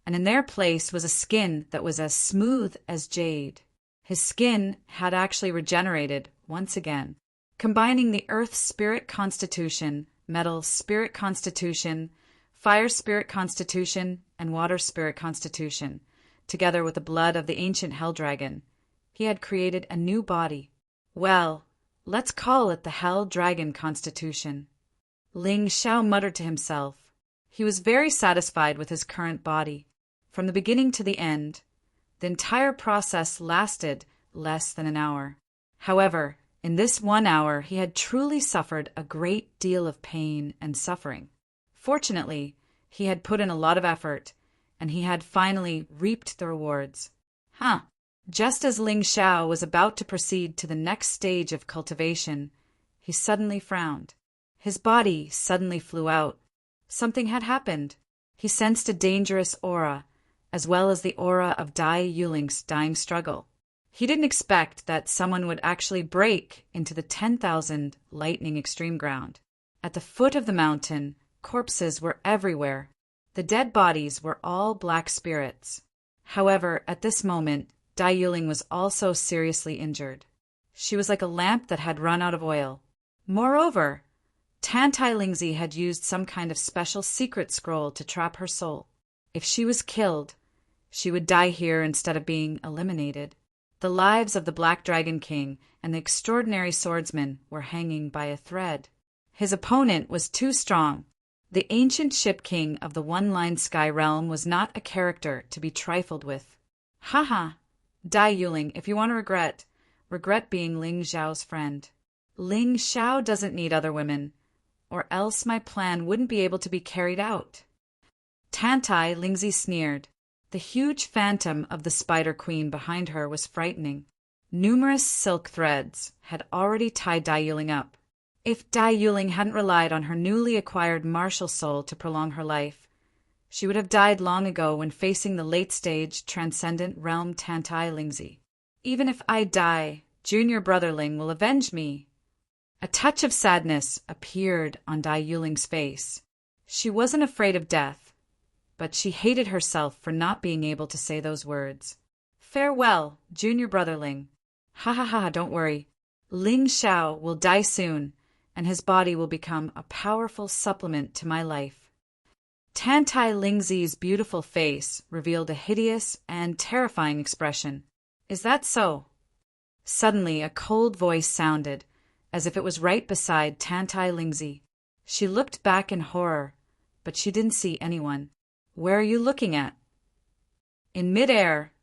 and in their place was a skin that was as smooth as jade. His skin had actually regenerated once again. Combining the earth spirit constitution metal spirit constitution, fire spirit constitution, and water spirit constitution, together with the blood of the ancient hell dragon. He had created a new body. Well, let's call it the hell dragon constitution. Ling Xiao muttered to himself. He was very satisfied with his current body. From the beginning to the end, the entire process lasted less than an hour. However, in this 1 hour he had truly suffered a great deal of pain and suffering. Fortunately, he had put in a lot of effort, and he had finally reaped the rewards. Just as Ling Xiao was about to proceed to the next stage of cultivation, he suddenly frowned. His body suddenly flew out. Something had happened. He sensed a dangerous aura, as well as the aura of Dai Yuling's dying struggle. He didn't expect that someone would actually break into the 10,000 lightning extreme ground. At the foot of the mountain, corpses were everywhere. The dead bodies were all black spirits. However, at this moment, Dai Yuling was also seriously injured. She was like a lamp that had run out of oil. Moreover, Tantai Lingzi had used some kind of special secret scroll to trap her soul. If she was killed, she would die here instead of being eliminated. The lives of the Black Dragon King and the extraordinary swordsman were hanging by a thread. His opponent was too strong. The ancient ship king of the one-line sky realm was not a character to be trifled with. Dai Yuling, if you want to regret being Ling Xiao's friend. Ling Xiao doesn't need other women, or else my plan wouldn't be able to be carried out. Tantai Lingzi sneered. The huge phantom of the Spider Queen behind her was frightening. Numerous silk threads had already tied Dai Yuling up. If Dai Yuling hadn't relied on her newly acquired martial soul to prolong her life, she would have died long ago when facing the late-stage transcendent realm Tantai Lingzi. Even if I die, junior brother Ling will avenge me. A touch of sadness appeared on Dai Yuling's face. She wasn't afraid of death, but she hated herself for not being able to say those words. Farewell, junior brother Ling. Don't worry. Ling Xiao will die soon, and his body will become a powerful supplement to my life. Tantai Lingzi's beautiful face revealed a hideous and terrifying expression. Is that so? Suddenly a cold voice sounded, as if it was right beside Tantai Lingzi. She looked back in horror, but she didn't see anyone. Where are you looking at? In midair,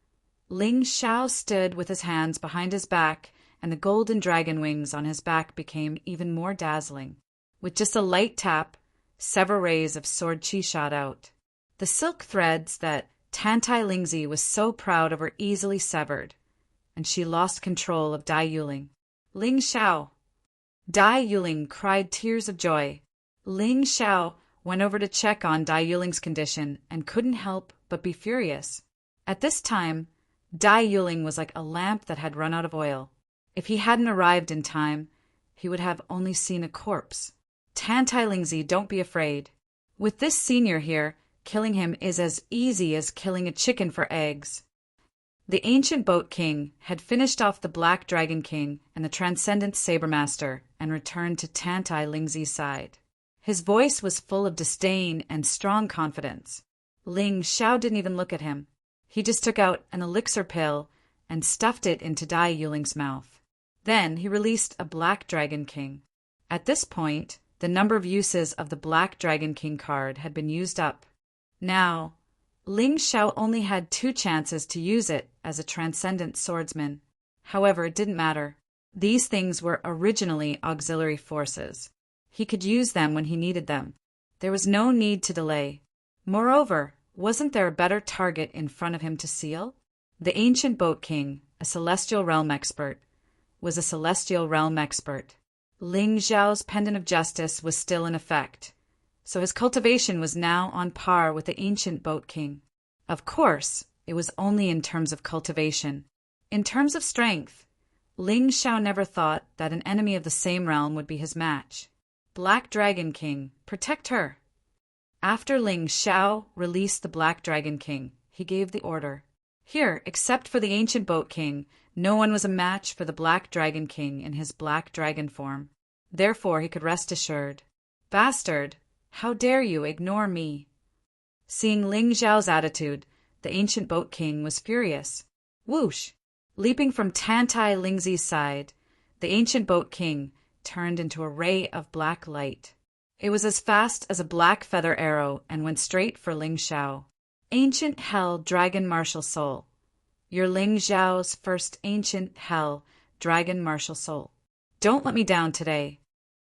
Ling Xiao stood with his hands behind his back, and the golden dragon wings on his back became even more dazzling. With just a light tap, several rays of sword chi shot out. The silk threads that Tantai Lingzi was so proud of were easily severed, and she lost control of Dai Yuling. Ling Xiao! Dai Yuling cried tears of joy. Ling Xiao went over to check on Dai Yuling's condition and couldn't help but be furious. At this time, Dai Yuling was like a lamp that had run out of oil. If he hadn't arrived in time, he would have only seen a corpse. Tantai Lingzi, don't be afraid. With this senior here, killing him is as easy as killing a chicken for eggs. The ancient boat king had finished off the Black Dragon King and the transcendent Saber Master and returned to Tantai Lingzi's side. His voice was full of disdain and strong confidence. Ling Xiao didn't even look at him. He just took out an elixir pill and stuffed it into Dai Yuling's mouth. Then he released a Black Dragon King. At this point, the number of uses of the Black Dragon King card had been used up. Now, Ling Xiao only had 2 chances to use it as a transcendent swordsman. However, it didn't matter. These things were originally auxiliary forces. He could use them when he needed them. There was no need to delay. Moreover, wasn't there a better target in front of him to seal? The ancient boat king, a celestial realm expert, was a celestial realm expert. Ling Xiao's pendant of justice was still in effect, so his cultivation was now on par with the ancient boat king. Of course, it was only in terms of cultivation. In terms of strength, Ling Xiao never thought that an enemy of the same realm would be his match. Black Dragon King, protect her! After Ling Xiao released the Black Dragon King, he gave the order. Here, except for the ancient boat king, no one was a match for the Black Dragon King in his black dragon form. Therefore, he could rest assured. Bastard! How dare you ignore me? Seeing Ling Xiao's attitude, the ancient boat king was furious. Whoosh! Leaping from Tantai Lingzi's side, the ancient boat king turned into a ray of black light. It was as fast as a black feather arrow and went straight for Ling Xiao. Ancient Hell Dragon Martial Soul. You're Ling Xiao's first ancient Hell Dragon Martial Soul. Don't let me down today.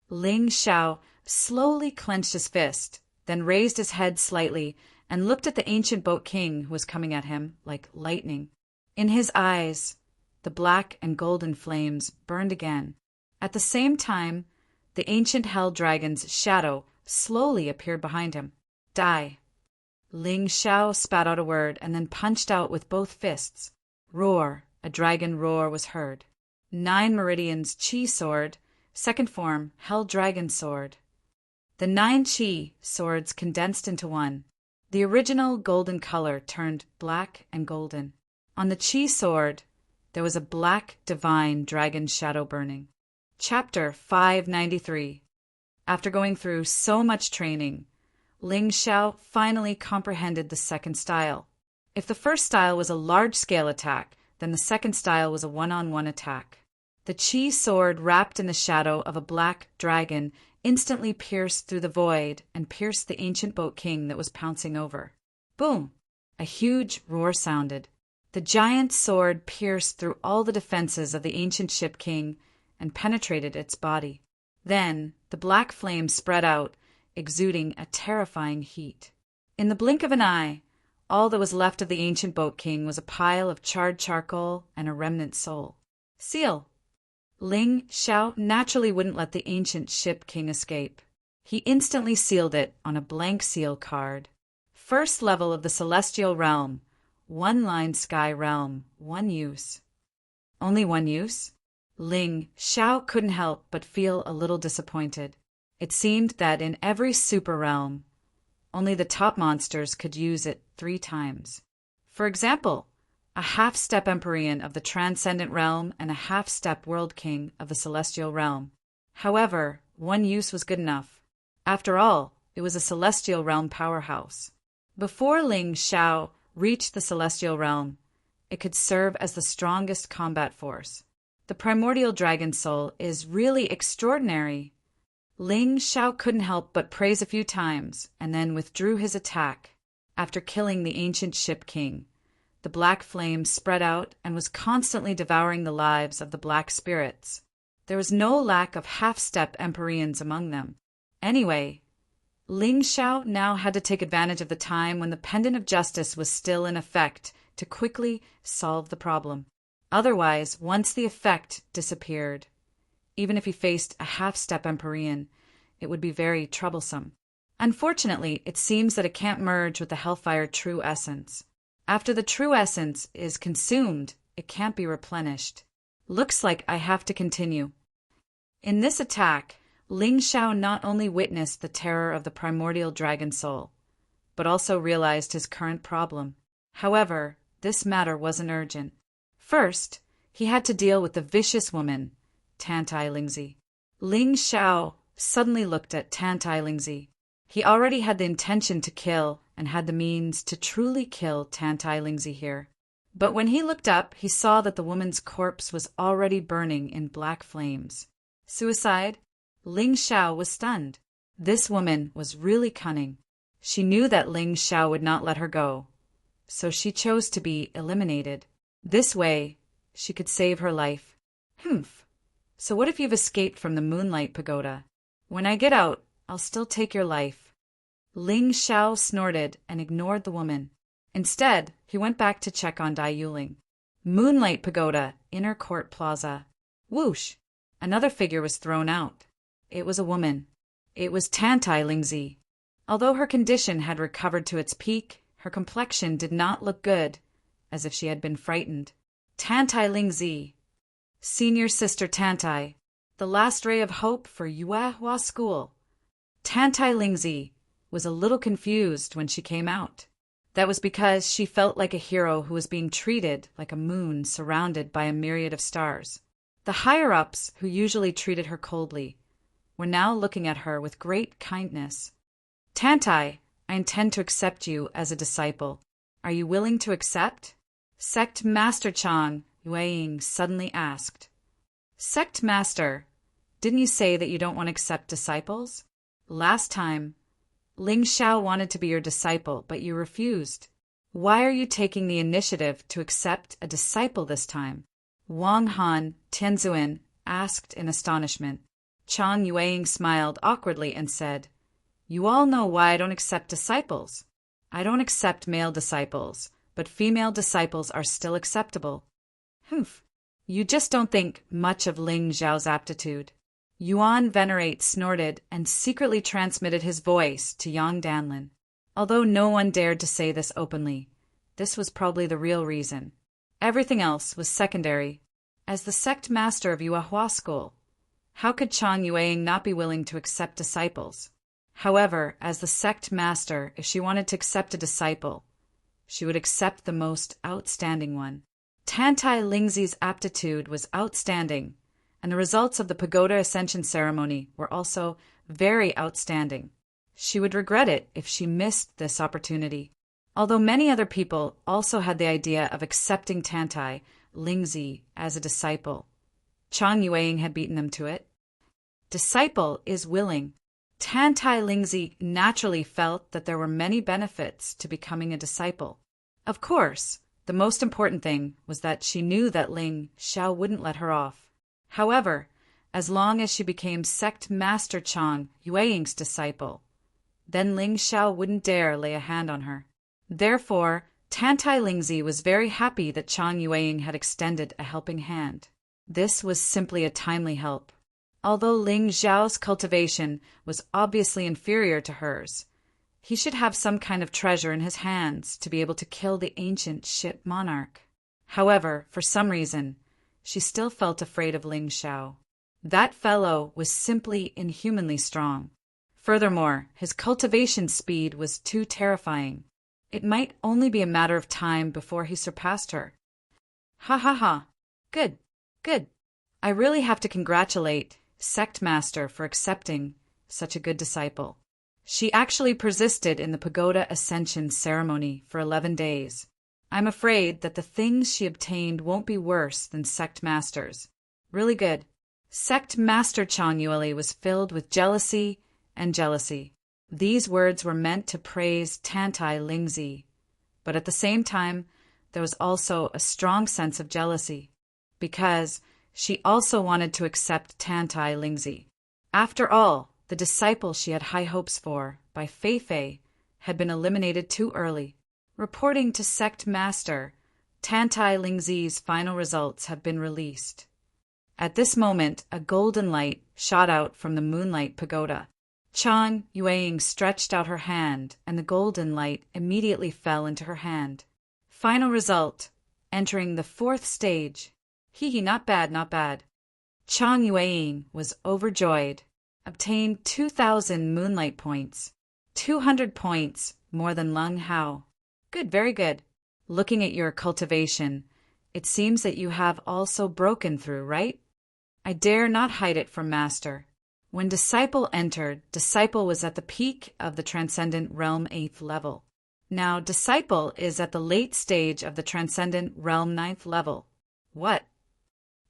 Ling Xiao slowly clenched his fist, then raised his head slightly and looked at the ancient boat king who was coming at him like lightning. In his eyes, the black and golden flames burned again. At the same time, the ancient hell dragon's shadow slowly appeared behind him. Die. Ling Xiao spat out a word and then punched out with both fists. Roar, a dragon roar was heard. 9 meridians Qi sword, second form Hell Dragon sword. The 9 Qi swords condensed into one. The original golden color turned black and golden. On the Qi sword, there was a black divine dragon shadow burning. Chapter 593. After going through so much training, Ling Xiao finally comprehended the second style. If the first style was a large-scale attack, then the second style was a one-on-one attack. The Qi sword wrapped in the shadow of a black dragon instantly pierced through the void and pierced the ancient boat king that was pouncing over. Boom! A huge roar sounded. The giant sword pierced through all the defenses of the ancient ship king and penetrated its body. Then the black flame spread out, exuding a terrifying heat. In the blink of an eye, all that was left of the ancient boat king was a pile of charred charcoal and a remnant soul. Seal! Ling Xiao naturally wouldn't let the ancient ship king escape. He instantly sealed it on a blank seal card. First level of the celestial realm. 1-line sky realm, 1 use. Only 1 use? Ling Xiao couldn't help but feel a little disappointed. It seemed that in every super realm, only the top monsters could use it 3 times. For example, a half-step Empyrean of the Transcendent Realm and a half-step World King of the Celestial Realm. However, 1 use was good enough. After all, it was a Celestial Realm powerhouse. Before Ling Xiao reached the Celestial Realm, it could serve as the strongest combat force. The primordial dragon soul is really extraordinary. Ling Xiao couldn't help but praise a few times, and then withdrew his attack. After killing the ancient ship king, the black flame spread out and was constantly devouring the lives of the black spirits. There was no lack of half-step Empyreans among them. Anyway, Ling Xiao now had to take advantage of the time when the pendant of justice was still in effect to quickly solve the problem. Otherwise, once the effect disappeared, even if he faced a half-step Empyrean, it would be very troublesome. Unfortunately, it seems that it can't merge with the Hellfire true essence. After the true essence is consumed, it can't be replenished. Looks like I have to continue. In this attack, Ling Xiao not only witnessed the terror of the primordial dragon soul, but also realized his current problem. However, this matter wasn't urgent. First, he had to deal with the vicious woman, Tantai Lingzi. Ling Xiao suddenly looked at Tantai Lingzi. He already had the intention to kill and had the means to truly kill Tantai Lingzi here. But when he looked up, he saw that the woman's corpse was already burning in black flames. Suicide? Ling Xiao was stunned. This woman was really cunning. She knew that Ling Xiao would not let her go, so she chose to be eliminated. This way, she could save her life. Humph. So what if you've escaped from the Moonlight Pagoda? When I get out, I'll still take your life. Ling Xiao snorted and ignored the woman. Instead, he went back to check on Dai Yuling. Moonlight Pagoda, Inner Court Plaza. Whoosh! Another figure was thrown out. It was a woman. It was Tantai Lingzi. Although her condition had recovered to its peak, her complexion did not look good, as if she had been frightened. Tantai Lingzi. Senior Sister Tantai. The last ray of hope for Yuehua School. Tantai Lingzi was a little confused when she came out. That was because she felt like a hero who was being treated like a moon surrounded by a myriad of stars. The higher-ups, who usually treated her coldly, were now looking at her with great kindness. Tantai, I intend to accept you as a disciple. Are you willing to accept? Sect Master Chang Yueying suddenly asked. Sect Master, didn't you say that you don't want to accept disciples? Last time, Ling Xiao wanted to be your disciple, but you refused. Why are you taking the initiative to accept a disciple this time? Wang Han Tianzuan asked in astonishment. Chang Yueying smiled awkwardly and said, You all know why I don't accept disciples. I don't accept male disciples, but female disciples are still acceptable. Humph. You just don't think much of Ling Xiao's aptitude. Yuan Venerate snorted and secretly transmitted his voice to Yang Danlin. Although no one dared to say this openly, this was probably the real reason. Everything else was secondary. As the sect master of Yuehua School, how could Chang Yueying not be willing to accept disciples? However, as the sect master, if she wanted to accept a disciple, she would accept the most outstanding one. Tantai Lingzi's aptitude was outstanding, and the results of the pagoda ascension ceremony were also very outstanding. She would regret it if she missed this opportunity. Although many other people also had the idea of accepting Tantai Lingzi as a disciple, Chang Yueying had beaten them to it. Disciple is willing. Tantai Lingzi naturally felt that there were many benefits to becoming a disciple. Of course, the most important thing was that she knew that Ling Xiao wouldn't let her off. However, as long as she became sect master Chang Yueying's disciple, then Ling Xiao wouldn't dare lay a hand on her. Therefore, Tantai Lingzi was very happy that Chang Yueying had extended a helping hand. This was simply a timely help. Although Ling Xiao's cultivation was obviously inferior to hers, he should have some kind of treasure in his hands to be able to kill the ancient ship monarch. However, for some reason, she still felt afraid of Ling Xiao. That fellow was simply inhumanly strong. Furthermore, his cultivation speed was too terrifying. It might only be a matter of time before he surpassed her. Ha ha ha. Good, good. I really have to congratulate Sect Master for accepting such a good disciple. She actually persisted in the pagoda ascension ceremony for 11 days. I'm afraid that the things she obtained won't be worse than Sect Master's. Really good. Sect Master Chang Yueli was filled with jealousy and jealousy. These words were meant to praise Tantai Lingzi, but at the same time, there was also a strong sense of jealousy, because she also wanted to accept Tantai Lingzi. After all, the disciple she had high hopes for, by Fei Fei, had been eliminated too early. Reporting to Sect Master, Tantai Lingzi's final results have been released. At this moment, a golden light shot out from the moonlight pagoda. Chang Yueying stretched out her hand, and the golden light immediately fell into her hand. Final result, entering the 4th stage. Hee, not bad, not bad. Chang Yueying was overjoyed. Obtained 2,000 moonlight points. 200 points more than Lung Hao. Good, very good. Looking at your cultivation, it seems that you have also broken through, right? I dare not hide it from Master. When Disciple entered, Disciple was at the peak of the Transcendent Realm 8th level. Now, Disciple is at the late stage of the Transcendent Realm 9th level. What?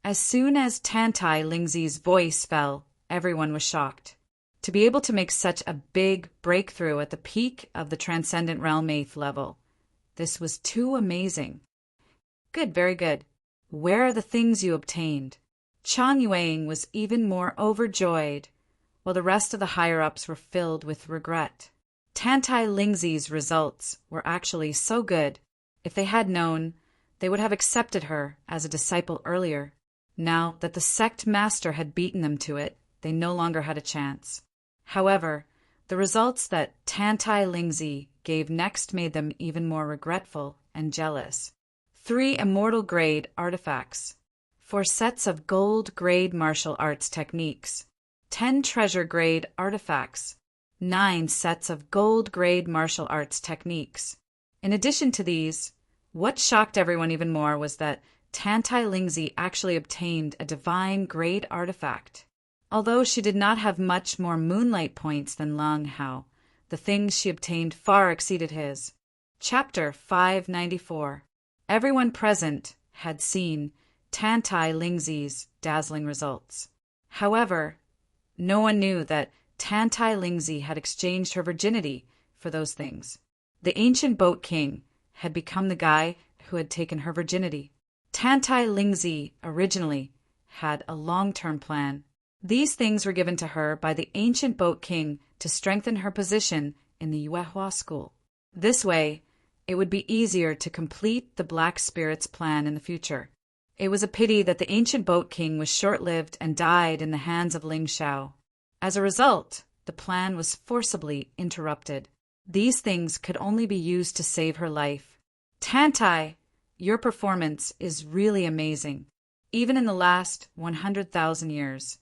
As soon as Tantai Lingzi's voice fell, everyone was shocked. To be able to make such a big breakthrough at the peak of the Transcendent Realm 8th level, this was too amazing. Good, very good. Where are the things you obtained? Chang Yueying was even more overjoyed, while the rest of the higher-ups were filled with regret. Tantai Lingzi's results were actually so good. If they had known, they would have accepted her as a disciple earlier. Now that the sect master had beaten them to it, they no longer had a chance. However, the results that Tantai Lingzi gave next made them even more regretful and jealous. 3 immortal grade artifacts. 4 sets of gold grade martial arts techniques. 10 treasure grade artifacts. 9 sets of gold grade martial arts techniques. In addition to these, what shocked everyone even more was that Tantai Lingzi actually obtained a divine grade artifact. Although she did not have much more moonlight points than Lang Hao, the things she obtained far exceeded his. Chapter 594. Everyone present had seen Tantai Lingzi's dazzling results. However, no one knew that Tantai Lingzi had exchanged her virginity for those things. The ancient boat king had become the guy who had taken her virginity. Tantai Lingzi originally had a long-term plan. These things were given to her by the ancient boat king to strengthen her position in the Yuehua school. This way, it would be easier to complete the Black Spirit's plan in the future. It was a pity that the ancient boat king was short-lived and died in the hands of Ling Xiao. As a result, the plan was forcibly interrupted. These things could only be used to save her life. Tantai, your performance is really amazing. Even in the last 100,000 years,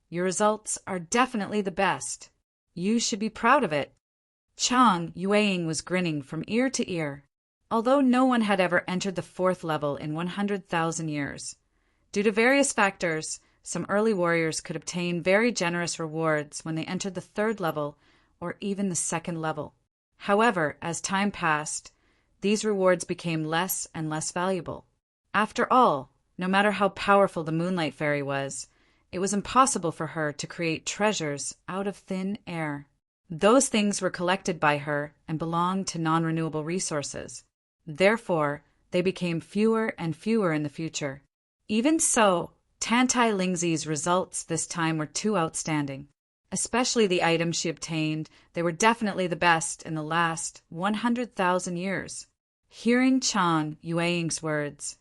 your results are definitely the best. You should be proud of it. Chang Yueying was grinning from ear to ear. Although no one had ever entered the 4th level in 100,000 years, due to various factors, some early warriors could obtain very generous rewards when they entered the 3rd level or even the 2nd level. However, as time passed, these rewards became less and less valuable. After all, no matter how powerful the Moonlight Fairy was, it was impossible for her to create treasures out of thin air. Those things were collected by her and belonged to non-renewable resources. Therefore, they became fewer and fewer in the future. Even so, Tantai Lingzi's results this time were too outstanding. Especially the items she obtained, they were definitely the best in the last 100,000 years. Hearing Chang Yueying's words,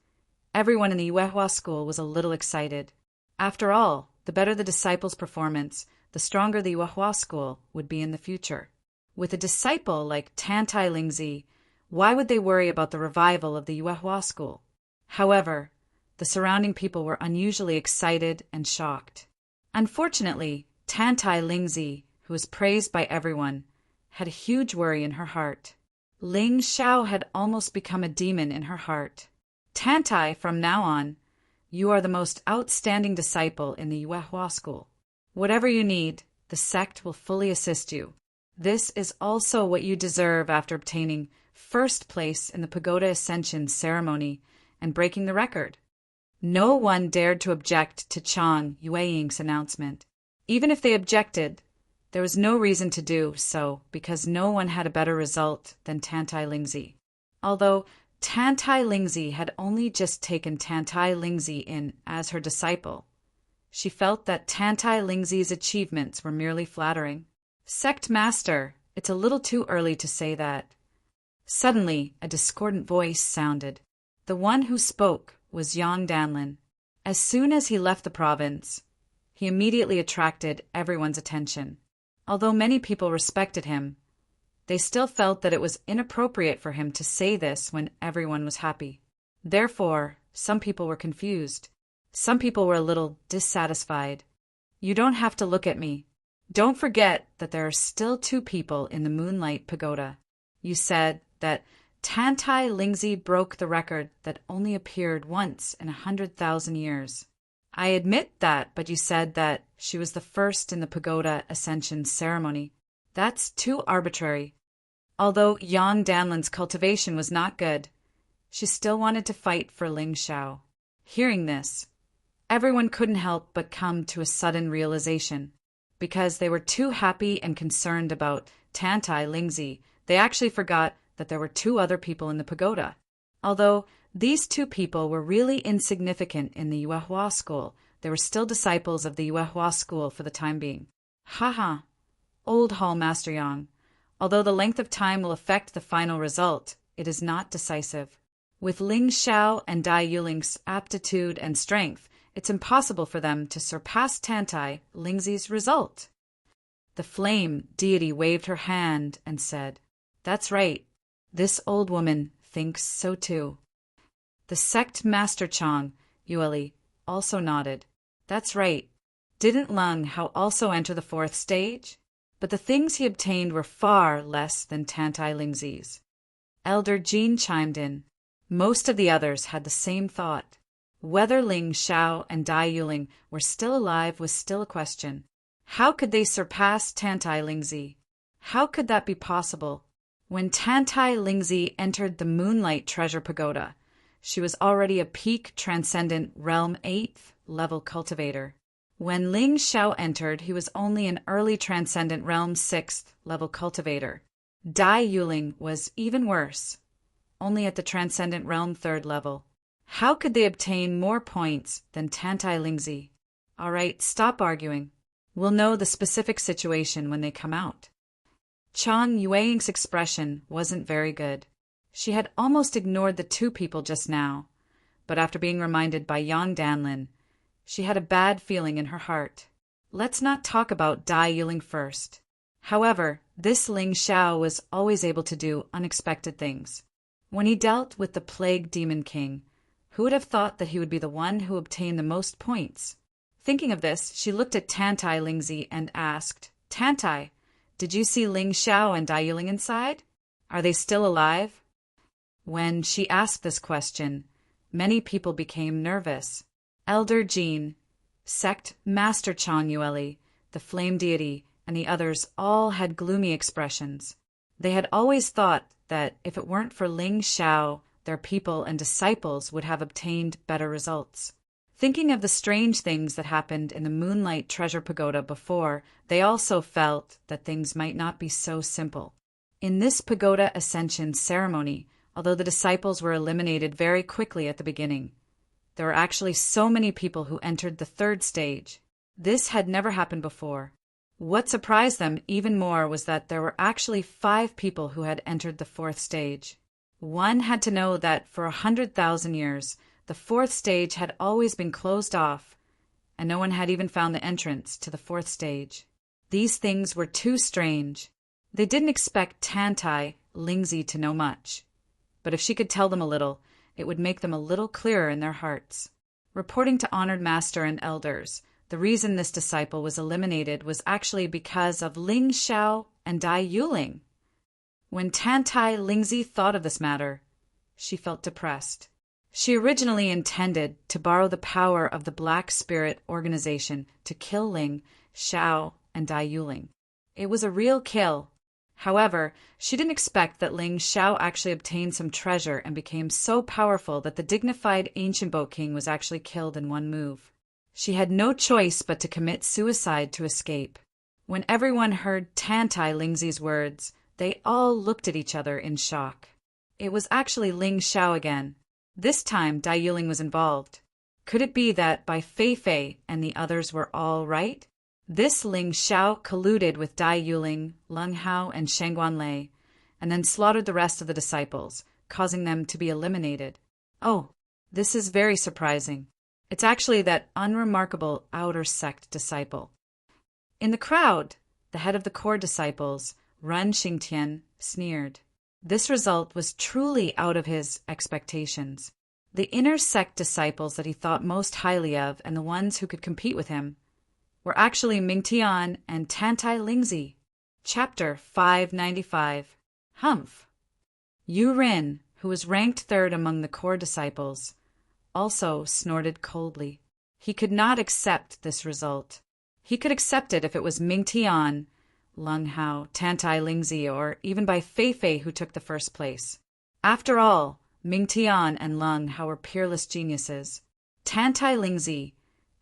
everyone in the Yuehua school was a little excited. After all, the better the disciple's performance, the stronger the Yuehua school would be in the future. With a disciple like Tantai Lingzi, why would they worry about the revival of the Yuehua school? However, the surrounding people were unusually excited and shocked. Unfortunately, Tantai Lingzi, who was praised by everyone, had a huge worry in her heart. Ling Xiao had almost become a demon in her heart. Tantai, from now on, you are the most outstanding disciple in the Yuehua school. Whatever you need, the sect will fully assist you. This is also what you deserve after obtaining 1st place in the Pagoda Ascension ceremony and breaking the record. No one dared to object to Chang Yueying's announcement. Even if they objected, there was no reason to do so because no one had a better result than Tantai Lingzi. Although Tantai Lingzi had only just taken Tantai Lingzi in as her disciple, she felt that Tantai Lingzi's achievements were merely flattering. Sect Master, it's a little too early to say that. Suddenly, a discordant voice sounded. The one who spoke was Yang Danlin. As soon as he left the province, he immediately attracted everyone's attention. Although many people respected him, they still felt that it was inappropriate for him to say this when everyone was happy. Therefore, some people were confused. Some people were a little dissatisfied. You don't have to look at me. Don't forget that there are still 2 people in the Moonlight Pagoda. You said that Tantai Lingzi broke the record that only appeared once in 100,000 years. I admit that, but you said that she was the first in the Pagoda Ascension ceremony. That's too arbitrary. Although Yang Danlin's cultivation was not good, she still wanted to fight for Ling Xiao. Hearing this, everyone couldn't help but come to a sudden realization. Because they were too happy and concerned about Tantai Lingzi, they actually forgot that there were 2 other people in the pagoda. Although these 2 people were really insignificant in the Yuehua school, they were still disciples of the Yuehua school for the time being. Haha, old Hall Master Yang. Although the length of time will affect the final result, it is not decisive. With Ling Xiao and Dai Yuling's aptitude and strength, it's impossible for them to surpass Tantai Lingzi's result. The flame deity waved her hand and said, "That's right. This old woman thinks so too." The sect Master Chang, Yueli, also nodded. "That's right. Didn't Lung Hao also enter the 4th stage? But the things he obtained were far less than Tantai Lingzi's." Elder Jean chimed in. Most of the others had the same thought. Whether Ling Xiao and Dai Yuling were still alive was still a question. How could they surpass Tantai Lingzi? How could that be possible? When Tantai Lingzi entered the Moonlight Treasure Pagoda, she was already a peak Transcendent Realm 8th level cultivator. When Ling Xiao entered, he was only an early Transcendent Realm 6th level cultivator. Dai Yuling was even worse, only at the Transcendent Realm 3rd level. How could they obtain more points than Tantai Lingzi? All right, stop arguing. We'll know the specific situation when they come out. Chang Yueying's expression wasn't very good. She had almost ignored the two people just now, but after being reminded by Yang Danlin, she had a bad feeling in her heart. Let's not talk about Dai Yuling first. However, this Ling Xiao was always able to do unexpected things. When he dealt with the Plague Demon King, who would have thought that he would be the one who obtained the most points? Thinking of this, she looked at Tantai Lingzi and asked, "Tantai, did you see Ling Xiao and Dai Yuling inside? Are they still alive?" When she asked this question, many people became nervous. Elder Jean, Sect Master Chang Yueli, the Flame Deity, and the others all had gloomy expressions. They had always thought that if it weren't for Ling Xiao, their people and disciples would have obtained better results. Thinking of the strange things that happened in the Moonlight Treasure Pagoda before, they also felt that things might not be so simple. In this pagoda ascension ceremony, although the disciples were eliminated very quickly at the beginning, there were actually so many people who entered the 3rd stage. This had never happened before. What surprised them even more was that there were actually 5 people who had entered the 4th stage. One had to know that for 100,000 years, the 4th stage had always been closed off, and no one had even found the entrance to the 4th stage. These things were too strange. They didn't expect Tantai Lingzi to know much, but if she could tell them a little, it would make them a little clearer in their hearts. Reporting to Honored Master and Elders, the reason this disciple was eliminated was actually because of Ling Xiao and Dai Yuling. When Tantai Lingzi thought of this matter, she felt depressed. She originally intended to borrow the power of the Black Spirit organization to kill Ling Xiao and Dai Yuling. It was a real kill. However, she didn't expect that Ling Xiao actually obtained some treasure and became so powerful that the dignified Ancient Boat King was actually killed in one move. She had no choice but to commit suicide to escape. When everyone heard Tantai Lingzi's words, they all looked at each other in shock. It was actually Ling Xiao again. This time Dai Yuling was involved. Could it be that Bai Feifei and the others were all right? This Ling Xiao colluded with Dai Yuling, Leng Hao, and Shangguan Lei, and then slaughtered the rest of the disciples, causing them to be eliminated. Oh, this is very surprising. It's actually that unremarkable outer sect disciple. In the crowd, the head of the core disciples, Ren Xingtian, sneered. This result was truly out of his expectations. The inner sect disciples that he thought most highly of and the ones who could compete with him were actually Mingtian and Tantai Lingzi. Chapter 595. Humph. Yu Rin, who was ranked 3rd among the core disciples, also snorted coldly. He could not accept this result. He could accept it if it was Mingtian, Leng Hao, Tantai Lingzi, or even Bai Feifei who took the first place. After all, Mingtian and Leng Hao were peerless geniuses. Tantai Lingzi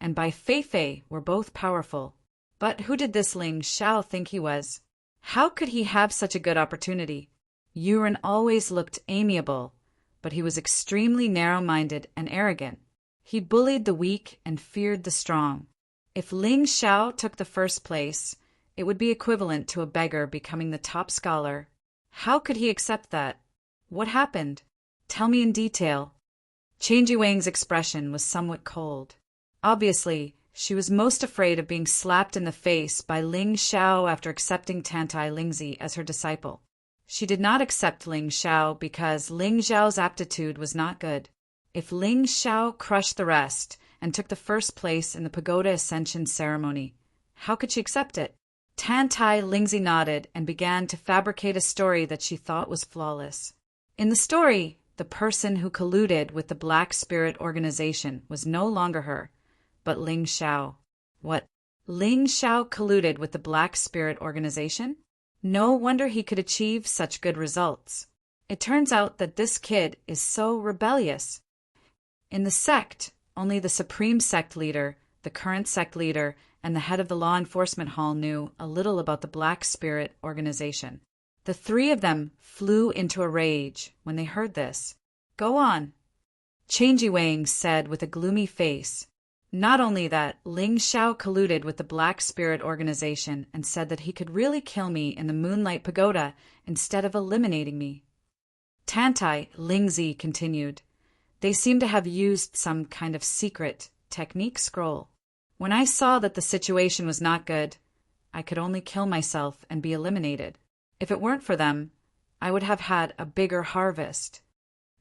and Bai Feifei were both powerful. But who did this Ling Xiao think he was? How could he have such a good opportunity? Yuren always looked amiable, but he was extremely narrow-minded and arrogant. He bullied the weak and feared the strong. If Ling Xiao took the first place, it would be equivalent to a beggar becoming the top scholar. How could he accept that? What happened? Tell me in detail. Chen Jiwang's expression was somewhat cold. Obviously, she was most afraid of being slapped in the face by Ling Xiao after accepting Tantai Lingzi as her disciple. She did not accept Ling Xiao because Ling Xiao's aptitude was not good. If Ling Xiao crushed the rest and took the first place in the pagoda ascension ceremony, how could she accept it? Tantai Lingzi nodded and began to fabricate a story that she thought was flawless. In the story, the person who colluded with the Black Spirit organization was no longer her, but Ling Xiao. What? Ling Xiao colluded with the Black Spirit organization? No wonder he could achieve such good results. It turns out that this kid is so rebellious. In the sect, only the supreme sect leader, the current sect leader, and the head of the law enforcement hall knew a little about the Black Spirit organization. The three of them flew into a rage when they heard this. Go on, Changji Wang said with a gloomy face. Not only that, Ling Xiao colluded with the Black Spirit organization and said that he could really kill me in the Moonlight Pagoda instead of eliminating me. Tantai, Lingzi continued. They seem to have used some kind of secret technique scroll. When I saw that the situation was not good, I could only kill myself and be eliminated. If it weren't for them, I would have had a bigger harvest.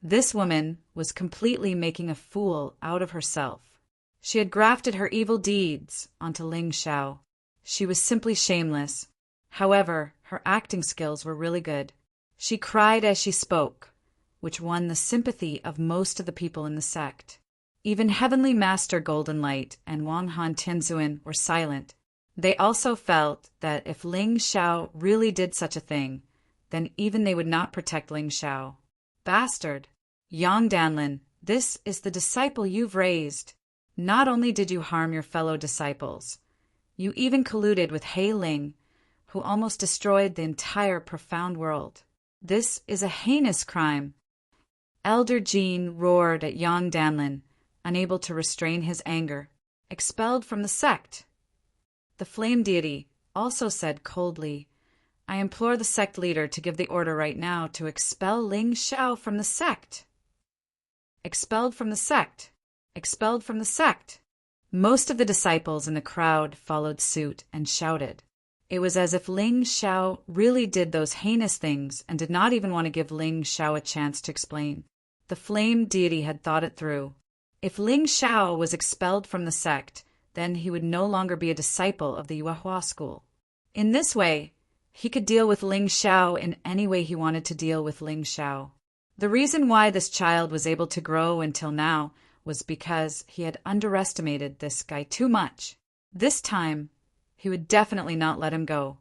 This woman was completely making a fool out of herself. She had grafted her evil deeds onto Ling Xiao. She was simply shameless. However, her acting skills were really good. She cried as she spoke, which won the sympathy of most of the people in the sect. Even Heavenly Master Golden Light and Wang Han Tianzuan were silent. They also felt that if Ling Xiao really did such a thing, then even they would not protect Ling Xiao. Bastard! Yang Danlin, this is the disciple you've raised. Not only did you harm your fellow disciples, you even colluded with He Ling, who almost destroyed the entire profound world. This is a heinous crime. Elder Jean roared at Yang Danlin, unable to restrain his anger. Expelled from the sect. The flame deity also said coldly, I implore the sect leader to give the order right now to expel Ling Xiao from the sect. Expelled from the sect. Expelled from the sect. Most of the disciples in the crowd followed suit and shouted. It was as if Ling Xiao really did those heinous things and did not even want to give Ling Xiao a chance to explain. The flame deity had thought it through. If Ling Xiao was expelled from the sect, then he would no longer be a disciple of the Yuehua school. In this way, he could deal with Ling Xiao in any way he wanted to deal with Ling Xiao. The reason why this child was able to grow until now was because he had underestimated this guy too much. This time, he would definitely not let him go.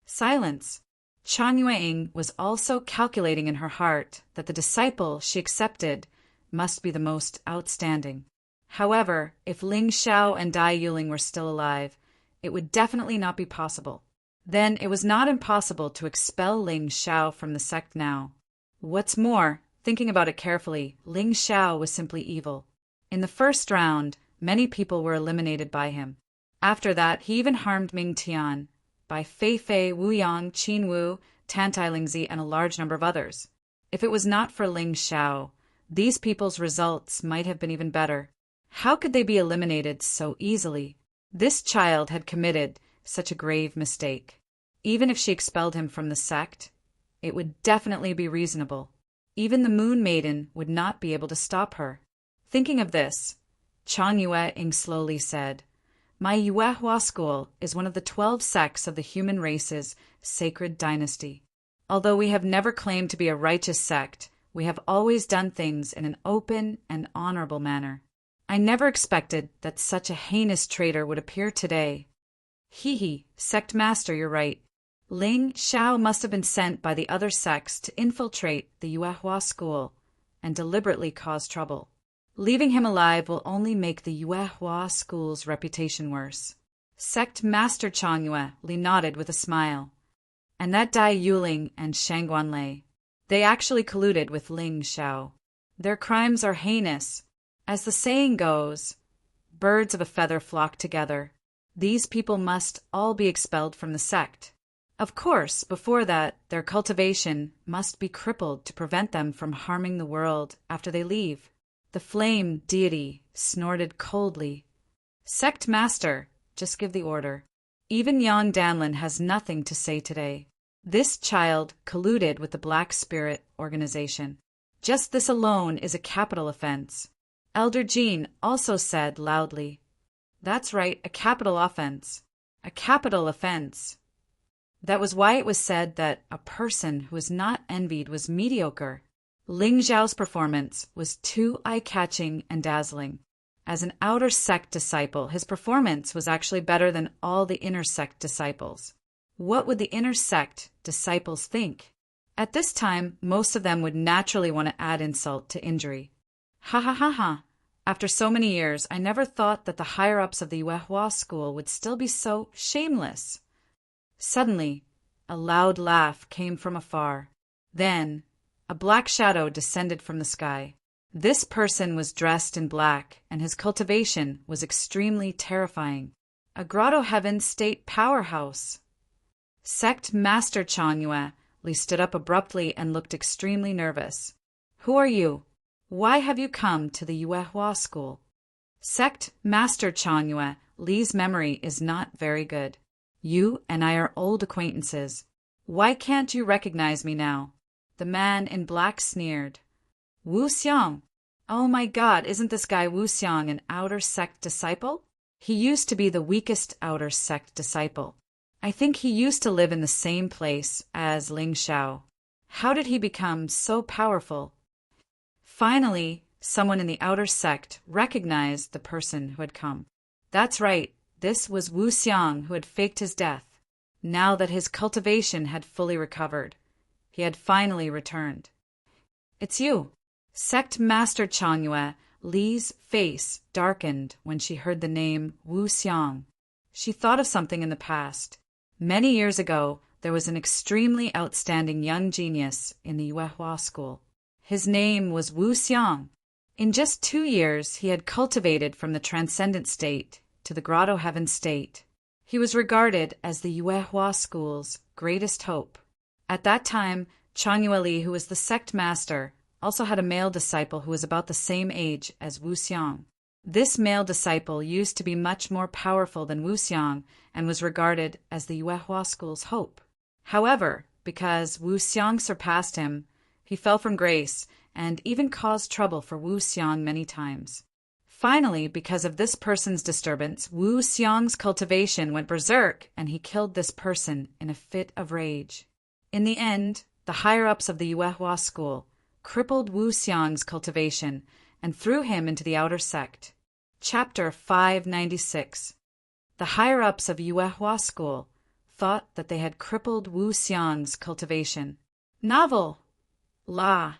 Silence. Chang Yueying was also calculating in her heart that the disciple she accepted must be the most outstanding. However, if Ling Xiao and Dai Yuling were still alive, it would definitely not be possible. Then it was not impossible to expel Ling Xiao from the sect now. What's more, thinking about it carefully, Ling Xiao was simply evil. In the first round, many people were eliminated by him. After that, he even harmed Ming Tian by Fei Fei, Wu Yang, Qin Wu, Tantai Lingzi, and a large number of others. If it was not for Ling Xiao, these people's results might have been even better. How could they be eliminated so easily? This child had committed such a grave mistake. Even if she expelled him from the sect, it would definitely be reasonable. Even the Moon Maiden would not be able to stop her. Thinking of this, Chang Yueying slowly said, My Yuehua school is one of the 12 sects of the human race's sacred dynasty. Although we have never claimed to be a righteous sect, we have always done things in an open and honorable manner. I never expected that such a heinous traitor would appear today. Hee, sect master, you're right. Ling Xiao must have been sent by the other sects to infiltrate the Yuehua school and deliberately cause trouble. Leaving him alive will only make the Yuehua school's reputation worse. Sect Master Chang Yue nodded with a smile. And that Dai Yuling and Shang Guanlei, they actually colluded with Ling Xiao. Their crimes are heinous. As the saying goes, birds of a feather flock together. These people must all be expelled from the sect. Of course, before that, their cultivation must be crippled to prevent them from harming the world after they leave. The flame deity snorted coldly. Sect master, just give the order. Even Yang Danlin has nothing to say today. This child colluded with the Black Spirit organization. Just this alone is a capital offense. Elder Jean also said loudly, That's right, a capital offense. A capital offense. That was why it was said that a person who was not envied was mediocre. Ling Zhao's performance was too eye-catching and dazzling. As an outer sect disciple, his performance was actually better than all the inner sect disciples. What would the inner sect disciples think? At this time, most of them would naturally want to add insult to injury. Ha ha ha ha! After so many years, I never thought that the higher-ups of the Yuehua school would still be so shameless. Suddenly, a loud laugh came from afar. Then, a black shadow descended from the sky. This person was dressed in black, and his cultivation was extremely terrifying. A Grotto Heaven state powerhouse. Sect Master Chang Yue stood up abruptly and looked extremely nervous. Who are you? Why have you come to the Yuehua school? Sect Master Chang Yue, Li's memory is not very good. You and I are old acquaintances. Why can't you recognize me now? The man in black sneered. Wu Xiang! Oh my God, isn't this guy Wu Xiang an outer sect disciple? He used to be the weakest outer sect disciple. I think he used to live in the same place as Ling Xiao. How did he become so powerful? Finally, someone in the outer sect recognized the person who had come. That's right, this was Wu Xiang who had faked his death. Now that his cultivation had fully recovered, he had finally returned. It's you. Sect Master Chang Yue, Li's face darkened when she heard the name Wu Xiang. She thought of something in the past. Many years ago, there was an extremely outstanding young genius in the Yuehua school. His name was Wu Xiang. In just 2 years, he had cultivated from the transcendent state to the Grotto Heaven state. He was regarded as the Yuehua school's greatest hope. At that time, Chang Yue Li, who was the sect master, also had a male disciple who was about the same age as Wu Xiang. This male disciple used to be much more powerful than Wu Xiang and was regarded as the Yuehua school's hope. However, because Wu Xiang surpassed him, he fell from grace and even caused trouble for Wu Xiang many times. Finally, because of this person's disturbance, Wu Xiang's cultivation went berserk and he killed this person in a fit of rage. In the end, the higher-ups of the Yuehua school crippled Wu Xiang's cultivation and threw him into the outer sect. Chapter 596. The higher-ups of Yuehua school thought that they had crippled Wu Xiang's cultivation. Novel! La!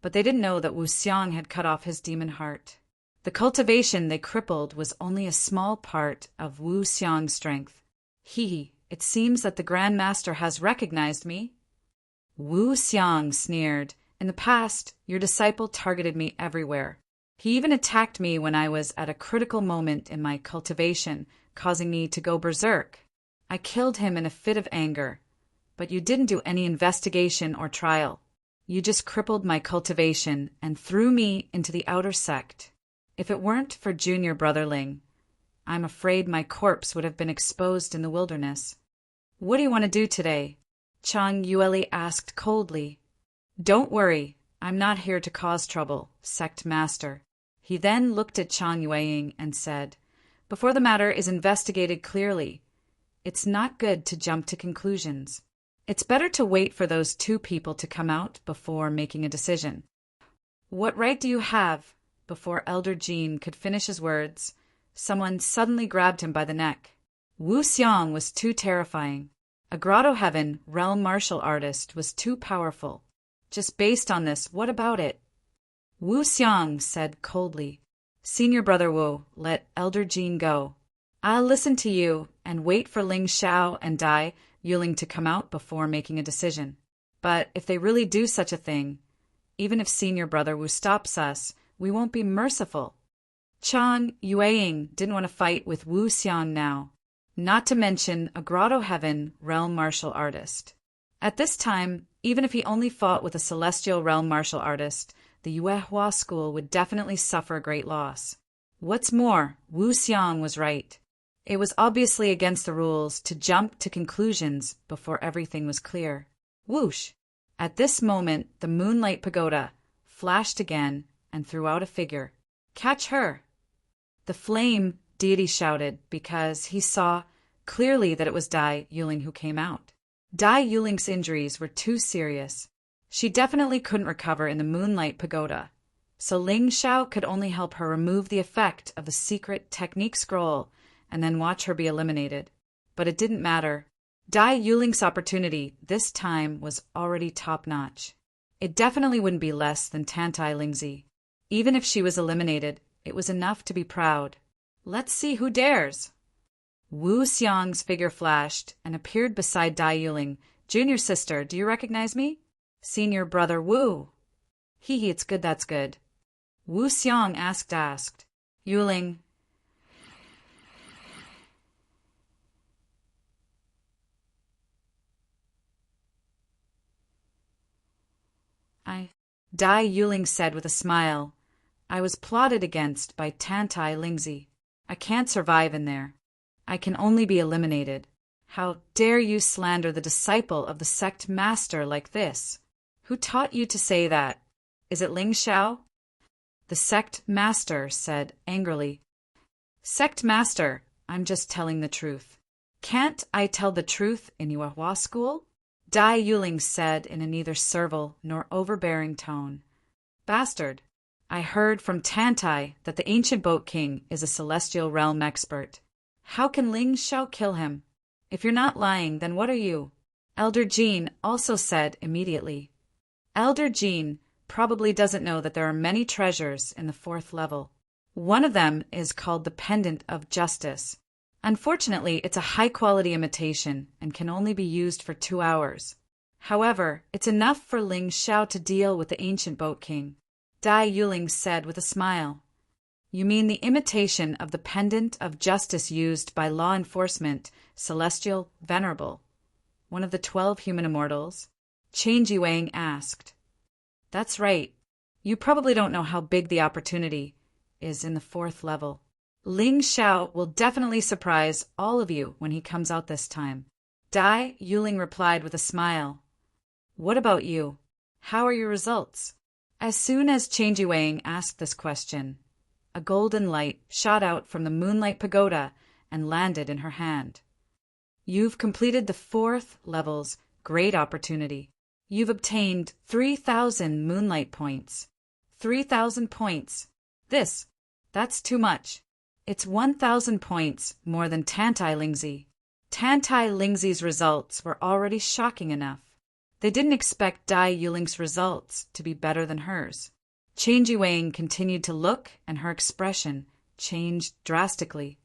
But they didn't know that Wu Xiang had cut off his demon heart. The cultivation they crippled was only a small part of Wu Xiang's strength. It seems that the Grand Master has recognized me. Wu Xiang sneered. In the past, your disciple targeted me everywhere. He even attacked me when I was at a critical moment in my cultivation, causing me to go berserk. I killed him in a fit of anger. But you didn't do any investigation or trial. You just crippled my cultivation and threw me into the outer sect. If it weren't for Junior Brother Ling, I'm afraid my corpse would have been exposed in the wilderness. What do you want to do today? Chang Yue asked coldly. Don't worry, I'm not here to cause trouble, Sect Master. He then looked at Chang Yue and said, Before the matter is investigated clearly, it's not good to jump to conclusions. It's better to wait for those 2 people to come out before making a decision. What right do you have? Before Elder Jean could finish his words, someone suddenly grabbed him by the neck. Wu Xiang was too terrifying. A Grotto Heaven realm martial artist was too powerful. Just based on this, what about it? Wu Xiang said coldly, Senior Brother Wu, let Elder Jean go. I'll listen to you and wait for Ling Xiao and Dai Yuling to come out before making a decision. But if they really do such a thing, even if Senior Brother Wu stops us, we won't be merciful. Chang Yue didn't want to fight with Wu Xiang now, not to mention a Grotto Heaven realm martial artist. At this time, even if he only fought with a celestial realm martial artist, the Yuehua school would definitely suffer a great loss. What's more, Wu Xiang was right. It was obviously against the rules to jump to conclusions before everything was clear. Whoosh! At this moment, the Moonlight Pagoda flashed again and threw out a figure. Catch her! The flame deity shouted because he saw clearly that it was Dai Yuling who came out. Dai Yuling's injuries were too serious. She definitely couldn't recover in the Moonlight Pagoda, so Ling Xiao could only help her remove the effect of the secret technique scroll and then watch her be eliminated. But it didn't matter. Dai Yuling's opportunity this time was already top-notch. It definitely wouldn't be less than Tantai Lingzi. Even if she was eliminated, it was enough to be proud. Let's see who dares. Wu Xiang's figure flashed and appeared beside Dai Yuling. Junior sister, do you recognize me? Senior brother Wu. Hee, it's good, that's good. Wu Xiang asked. Yuling. Dai Yuling said with a smile. I was plotted against by Tantai Lingzi. I can't survive in there. I can only be eliminated. How dare you slander the disciple of the sect master like this? Who taught you to say that? Is it Ling Xiao? The sect master said angrily. Sect master, I'm just telling the truth. Can't I tell the truth in Yuehua school? Dai Yuling said in a neither servile nor overbearing tone. Bastard, I heard from Tantai that the ancient boat king is a celestial realm expert. How can Ling Xiao kill him? If you're not lying, then what are you? Elder Jean also said immediately. Elder Jean probably doesn't know that there are many treasures in the 4th level. One of them is called the Pendant of Justice. Unfortunately, it's a high-quality imitation and can only be used for 2 hours. However, it's enough for Ling Xiao to deal with the ancient boat king. Dai Yuling said with a smile. You mean the imitation of the Pendant of Justice used by law enforcement, Celestial Venerable, one of the 12 human immortals? Chen Jiwang asked. That's right. You probably don't know how big the opportunity is in the 4th level. Ling Xiao will definitely surprise all of you when he comes out this time. Dai Yuling replied with a smile. What about you? How are your results? As soon as Chen Jiwang asked this question, a golden light shot out from the Moonlight Pagoda and landed in her hand. You've completed the 4th level's great opportunity. You've obtained 3,000 Moonlight points. 3,000 points. That's too much. It's 1,000 points more than Tantai Lingzi. Tantai Lingzi's results were already shocking enough. They didn't expect Dai Yuling's results to be better than hers. Chen Jiwang continued to look, and her expression changed drastically.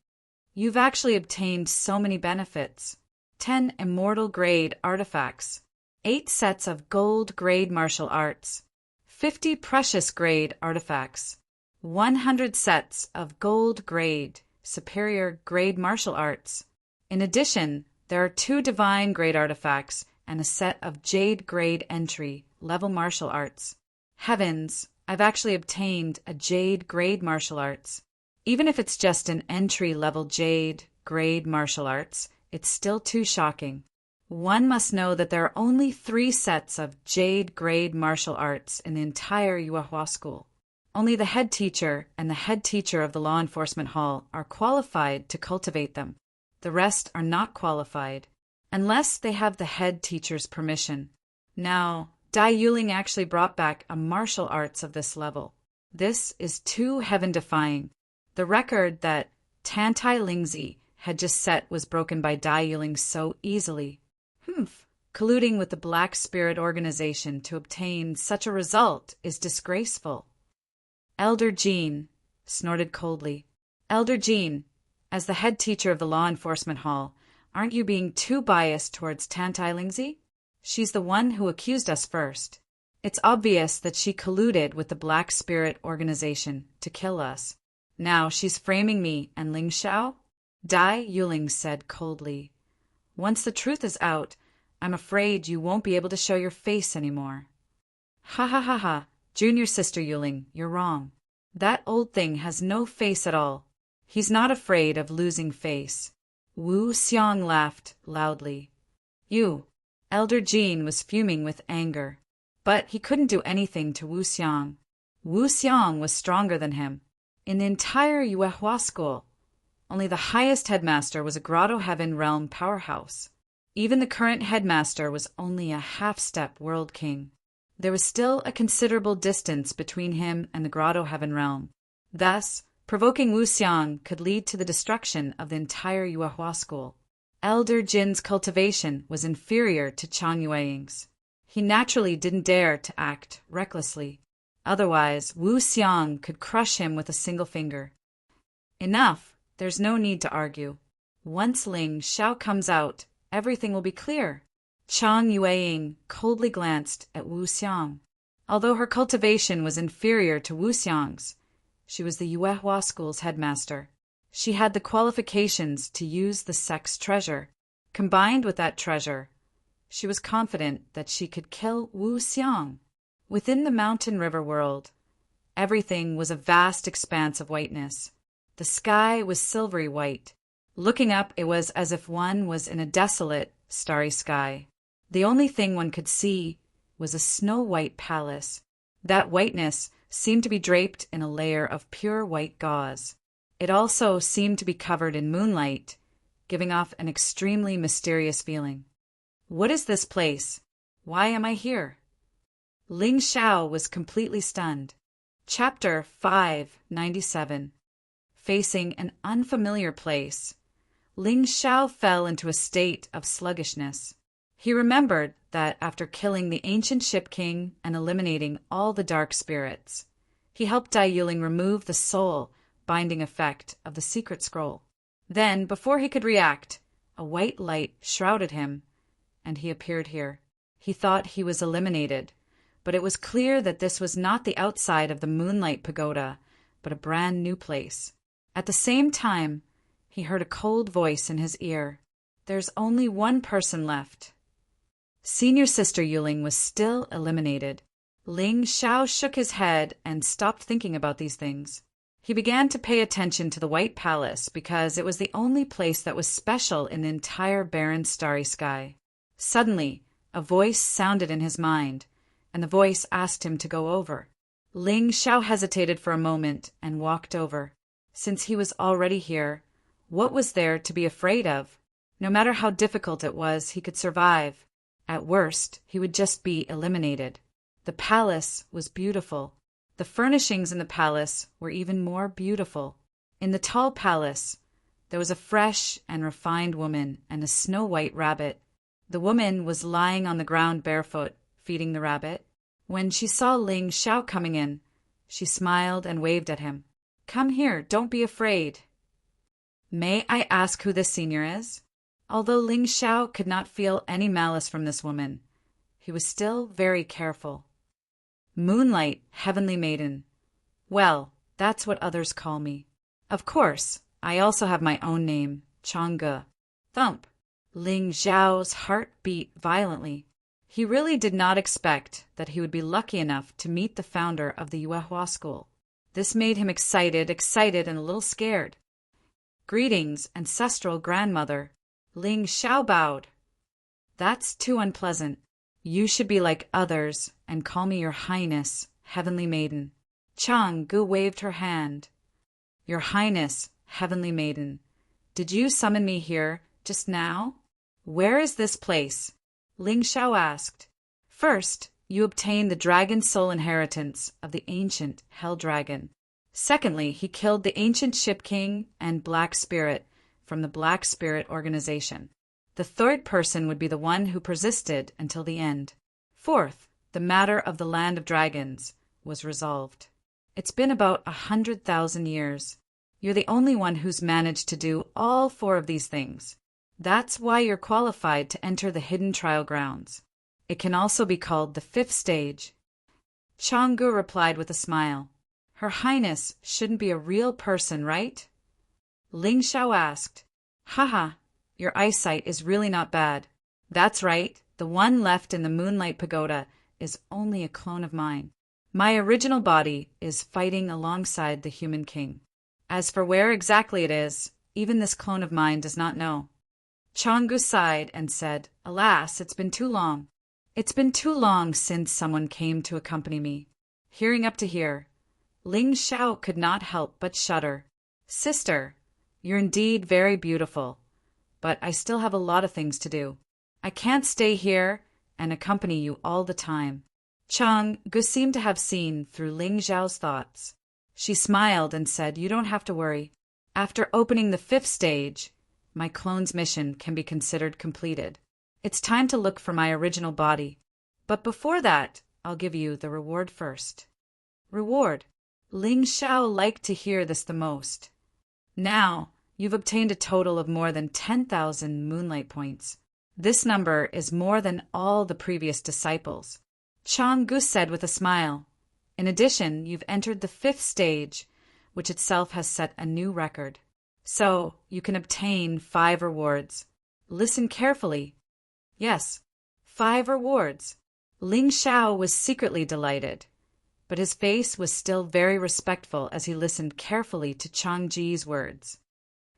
You've actually obtained so many benefits. 10 immortal grade artifacts, 8 sets of gold grade martial arts, 50 precious grade artifacts, 100 sets of gold grade, superior grade martial arts. In addition, there are 2 divine grade artifacts and a set of jade grade entry level martial arts. Heavens, I've actually obtained a jade grade martial arts. Even if it's just an entry level jade grade martial arts, it's still too shocking. One must know that there are only 3 sets of jade grade martial arts in the entire Yuehua school. Only the head teacher and the head teacher of the law enforcement hall are qualified to cultivate them. The rest are not qualified, unless they have the head teacher's permission. Now, Dai Yuling actually brought back a martial arts of this level. This is too heaven-defying. The record that Tantai Lingzi had just set was broken by Dai Yuling so easily. Colluding with the Black Spirit organization to obtain such a result is disgraceful. Elder Jean snorted coldly. Elder Jean, as the head teacher of the law enforcement hall, aren't you being too biased towards Tantai Lingzi? She's the one who accused us first. It's obvious that she colluded with the Black Spirit organization to kill us. Now she's framing me and Ling Xiao? Dai Yuling said coldly. Once the truth is out, I'm afraid you won't be able to show your face anymore. Ha ha ha ha. Junior sister Yuling, you're wrong. That old thing has no face at all. He's not afraid of losing face. Wu Xiang laughed loudly. Elder Jean was fuming with anger. But he couldn't do anything to Wu Xiang. Wu Xiang was stronger than him. In the entire Yuehua school, only the highest headmaster was a Grotto Heaven Realm powerhouse. Even the current headmaster was only a half-step world king. There was still a considerable distance between him and the grotto heaven realm. Thus, provoking Wu Xiang could lead to the destruction of the entire Yuehua school. Elder Jin's cultivation was inferior to Chang Yueying's. He naturally didn't dare to act recklessly. Otherwise, Wu Xiang could crush him with a single finger. Enough, there's no need to argue. Once Ling Xiao comes out, everything will be clear. Chang Yueying coldly glanced at Wu Xiang. Although her cultivation was inferior to Wu Xiang's, she was the Yuehua school's headmaster. She had the qualifications to use the sect's treasure. Combined with that treasure, she was confident that she could kill Wu Xiang. Within the mountain river world, everything was a vast expanse of whiteness. The sky was silvery white. Looking up, it was as if one was in a desolate, starry sky. The only thing one could see was a snow-white palace. That whiteness seemed to be draped in a layer of pure white gauze. It also seemed to be covered in moonlight, giving off an extremely mysterious feeling. What is this place? Why am I here? Ling Xiao was completely stunned. Chapter 597. Facing an unfamiliar place, Ling Xiao fell into a state of sluggishness. He remembered that after killing the ancient ship king and eliminating all the dark spirits, he helped Dai Yuling remove the soul-binding effect of the secret scroll. Then, before he could react, a white light shrouded him, and he appeared here. He thought he was eliminated, but it was clear that this was not the outside of the Moonlight Pagoda, but a brand new place. At the same time, he heard a cold voice in his ear. There's only one person left. Senior Sister Yuling was still eliminated. Ling Xiao shook his head and stopped thinking about these things. He began to pay attention to the White Palace because it was the only place that was special in the entire barren starry sky. Suddenly, a voice sounded in his mind, and the voice asked him to go over. Ling Xiao hesitated for a moment and walked over. Since he was already here, what was there to be afraid of? No matter how difficult it was, he could survive. At worst, he would just be eliminated. The palace was beautiful. The furnishings in the palace were even more beautiful. In the tall palace, there was a fresh and refined woman and a snow-white rabbit. The woman was lying on the ground barefoot, feeding the rabbit. When she saw Ling Xiao coming in, she smiled and waved at him. Come here, don't be afraid. May I ask who this senior is? Although Ling Xiao could not feel any malice from this woman, he was still very careful. Moonlight, Heavenly Maiden. Well, that's what others call me. Of course, I also have my own name, Changge. Thump. Ling Xiao's heart beat violently. He really did not expect that he would be lucky enough to meet the founder of the Yuehua school. This made him excited and a little scared. Greetings, ancestral grandmother. Ling Xiao bowed. That's too unpleasant. You should be like others and call me your Highness, Heavenly Maiden. Changge waved her hand. Your Highness, Heavenly Maiden, did you summon me here just now? Where is this place? Ling Xiao asked. First, you obtain the dragon soul inheritance of the ancient Hell Dragon. Secondly, he killed the ancient Ship King and Black Spirit from the Black Spirit organization. The third person would be the one who persisted until the end. Fourth, the matter of the Land of Dragons was resolved. It's been about 100,000 years. You're the only one who's managed to do all four of these things. That's why you're qualified to enter the hidden trial grounds. It can also be called the fifth stage. Changge replied with a smile. Her Highness shouldn't be a real person, right? Ling Xiao asked. Haha, your eyesight is really not bad. That's right, the one left in the Moonlight Pagoda is only a clone of mine. My original body is fighting alongside the human king. As for where exactly it is, even this clone of mine does not know. Changge sighed and said, Alas, it's been too long. It's been too long since someone came to accompany me. Hearing up to here, Ling Xiao could not help but shudder. Sister, you're indeed very beautiful, but I still have a lot of things to do. I can't stay here and accompany you all the time. Chang Gu seemed to have seen through Ling Zhao's thoughts. She smiled and said, "You don't have to worry. After opening the 5th stage, my clone's mission can be considered completed. It's time to look for my original body. But before that, I'll give you the reward first." Reward? Ling Zhao liked to hear this the most. "Now, you've obtained a total of more than 10,000 moonlight points. This number is more than all the previous disciples," Chang Gu said with a smile. "In addition, you've entered the 5th stage, which itself has set a new record. So, you can obtain 5 rewards. Listen carefully. Yes, 5 rewards." Ling Zhao was secretly delighted, but his face was still very respectful as he listened carefully to Chang Ji's words.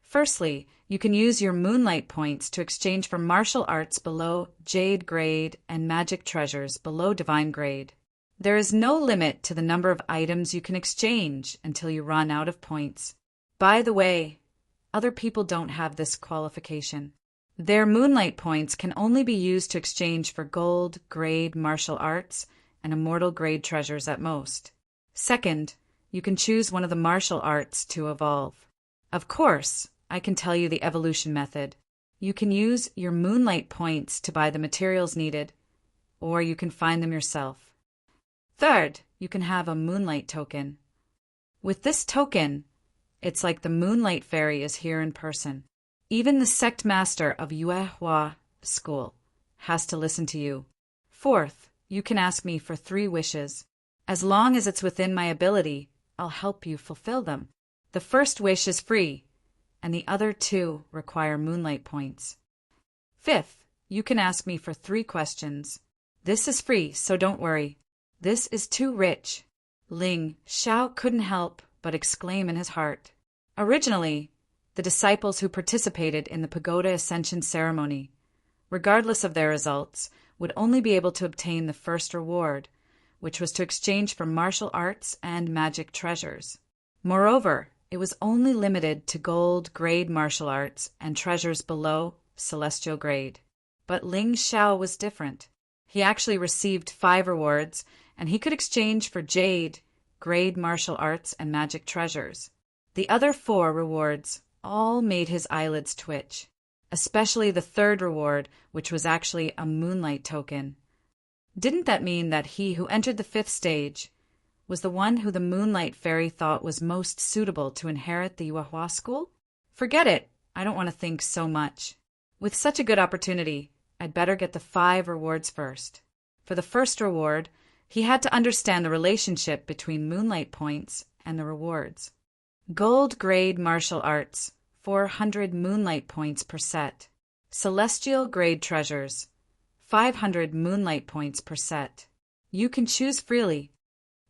Firstly, you can use your moonlight points to exchange for martial arts below Jade grade and magic treasures below Divine grade. There is no limit to the number of items you can exchange until you run out of points. By the way, other people don't have this qualification. Their moonlight points can only be used to exchange for gold grade martial arts and immortal grade treasures at most. Second, you can choose one of the martial arts to evolve. Of course, I can tell you the evolution method. You can use your moonlight points to buy the materials needed, or you can find them yourself. Third, you can have a moonlight token. With this token, it's like the moonlight fairy is here in person. Even the sect master of Yuehua school has to listen to you. Fourth, you can ask me for 3 wishes. As long as it's within my ability, I'll help you fulfill them. The first wish is free, and the other 2 require moonlight points. Fifth, you can ask me for 3 questions. This is free, so don't worry. This is too rich. Ling Zhao couldn't help but exclaim in his heart. Originally, the disciples who participated in the pagoda ascension ceremony, regardless of their results, would only be able to obtain the first reward, which was to exchange for martial arts and magic treasures. Moreover, it was only limited to gold grade martial arts and treasures below celestial grade. But Ling Zhao was different. He actually received 5 rewards, and he could exchange for jade grade martial arts and magic treasures. The other 4 rewards all made his eyelids twitch, especially the 3rd reward, which was actually a moonlight token. Didn't that mean that he who entered the 5th stage was the one who the moonlight fairy thought was most suitable to inherit the Yuehua school? Forget it, I don't want to think so much. With such a good opportunity, I'd better get the 5 rewards first. For the first reward, he had to understand the relationship between moonlight points and the rewards. Gold grade martial arts, 400 moonlight points per set. Celestial grade treasures, 500 moonlight points per set. You can choose freely.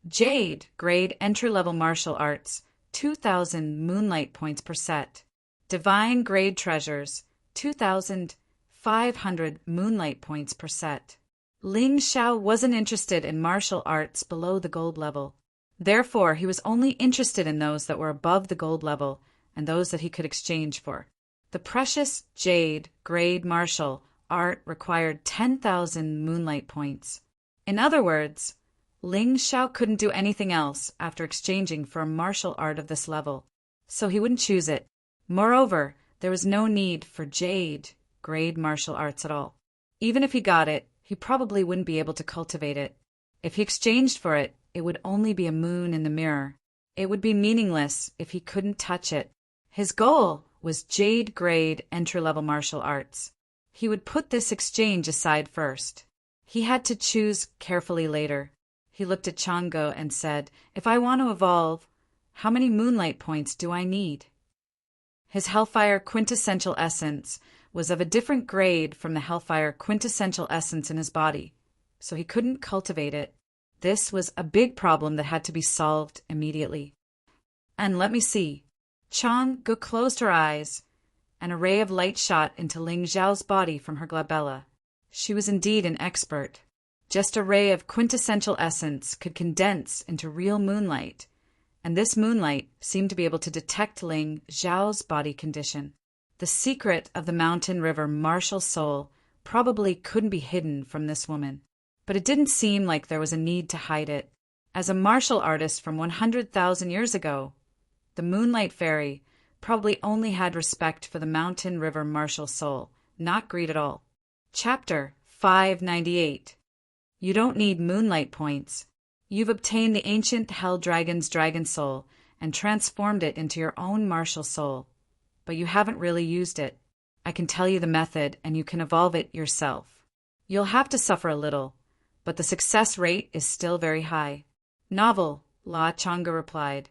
Jade grade entry-level martial arts, 2,000 moonlight points per set. Divine grade treasures, 2,500 moonlight points per set. Ling Zhao wasn't interested in martial arts below the gold level. Therefore, he was only interested in those that were above the gold level and those that he could exchange for. The precious jade grade martial art required 10,000 moonlight points. In other words, Ling Zhao couldn't do anything else after exchanging for a martial art of this level, so he wouldn't choose it. Moreover, there was no need for jade grade martial arts at all. Even if he got it, he probably wouldn't be able to cultivate it. If he exchanged for it, it would only be a moon in the mirror. It would be meaningless if he couldn't touch it. His goal was jade grade entry-level martial arts. He would put this exchange aside first. He had to choose carefully later. He looked at Chang Gu and said, "If I want to evolve, how many moonlight points do I need?" His Hellfire quintessential essence was of a different grade from the Hellfire quintessential essence in his body, so he couldn't cultivate it. This was a big problem that had to be solved immediately. And let me see. Chang Gu closed her eyes, and a ray of light shot into Ling Zhao's body from her glabella. She was indeed an expert. Just a ray of quintessential essence could condense into real moonlight, and this moonlight seemed to be able to detect Ling Zhao's body condition. The secret of the mountain river martial soul probably couldn't be hidden from this woman. but it didn't seem like there was a need to hide it. As a martial artist from 100,000 years ago, the Moonlight Fairy probably only had respect for the mountain river martial soul, not greed at all. Chapter 598. You don't need moonlight points. You've obtained the ancient Hell Dragon's dragon soul and transformed it into your own martial soul, but you haven't really used it. I can tell you the method, and you can evolve it yourself. You'll have to suffer a little, but the success rate is still very high. Novel, La Changa replied.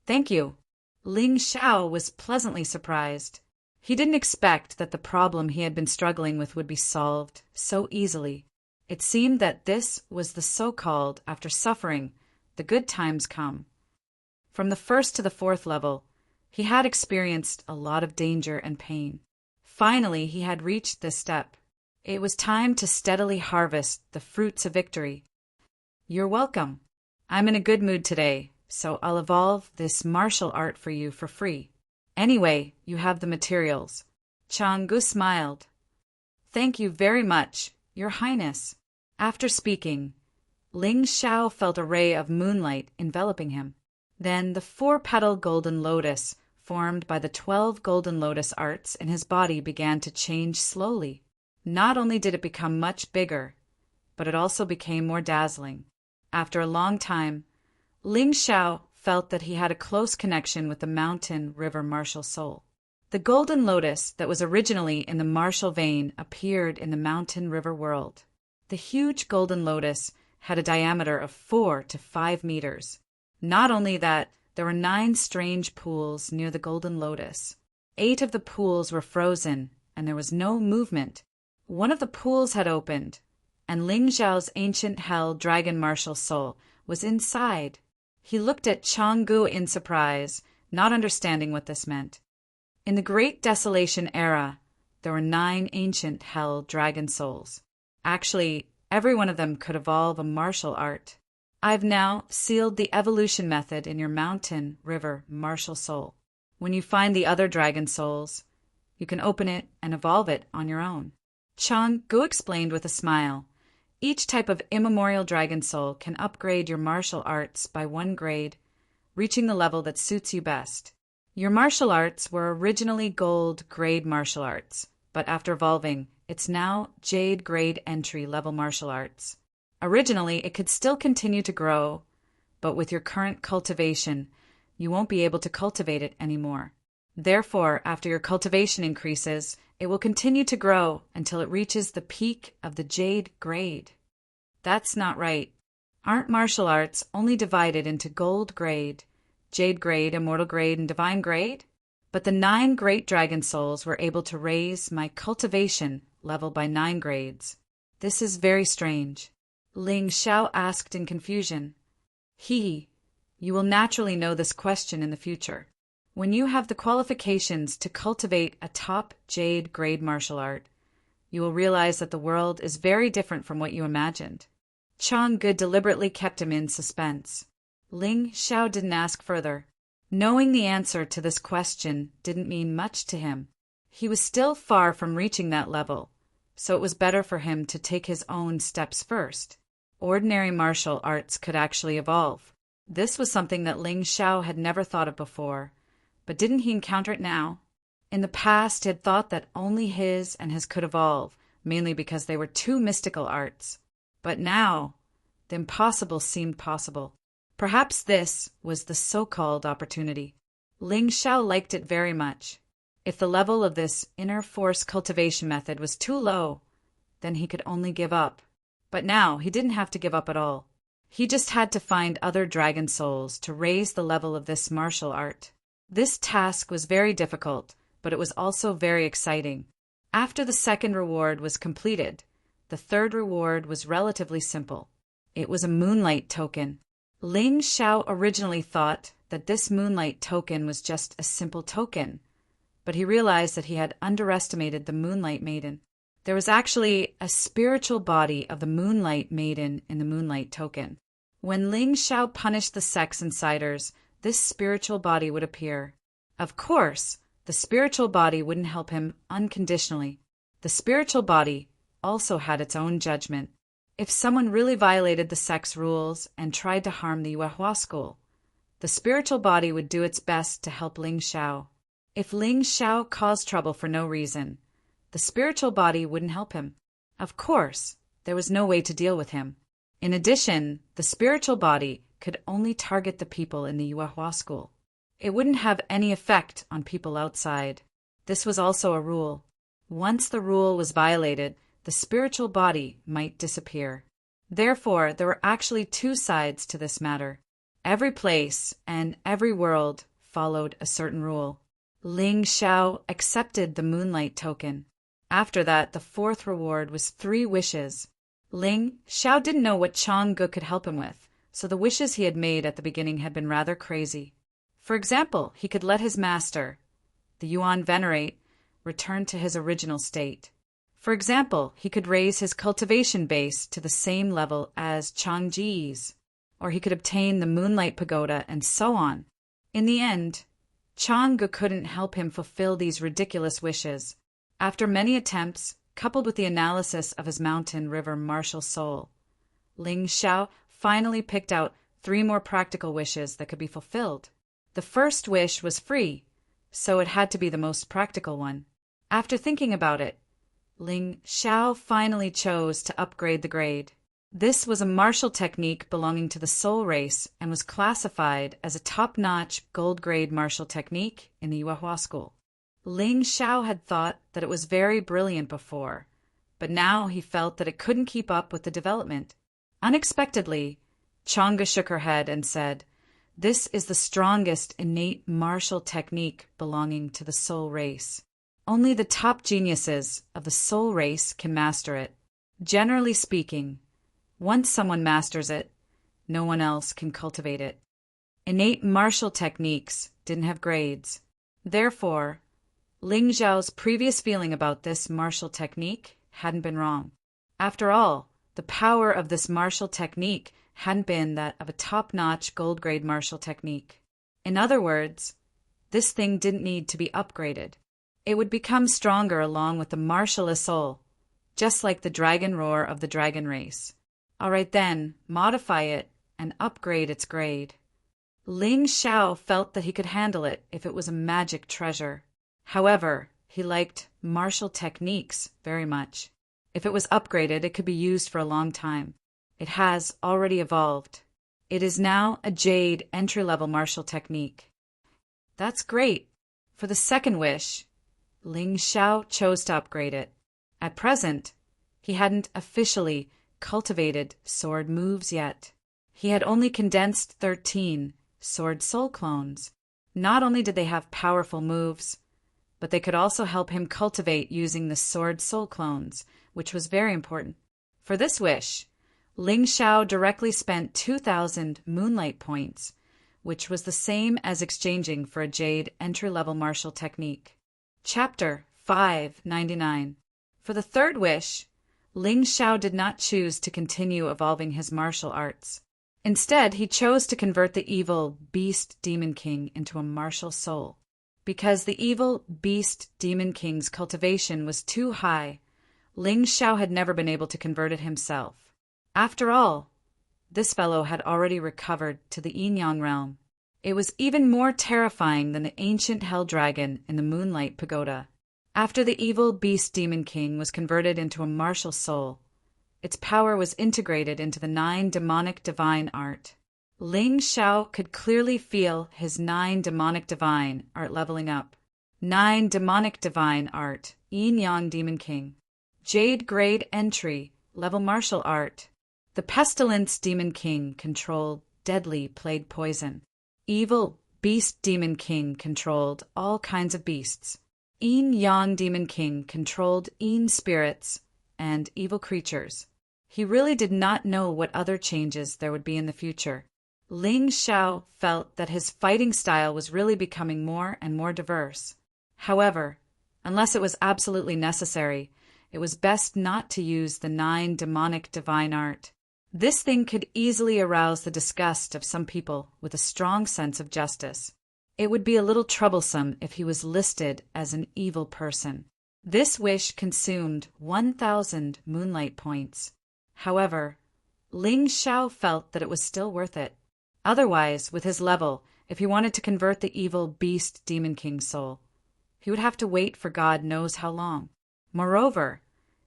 Thank you. Ling Xiao was pleasantly surprised. He didn't expect that the problem he had been struggling with would be solved so easily. It seemed that this was the so-called, after suffering, the good times come. From the first to the fourth level, he had experienced a lot of danger and pain. Finally, he had reached this step. It was time to steadily harvest the fruits of victory. You're welcome. I'm in a good mood today, so I'll evolve this martial art for you for free. Anyway, you have the materials. Changgu smiled. Thank you very much, Your Highness. After speaking, Ling Xiao felt a ray of moonlight enveloping him. Then the 4-petal golden lotus formed by the 12 golden lotus arts in his body began to change slowly. Not only did it become much bigger, but it also became more dazzling. After a long time, Ling Xiao felt that he had a close connection with the mountain river martial soul. The golden lotus that was originally in the martial vein appeared in the mountain river world. The huge golden lotus had a diameter of 4 to 5 meters. Not only that, there were 9 strange pools near the golden lotus. 8 of the pools were frozen, and there was no movement. One of the pools had opened, and Ling Xiao's ancient hell dragon martial soul was inside. He looked at Changgu in surprise, not understanding what this meant. In the Great Desolation era, there were 9 ancient hell dragon souls. Actually, every one of them could evolve a martial art. I've now sealed the evolution method in your mountain river martial soul. When you find the other dragon souls, you can open it and evolve it on your own. Changgu explained with a smile. Each type of immemorial dragon soul can upgrade your martial arts by 1 grade, reaching the level that suits you best. Your martial arts were originally gold grade martial arts, but after evolving, it's now jade grade entry level martial arts. Originally, it could still continue to grow, but with your current cultivation, you won't be able to cultivate it anymore. Therefore, after your cultivation increases, it will continue to grow until it reaches the peak of the jade grade. That's not right. Aren't martial arts only divided into gold grade, jade grade, immortal grade, and divine grade? But the 9 great dragon souls were able to raise my cultivation level by 9 grades. This is very strange. Ling Xiao asked in confusion. You will naturally know this question in the future. When you have the qualifications to cultivate a top jade grade martial art, you will realize that the world is very different from what you imagined. Changgu deliberately kept him in suspense. Ling Xiao didn't ask further. Knowing the answer to this question didn't mean much to him. He was still far from reaching that level, so it was better for him to take his own steps first. Ordinary martial arts could actually evolve. This was something that Ling Xiao had never thought of before, but didn't he encounter it now? In the past, he had thought that only his and his could evolve, mainly because they were too mystical arts. But now, the impossible seemed possible. Perhaps this was the so-called opportunity. Ling Xiao liked it very much. If the level of this inner force cultivation method was too low, then he could only give up. But now he didn't have to give up at all. He just had to find other dragon souls to raise the level of this martial art. This task was very difficult, but it was also very exciting. After the second reward was completed, the third reward was relatively simple. It was a moonlight token. Ling Xiao originally thought that this moonlight token was just a simple token, but he realized that he had underestimated the Moonlight Maiden. There was actually a spiritual body of the Moonlight Maiden in the Moonlight token. When Ling Xiao punished the sex insiders, this spiritual body would appear. Of course, the spiritual body wouldn't help him unconditionally. The spiritual body also had its own judgment. If someone really violated the sex rules and tried to harm the Yuehua school, the spiritual body would do its best to help Ling Xiao. If Ling Xiao caused trouble for no reason, the spiritual body wouldn't help him. Of course, there was no way to deal with him. In addition, the spiritual body could only target the people in the Yuehua school. It wouldn't have any effect on people outside. This was also a rule. Once the rule was violated, the spiritual body might disappear. Therefore, there were actually two sides to this matter. Every place and every world followed a certain rule. Ling Xiao accepted the moonlight token. After that, the fourth reward was 3 wishes. Ling Xiao didn't know what Chang'e could help him with, so the wishes he had made at the beginning had been rather crazy. For example, he could let his master, the Yuan Venerate, return to his original state. For example, he could raise his cultivation base to the same level as Changji's, or he could obtain the Moonlight Pagoda, and so on. In the end, Chang'e couldn't help him fulfill these ridiculous wishes. After many attempts, coupled with the analysis of his mountain river martial soul, Ling Xiao finally picked out 3 more practical wishes that could be fulfilled. The first wish was free, so it had to be the most practical one. After thinking about it, Ling Xiao finally chose to upgrade the grade. This was a martial technique belonging to the soul race and was classified as a top-notch gold-grade martial technique in the Yuehua school. Ling Xiao had thought that it was very brilliant before, but now he felt that it couldn't keep up with the development. Unexpectedly, Chang'e shook her head and said, "This is the strongest innate martial technique belonging to the soul race. Only the top geniuses of the soul race can master it. Generally speaking, once someone masters it, no one else can cultivate it." Innate martial techniques didn't have grades. Therefore, Ling Xiao's previous feeling about this martial technique hadn't been wrong. After all, the power of this martial technique hadn't been that of a top-notch gold-grade martial technique. In other words, this thing didn't need to be upgraded. It would become stronger along with the martial soul, just like the dragon roar of the dragon race. All right then, modify it and upgrade its grade. Ling Xiao felt that he could handle it if it was a magic treasure. However, he liked martial techniques very much. If it was upgraded, it could be used for a long time. It has already evolved. It is now a jade entry-level martial technique. That's great. For the second wish, Ling Xiao chose to upgrade it. At present, he hadn't officially cultivated sword moves yet. He had only condensed 13 sword soul clones. Not only did they have powerful moves, but they could also help him cultivate using the sword soul clones, which was very important. For this wish, Ling Xiao directly spent 2,000 moonlight points, which was the same as exchanging for a jade entry-level martial technique. Chapter 599. For the third wish, Ling Xiao did not choose to continue evolving his martial arts. Instead, he chose to convert the evil Beast Demon King into a martial soul. Because the evil Beast Demon King's cultivation was too high, Ling Xiao had never been able to convert it himself. After all, this fellow had already recovered to the yin-yang realm. It was even more terrifying than the ancient hell dragon in the Moonlight Pagoda. After the evil Beast Demon King was converted into a martial soul, its power was integrated into the 9 demonic divine art. Ling Xiao could clearly feel his 9 demonic divine art leveling up. 9 demonic divine art, yin-yang demon king. Jade grade entry, level martial art. The pestilence demon king controlled deadly plague poison. Evil Beast Demon King controlled all kinds of beasts. Yin-Yang Demon King controlled yin spirits and evil creatures. He really did not know what other changes there would be in the future. Ling Xiao felt that his fighting style was really becoming more and more diverse. However, unless it was absolutely necessary, it was best not to use the 9 demonic divine art. This thing could easily arouse the disgust of some people with a strong sense of justice. It would be a little troublesome if he was listed as an evil person. This wish consumed 1,000 moonlight points. However, Ling Xiao felt that it was still worth it. Otherwise, with his level, if he wanted to convert the evil beast Demon King's soul, he would have to wait for God knows how long. Moreover,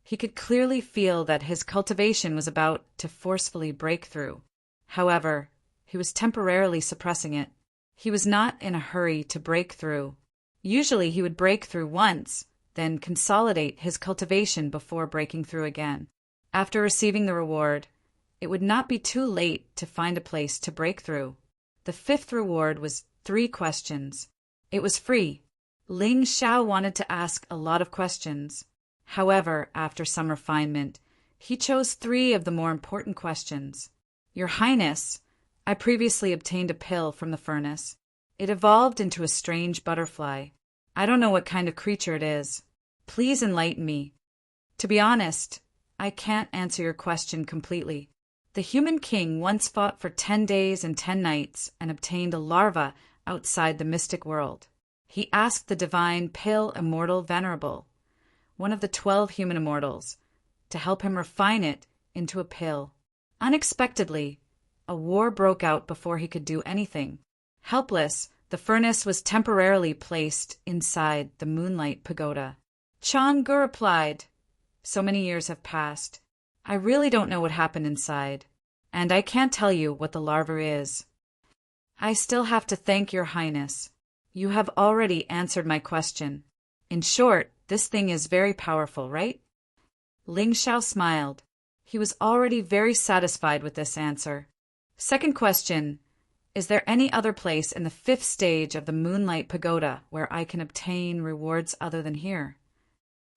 he could clearly feel that his cultivation was about to forcefully break through. However, he was temporarily suppressing it. He was not in a hurry to break through. Usually he would break through once, then consolidate his cultivation before breaking through again. After receiving the reward, it would not be too late to find a place to break through. The fifth reward was 3 questions. It was free. Ling Xiao wanted to ask a lot of questions. However, after some refinement, he chose 3 of the more important questions. Your Highness, I previously obtained a pill from the furnace. It evolved into a strange butterfly. I don't know what kind of creature it is. Please enlighten me. To be honest, I can't answer your question completely. The human king once fought for 10 days and 10 nights and obtained a larva outside the mystic world. He asked the divine Pill Immortal Venerable, one of the 12 human immortals, to help him refine it into a pill. Unexpectedly, a war broke out before he could do anything. Helpless, the furnace was temporarily placed inside the Moonlight Pagoda. Chang'e replied, So many years have passed. I really don't know what happened inside, and I can't tell you what the larva is. I still have to thank your Highness. You have already answered my question. In short, this thing is very powerful, right? Ling Xiao smiled. He was already very satisfied with this answer. Second question, is there any other place in the 5th stage of the Moonlight Pagoda where I can obtain rewards other than here?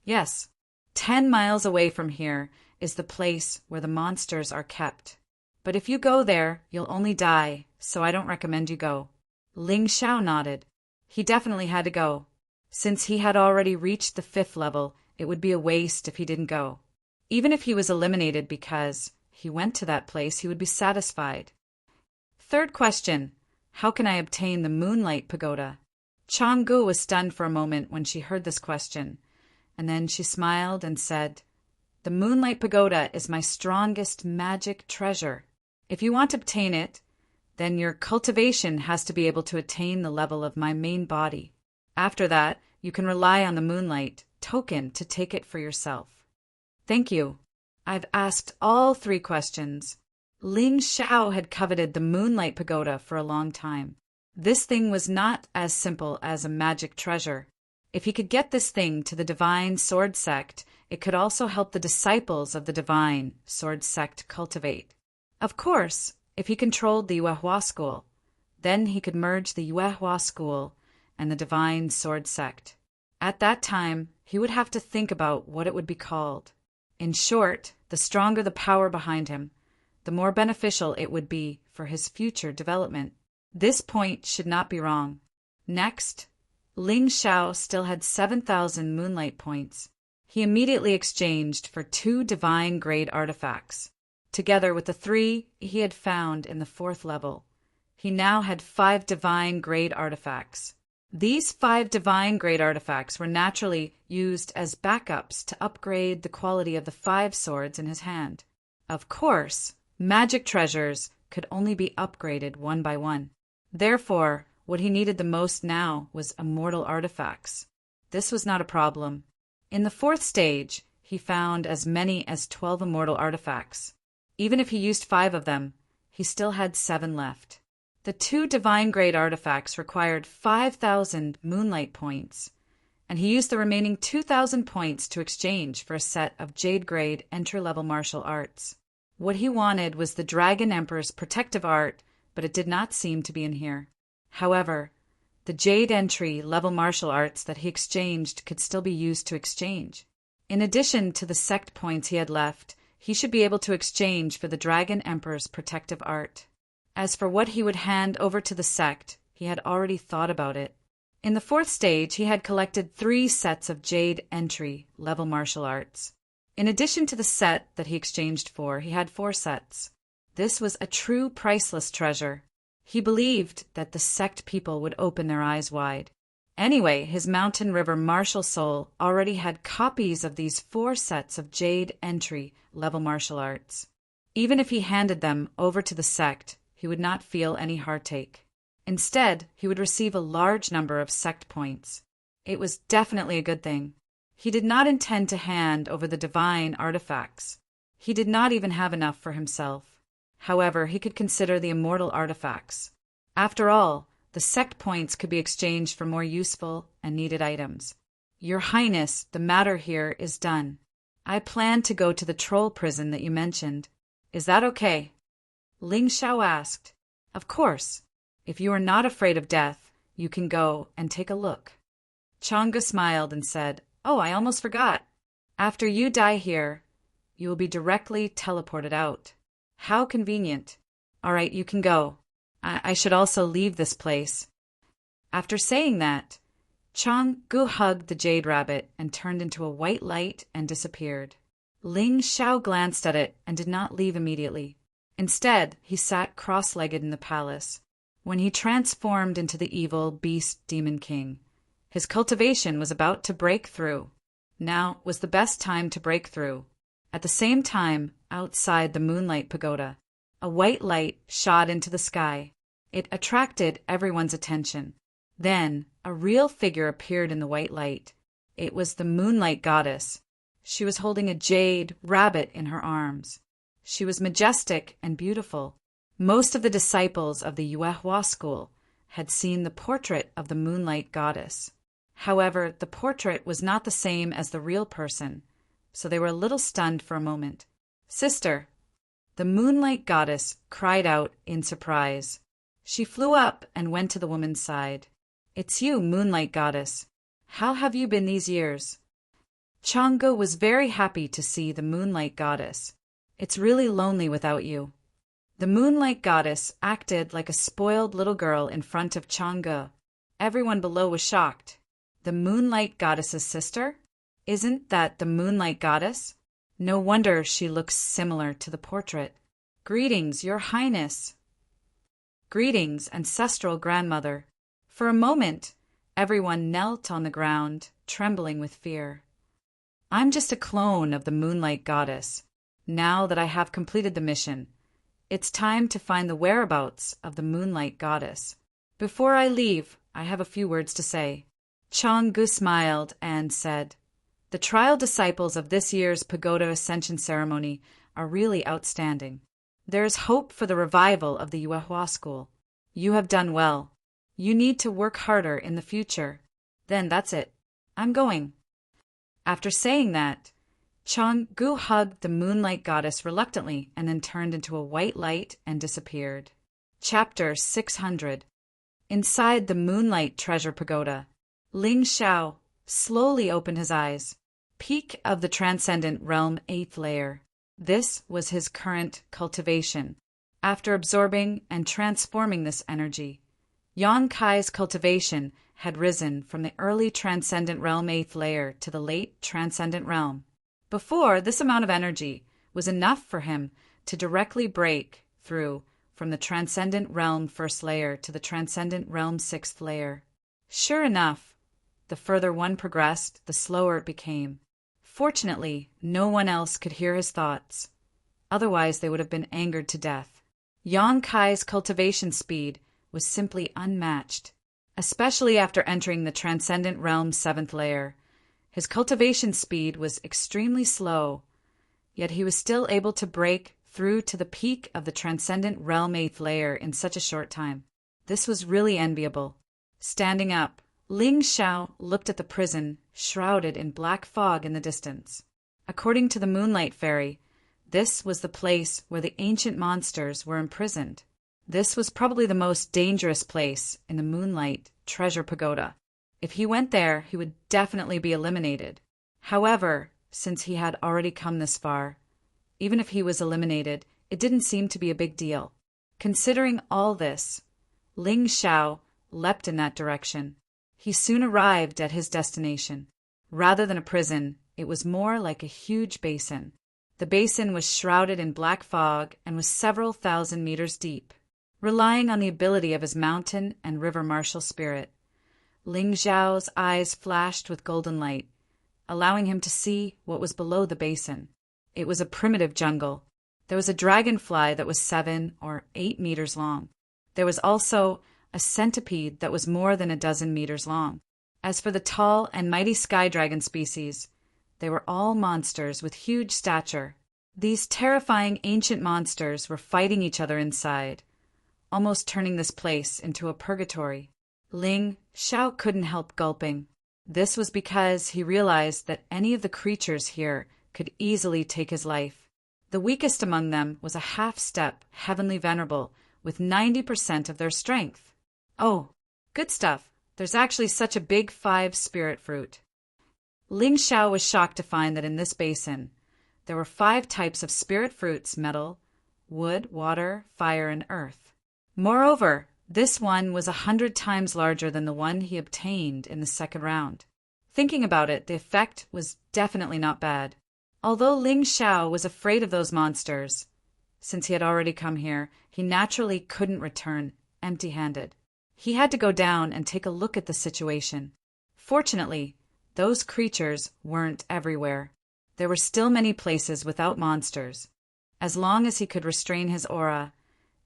Yes. 10 miles away from here is the place where the monsters are kept. But if you go there, you'll only die, so I don't recommend you go. Ling Xiao nodded. He definitely had to go. Since he had already reached the 5th level, it would be a waste if he didn't go. Even if he was eliminated because he went to that place, he would be satisfied. Third question, how can I obtain the Moonlight Pagoda? Chang'e was stunned for a moment when she heard this question, and then she smiled and said, The Moonlight Pagoda is my strongest magic treasure. If you want to obtain it, then your cultivation has to be able to attain the level of my main body. After that, you can rely on the Moonlight token to take it for yourself. Thank you. I've asked all 3 questions. Ling Xiao had coveted the Moonlight Pagoda for a long time. This thing was not as simple as a magic treasure. If he could get this thing to the Divine Sword Sect, it could also help the disciples of the Divine Sword Sect cultivate. Of course, if he controlled the Yuehua School, then he could merge the Yuehua School and the Divine Sword Sect. At that time, he would have to think about what it would be called. In short, the stronger the power behind him, the more beneficial it would be for his future development. This point should not be wrong. Next, Ling Xiao still had 7,000 Moonlight points. He immediately exchanged for 2 divine grade artifacts. Together with the 3 he had found in the 4th level, he now had 5 divine grade artifacts. These 5 divine grade artifacts were naturally used as backups to upgrade the quality of the 5 swords in his hand. Of course, magic treasures could only be upgraded one by one. Therefore, what he needed the most now was immortal artifacts. This was not a problem. In the 4th stage, he found as many as 12 immortal artifacts. Even if he used 5 of them, he still had 7 left. The 2 divine grade artifacts required 5,000 Moonlight points, and he used the remaining 2,000 points to exchange for a set of Jade grade entry-level martial arts. What he wanted was the Dragon Emperor's protective art, but it did not seem to be in here. However, the Jade entry-level martial arts that he exchanged could still be used to exchange. In addition to the sect points he had left, he should be able to exchange for the Dragon Emperor's protective art. As for what he would hand over to the sect, he had already thought about it. In the 4th stage, he had collected 3 sets of Jade entry-level martial arts. In addition to the set that he exchanged for, he had 4 sets. This was a true priceless treasure. He believed that the sect people would open their eyes wide. Anyway, his mountain river martial soul already had copies of these 4 sets of jade entry-level martial arts. Even if he handed them over to the sect, he would not feel any heartache. Instead, he would receive a large number of sect points. It was definitely a good thing. He did not intend to hand over the divine artifacts. He did not even have enough for himself. However, he could consider the immortal artifacts. After all, the sect points could be exchanged for more useful and needed items. Your Highness, the matter here is done. I plan to go to the troll prison that you mentioned. Is that okay? Ling Xiao asked. Of course. If you are not afraid of death, you can go and take a look. Chang'e smiled and said, Oh, I almost forgot. After you die here, you will be directly teleported out. How convenient. All right, you can go. I should also leave this place. After saying that, Chang'e hugged the jade rabbit and turned into a white light and disappeared. Ling Xiao glanced at it and did not leave immediately. Instead, he sat cross-legged in the palace. When he transformed into the evil beast demon king, his cultivation was about to break through. Now was the best time to break through. At the same time, outside the Moonlight Pagoda, a white light shot into the sky. It attracted everyone's attention. Then, a real figure appeared in the white light. It was the Moonlight Goddess. She was holding a jade rabbit in her arms. She was majestic and beautiful. Most of the disciples of the Yuehua school had seen the portrait of the Moonlight Goddess. However, the portrait was not the same as the real person, so they were a little stunned for a moment. Sister! The Moonlight Goddess cried out in surprise. She flew up and went to the woman's side. It's you, Moonlight Goddess. How have you been these years? Chang'e was very happy to see the Moonlight Goddess. It's really lonely without you. The Moonlight Goddess acted like a spoiled little girl in front of Chang'e. Everyone below was shocked. The Moonlight Goddess's sister? Isn't that the Moonlight Goddess? No wonder she looks similar to the portrait. Greetings, Your Highness. Greetings, ancestral grandmother. For a moment, everyone knelt on the ground, trembling with fear. I'm just a clone of the Moonlight Goddess. Now that I have completed the mission, it's time to find the whereabouts of the Moonlight Goddess. Before I leave, I have a few words to say. Chang'e smiled and said, The trial disciples of this year's Pagoda Ascension ceremony are really outstanding. There is hope for the revival of the Yuehua school. You have done well. You need to work harder in the future. Then that's it. I'm going. After saying that, Chang'e hugged the Moonlight Goddess reluctantly and then turned into a white light and disappeared. Chapter 600. Inside the Moonlight Treasure Pagoda, Ling Xiao slowly opened his eyes. Peak of the Transcendent Realm 8th layer. This was his current cultivation. After absorbing and transforming this energy, Yan Kai's cultivation had risen from the early Transcendent Realm 8th layer to the late Transcendent Realm. Before, this amount of energy was enough for him to directly break through from the Transcendent Realm 1st layer to the Transcendent Realm 6th layer. Sure enough, the further one progressed, the slower it became. Fortunately, no one else could hear his thoughts. Otherwise, they would have been angered to death. Yan Kai's cultivation speed was simply unmatched, especially after entering the Transcendent Realm 7th layer. His cultivation speed was extremely slow, yet he was still able to break through to the peak of the Transcendent Realm 8th layer in such a short time. This was really enviable. Standing up, Ling Xiao looked at the prison, shrouded in black fog in the distance. According to the Moonlight Fairy, this was the place where the ancient monsters were imprisoned. This was probably the most dangerous place in the Moonlight Treasure Pagoda. If he went there, he would definitely be eliminated. However, since he had already come this far, even if he was eliminated, it didn't seem to be a big deal. Considering all this, Ling Xiao leapt in that direction. He soon arrived at his destination. Rather than a prison, it was more like a huge basin. The basin was shrouded in black fog and was several thousand meters deep. Relying on the ability of his mountain and river martial spirit, Ling Xiao's eyes flashed with golden light, allowing him to see what was below the basin. It was a primitive jungle. There was a dragonfly that was 7 or 8 meters long. There was also a centipede that was more than a dozen meters long. As for the tall and mighty sky dragon species, they were all monsters with huge stature. These terrifying ancient monsters were fighting each other inside, almost turning this place into a purgatory. Ling Xiao couldn't help gulping. This was because he realized that any of the creatures here could easily take his life. The weakest among them was a half-step heavenly venerable with 90% of their strength. Oh, good stuff. There's actually such a big 5 spirit fruit. Ling Xiao was shocked to find that in this basin, there were 5 types of spirit fruits: metal, wood, water, fire, and earth. Moreover, this one was 100 times larger than the one he obtained in the second round. Thinking about it, the effect was definitely not bad. Although Ling Xiao was afraid of those monsters, since he had already come here, he naturally couldn't return empty-handed. He had to go down and take a look at the situation. Fortunately, those creatures weren't everywhere. There were still many places without monsters. As long as he could restrain his aura,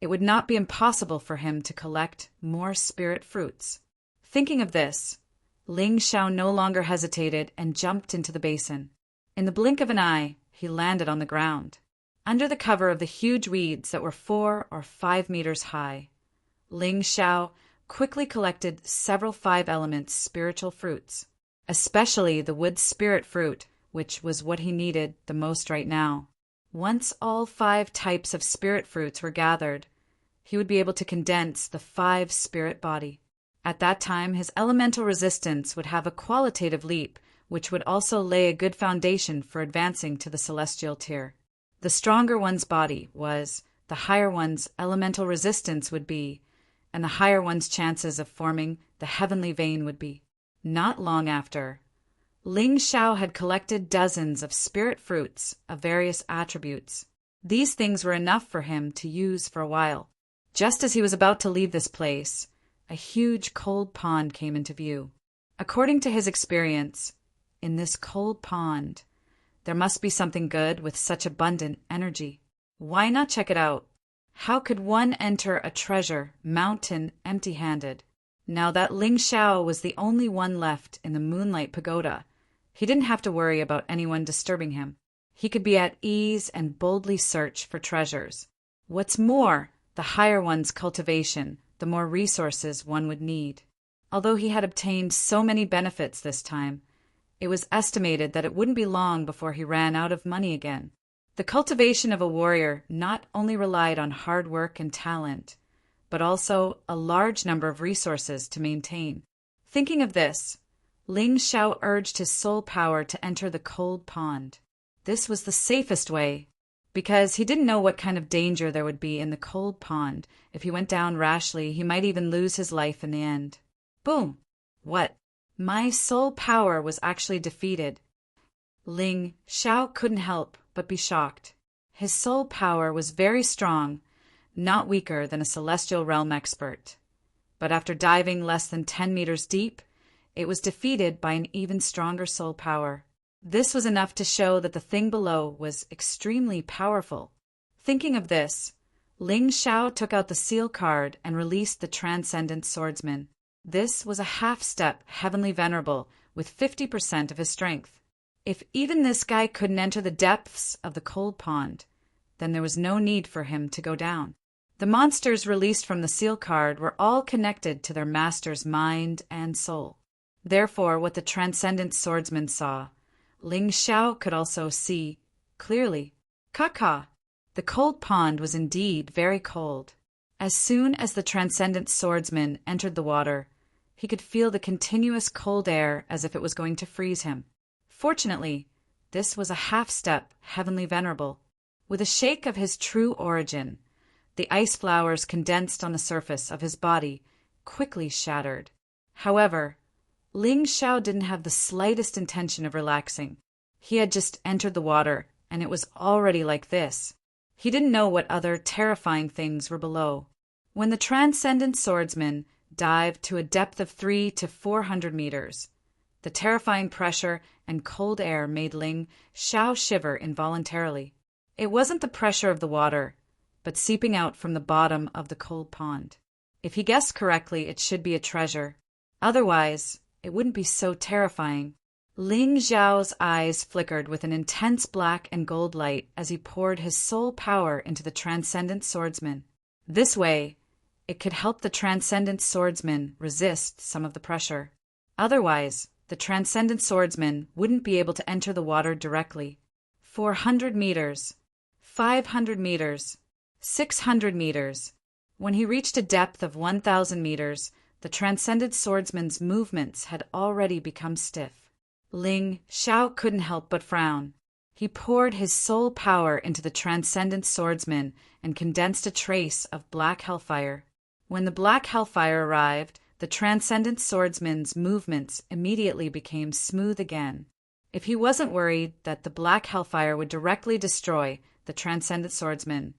it would not be impossible for him to collect more spirit fruits. Thinking of this, Ling Xiao no longer hesitated and jumped into the basin. In the blink of an eye, he landed on the ground. Under the cover of the huge weeds that were 4 or 5 meters high, Ling Xiao quickly collected several 5-element spiritual fruits, especially the wood spirit fruit, which was what he needed the most right now. Once all 5 types of spirit fruits were gathered, he would be able to condense the 5 spirit body. At that time, his elemental resistance would have a qualitative leap, which would also lay a good foundation for advancing to the celestial tier. The stronger one's body was, the higher one's elemental resistance would be, and the higher one's chances of forming the heavenly vein would be. Not long after, Ling Xiao had collected dozens of spirit fruits of various attributes. These things were enough for him to use for a while. Just as he was about to leave this place, a huge cold pond came into view. According to his experience, in this cold pond, there must be something good with such abundant energy. Why not check it out? How could one enter a treasure mountain empty-handed? Now that Ling Xiao was the only one left in the Moonlight Pagoda, he didn't have to worry about anyone disturbing him. He could be at ease and boldly search for treasures. What's more, the higher one's cultivation, the more resources one would need. Although he had obtained so many benefits this time, it was estimated that it wouldn't be long before he ran out of money again. The cultivation of a warrior not only relied on hard work and talent, but also a large number of resources to maintain. Thinking of this, Ling Xiao urged his soul power to enter the cold pond. This was the safest way, because he didn't know what kind of danger there would be in the cold pond. If he went down rashly, he might even lose his life in the end. Boom! What? My soul power was actually defeated. Ling Xiao couldn't help but be shocked. His soul power was very strong, not weaker than a celestial realm expert. But after diving less than 10 meters deep, it was defeated by an even stronger soul power. This was enough to show that the thing below was extremely powerful. Thinking of this, Ling Xiao took out the seal card and released the Transcendent Swordsman. This was a half-step heavenly venerable with 50% of his strength. If even this guy couldn't enter the depths of the cold pond, then there was no need for him to go down. The monsters released from the seal card were all connected to their master's mind and soul. Therefore, what the Transcendent Swordsman saw, Ling Xiao could also see clearly. Caca! The cold pond was indeed very cold. As soon as the Transcendent Swordsman entered the water, he could feel the continuous cold air as if it was going to freeze him. Fortunately, this was a half-step heavenly venerable. With a shake of his true origin, the ice flowers condensed on the surface of his body quickly shattered. However, Ling Xiao didn't have the slightest intention of relaxing. He had just entered the water, and it was already like this. He didn't know what other terrifying things were below. When the Transcendent Swordsman dived to a depth of 300 to 400 meters. The terrifying pressure and cold air made Ling Xiao shiver involuntarily. It wasn't the pressure of the water, but seeping out from the bottom of the cold pond. If he guessed correctly, it should be a treasure. Otherwise, it wouldn't be so terrifying. Ling Xiao's eyes flickered with an intense black and gold light as he poured his soul power into the transcendent swordsman. This way, it could help the transcendent swordsman resist some of the pressure. Otherwise, the transcendent swordsman wouldn't be able to enter the water directly. 400 meters, 500 meters, 600 meters. When he reached a depth of 1,000 meters, the transcendent swordsman's movements had already become stiff. Ling Xiao couldn't help but frown. He poured his soul power into the transcendent swordsman and condensed a trace of black hellfire. When the black hellfire arrived, the transcendent swordsman's movements immediately became smooth again. If he wasn't worried that the black hellfire would directly destroy the transcendent swordsman,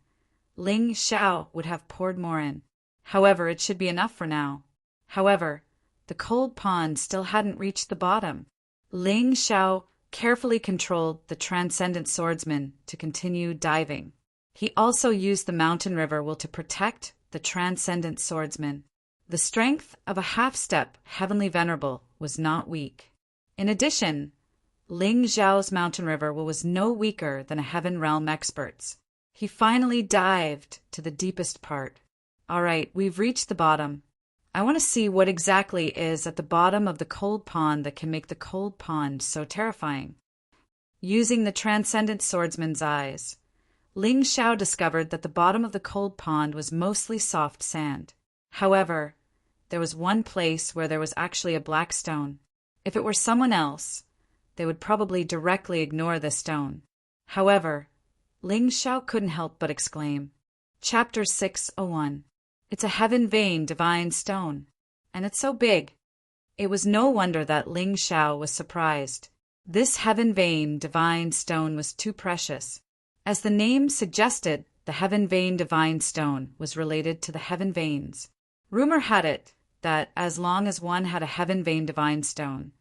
Ling Xiao would have poured more in. However, it should be enough for now. However, the cold pond still hadn't reached the bottom. Ling Xiao carefully controlled the transcendent swordsman to continue diving. He also used the mountain river to protect the transcendent swordsman. The strength of a half-step heavenly venerable was not weak. In addition, Ling Xiao's mountain river was no weaker than a heaven realm expert's. He finally dived to the deepest part. All right, we've reached the bottom. I want to see what exactly is at the bottom of the cold pond that can make the cold pond so terrifying. Using the transcendent swordsman's eyes, Ling Xiao discovered that the bottom of the cold pond was mostly soft sand. However, there was one place where there was actually a black stone. If it were someone else, they would probably directly ignore this stone. However, Ling Xiao couldn't help but exclaim, Chapter 601. It's a heaven vein divine stone, and it's so big. It was no wonder that Ling Xiao was surprised. This heaven vein divine stone was too precious. As the name suggested, the heaven vein divine stone was related to the heaven veins. Rumor had it that as long as one had a heaven vein divine stone,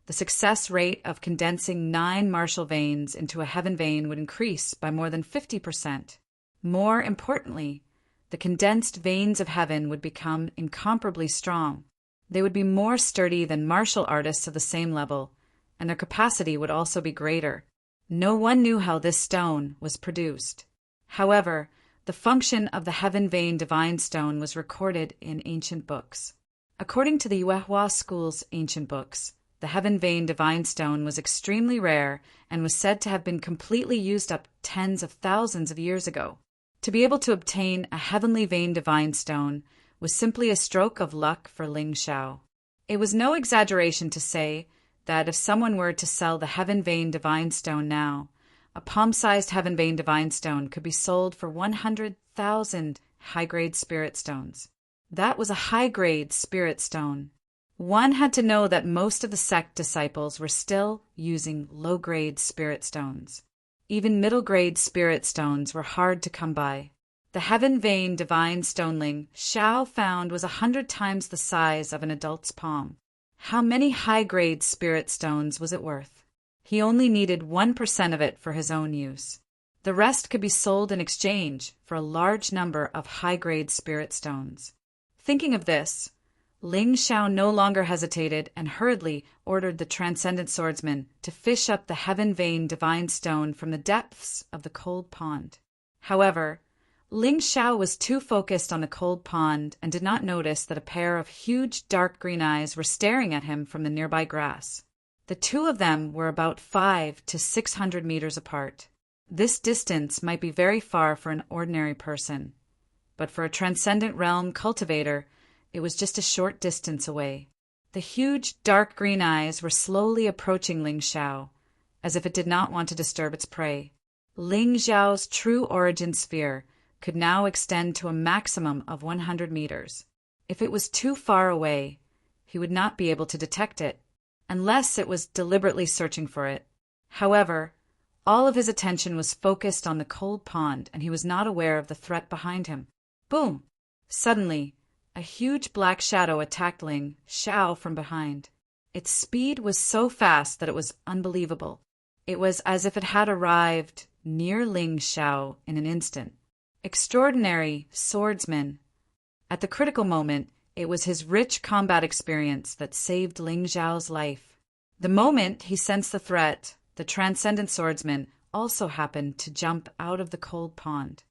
the success rate of condensing 9 martial veins into a heaven vein would increase by more than 50%. More importantly, the condensed veins of heaven would become incomparably strong. They would be more sturdy than martial artists of the same level, and their capacity would also be greater. No one knew how this stone was produced. However, the function of the heaven vein divine stone was recorded in ancient books. According to the Yuehua school's ancient books, the heaven vein divine stone was extremely rare and was said to have been completely used up tens of thousands of years ago. To be able to obtain a heavenly vein divine stone was simply a stroke of luck for Ling Xiao. It was no exaggeration to say that if someone were to sell the heaven vein divine stone now, a palm-sized heaven vein divine stone could be sold for 100,000 high-grade spirit stones. That was a high-grade spirit stone. One had to know that most of the sect disciples were still using low-grade spirit stones. Even middle-grade spirit stones were hard to come by. The heaven vein divine stone Ling Xiao found was 100 times the size of an adult's palm. How many high-grade spirit stones was it worth? He only needed 1% of it for his own use. The rest could be sold in exchange for a large number of high-grade spirit stones. Thinking of this, Ling Xiao no longer hesitated and hurriedly ordered the transcendent swordsman to fish up the heaven vein divine stone from the depths of the cold pond. However, Ling Xiao was too focused on the cold pond and did not notice that a pair of huge dark green eyes were staring at him from the nearby grass. The two of them were about 500 to 600 meters apart. This distance might be very far for an ordinary person, but for a transcendent realm cultivator, it was just a short distance away. The huge dark green eyes were slowly approaching Ling Xiao, as if it did not want to disturb its prey. Ling Xiao's true origin sphere could now extend to a maximum of 100 meters. If it was too far away, he would not be able to detect it, unless it was deliberately searching for it. However, all of his attention was focused on the cold pond, and he was not aware of the threat behind him. Boom! Suddenly, a huge black shadow attacked Ling Xiao from behind. Its speed was so fast that it was unbelievable. It was as if it had arrived near Ling Xiao in an instant. Extraordinary swordsman. At the critical moment, it was his rich combat experience that saved Ling Xiao's life. The moment he sensed the threat, the transcendent swordsman also happened to jump out of the cold pond.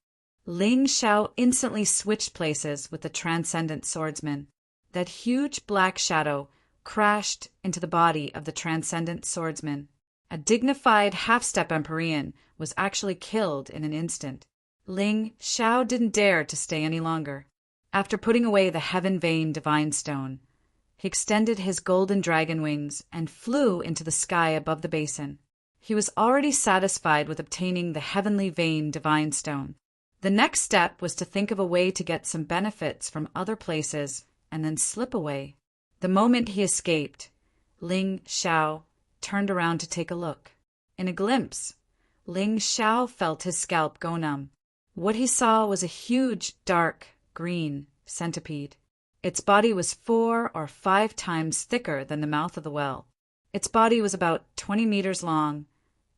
Ling Xiao instantly switched places with the transcendent swordsman. That huge black shadow crashed into the body of the transcendent swordsman. A dignified half-step Empyrean was actually killed in an instant. Ling Xiao didn't dare to stay any longer. After putting away the heaven-veined divine stone, he extended his golden dragon wings and flew into the sky above the basin. He was already satisfied with obtaining the heavenly veined divine stone. The next step was to think of a way to get some benefits from other places and then slip away. The moment he escaped, Ling Xiao turned around to take a look. In a glimpse, Ling Xiao felt his scalp go numb. What he saw was a huge, dark, green centipede. Its body was 4 or 5 times thicker than the mouth of the well. Its body was about 20 meters long,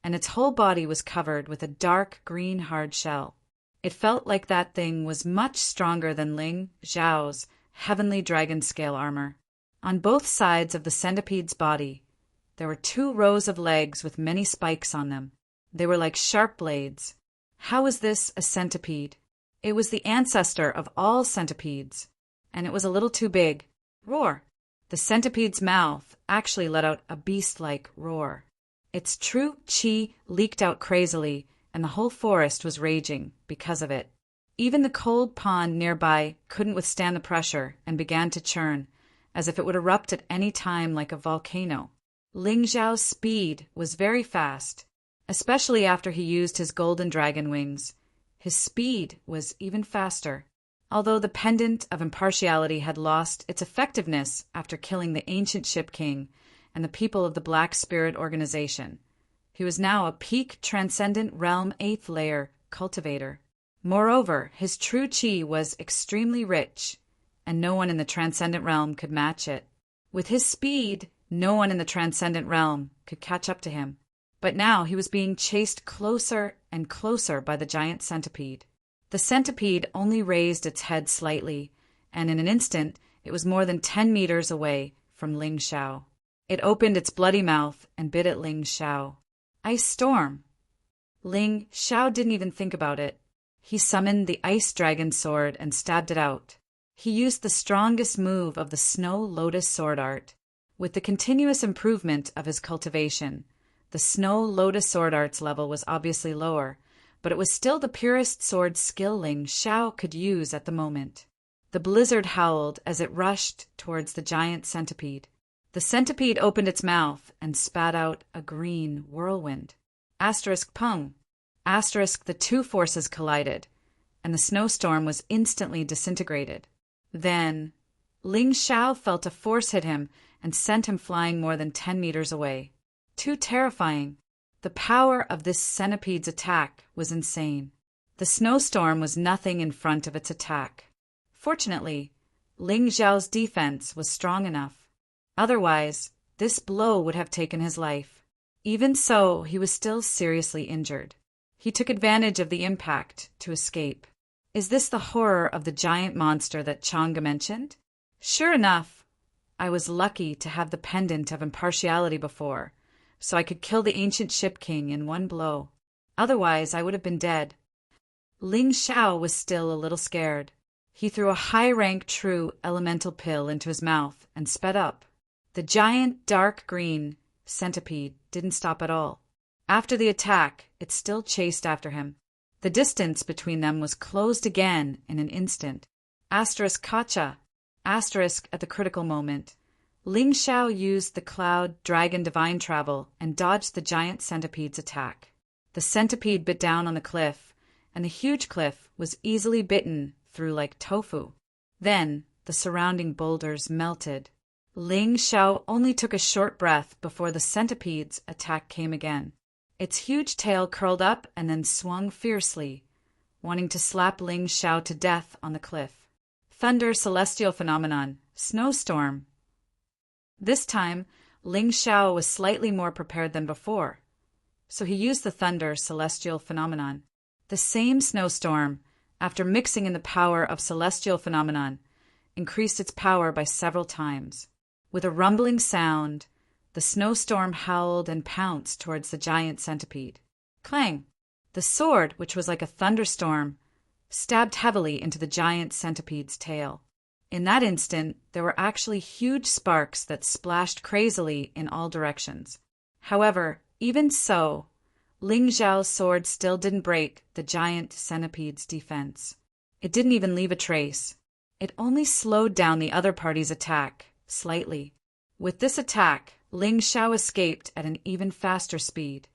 and its whole body was covered with a dark green hard shell. It felt like that thing was much stronger than Ling Xiao's heavenly dragon scale armor. On both sides of the centipede's body, there were 2 rows of legs with many spikes on them. They were like sharp blades. How was this a centipede? It was the ancestor of all centipedes, and it was a little too big. Roar! The centipede's mouth actually let out a beast-like roar. Its true qi leaked out crazily, and the whole forest was raging because of it. Even the cold pond nearby couldn't withstand the pressure and began to churn, as if it would erupt at any time like a volcano. Ling Xiao's speed was very fast, especially after he used his golden dragon wings. His speed was even faster. Although the pendant of impartiality had lost its effectiveness after killing the ancient ship king and the people of the Black Spirit organization, he was now a peak transcendent realm 8th layer cultivator. Moreover, his true qi was extremely rich, and no one in the transcendent realm could match it. With his speed, no one in the transcendent realm could catch up to him. But now he was being chased closer and closer by the giant centipede. The centipede only raised its head slightly, and in an instant it was more than 10 meters away from Ling Xiao. It opened its bloody mouth and bit at Ling Xiao. Ice storm! Ling Xiao didn't even think about it. He summoned the ice dragon sword and stabbed it out. He used the strongest move of the snow lotus sword art. With the continuous improvement of his cultivation, the snow lotus sword art's level was obviously lower, but it was still the purest sword skill Ling Xiao could use at the moment. The blizzard howled as it rushed towards the giant centipede. The centipede opened its mouth and spat out a green whirlwind. Asterisk pung. Asterisk the 2 forces collided, and the snowstorm was instantly disintegrated. Then, Ling Xiao felt a force hit him and sent him flying more than 10 meters away. Too terrifying. The power of this centipede's attack was insane. The snowstorm was nothing in front of its attack. Fortunately, Ling Xiao's defense was strong enough. Otherwise, this blow would have taken his life. Even so, he was still seriously injured. He took advantage of the impact to escape. Is this the horror of the giant monster that Chang'e mentioned? Sure enough, I was lucky to have the pendant of impartiality before, so I could kill the ancient ship king in one blow. Otherwise, I would have been dead. Ling Xiao was still a little scared. He threw a high-rank true elemental pill into his mouth and sped up. The giant dark green centipede didn't stop at all. After the attack, it still chased after him. The distance between them was closed again in an instant. Asterisk Kacha. Asterisk at the critical moment. Ling Xiao used the cloud dragon divine travel and dodged the giant centipede's attack. The centipede bit down on the cliff, and the huge cliff was easily bitten through like tofu. Then the surrounding boulders melted. Ling Xiao only took a short breath before the centipede's attack came again. Its huge tail curled up and then swung fiercely, wanting to slap Ling Xiao to death on the cliff. Thunder celestial phenomenon, snowstorm. This time, Ling Xiao was slightly more prepared than before. So he used the thunder celestial phenomenon. The same snowstorm, after mixing in the power of celestial phenomenon, increased its power by several times. With a rumbling sound, the snowstorm howled and pounced towards the giant centipede. Clang! The sword, which was like a thunderstorm, stabbed heavily into the giant centipede's tail. In that instant, there were actually huge sparks that splashed crazily in all directions. However, even so, Ling Xiao's sword still didn't break the giant centipede's defense. It didn't even leave a trace. It only slowed down the other party's attack, slightly. With this attack, Ling Xiao escaped at an even faster speed.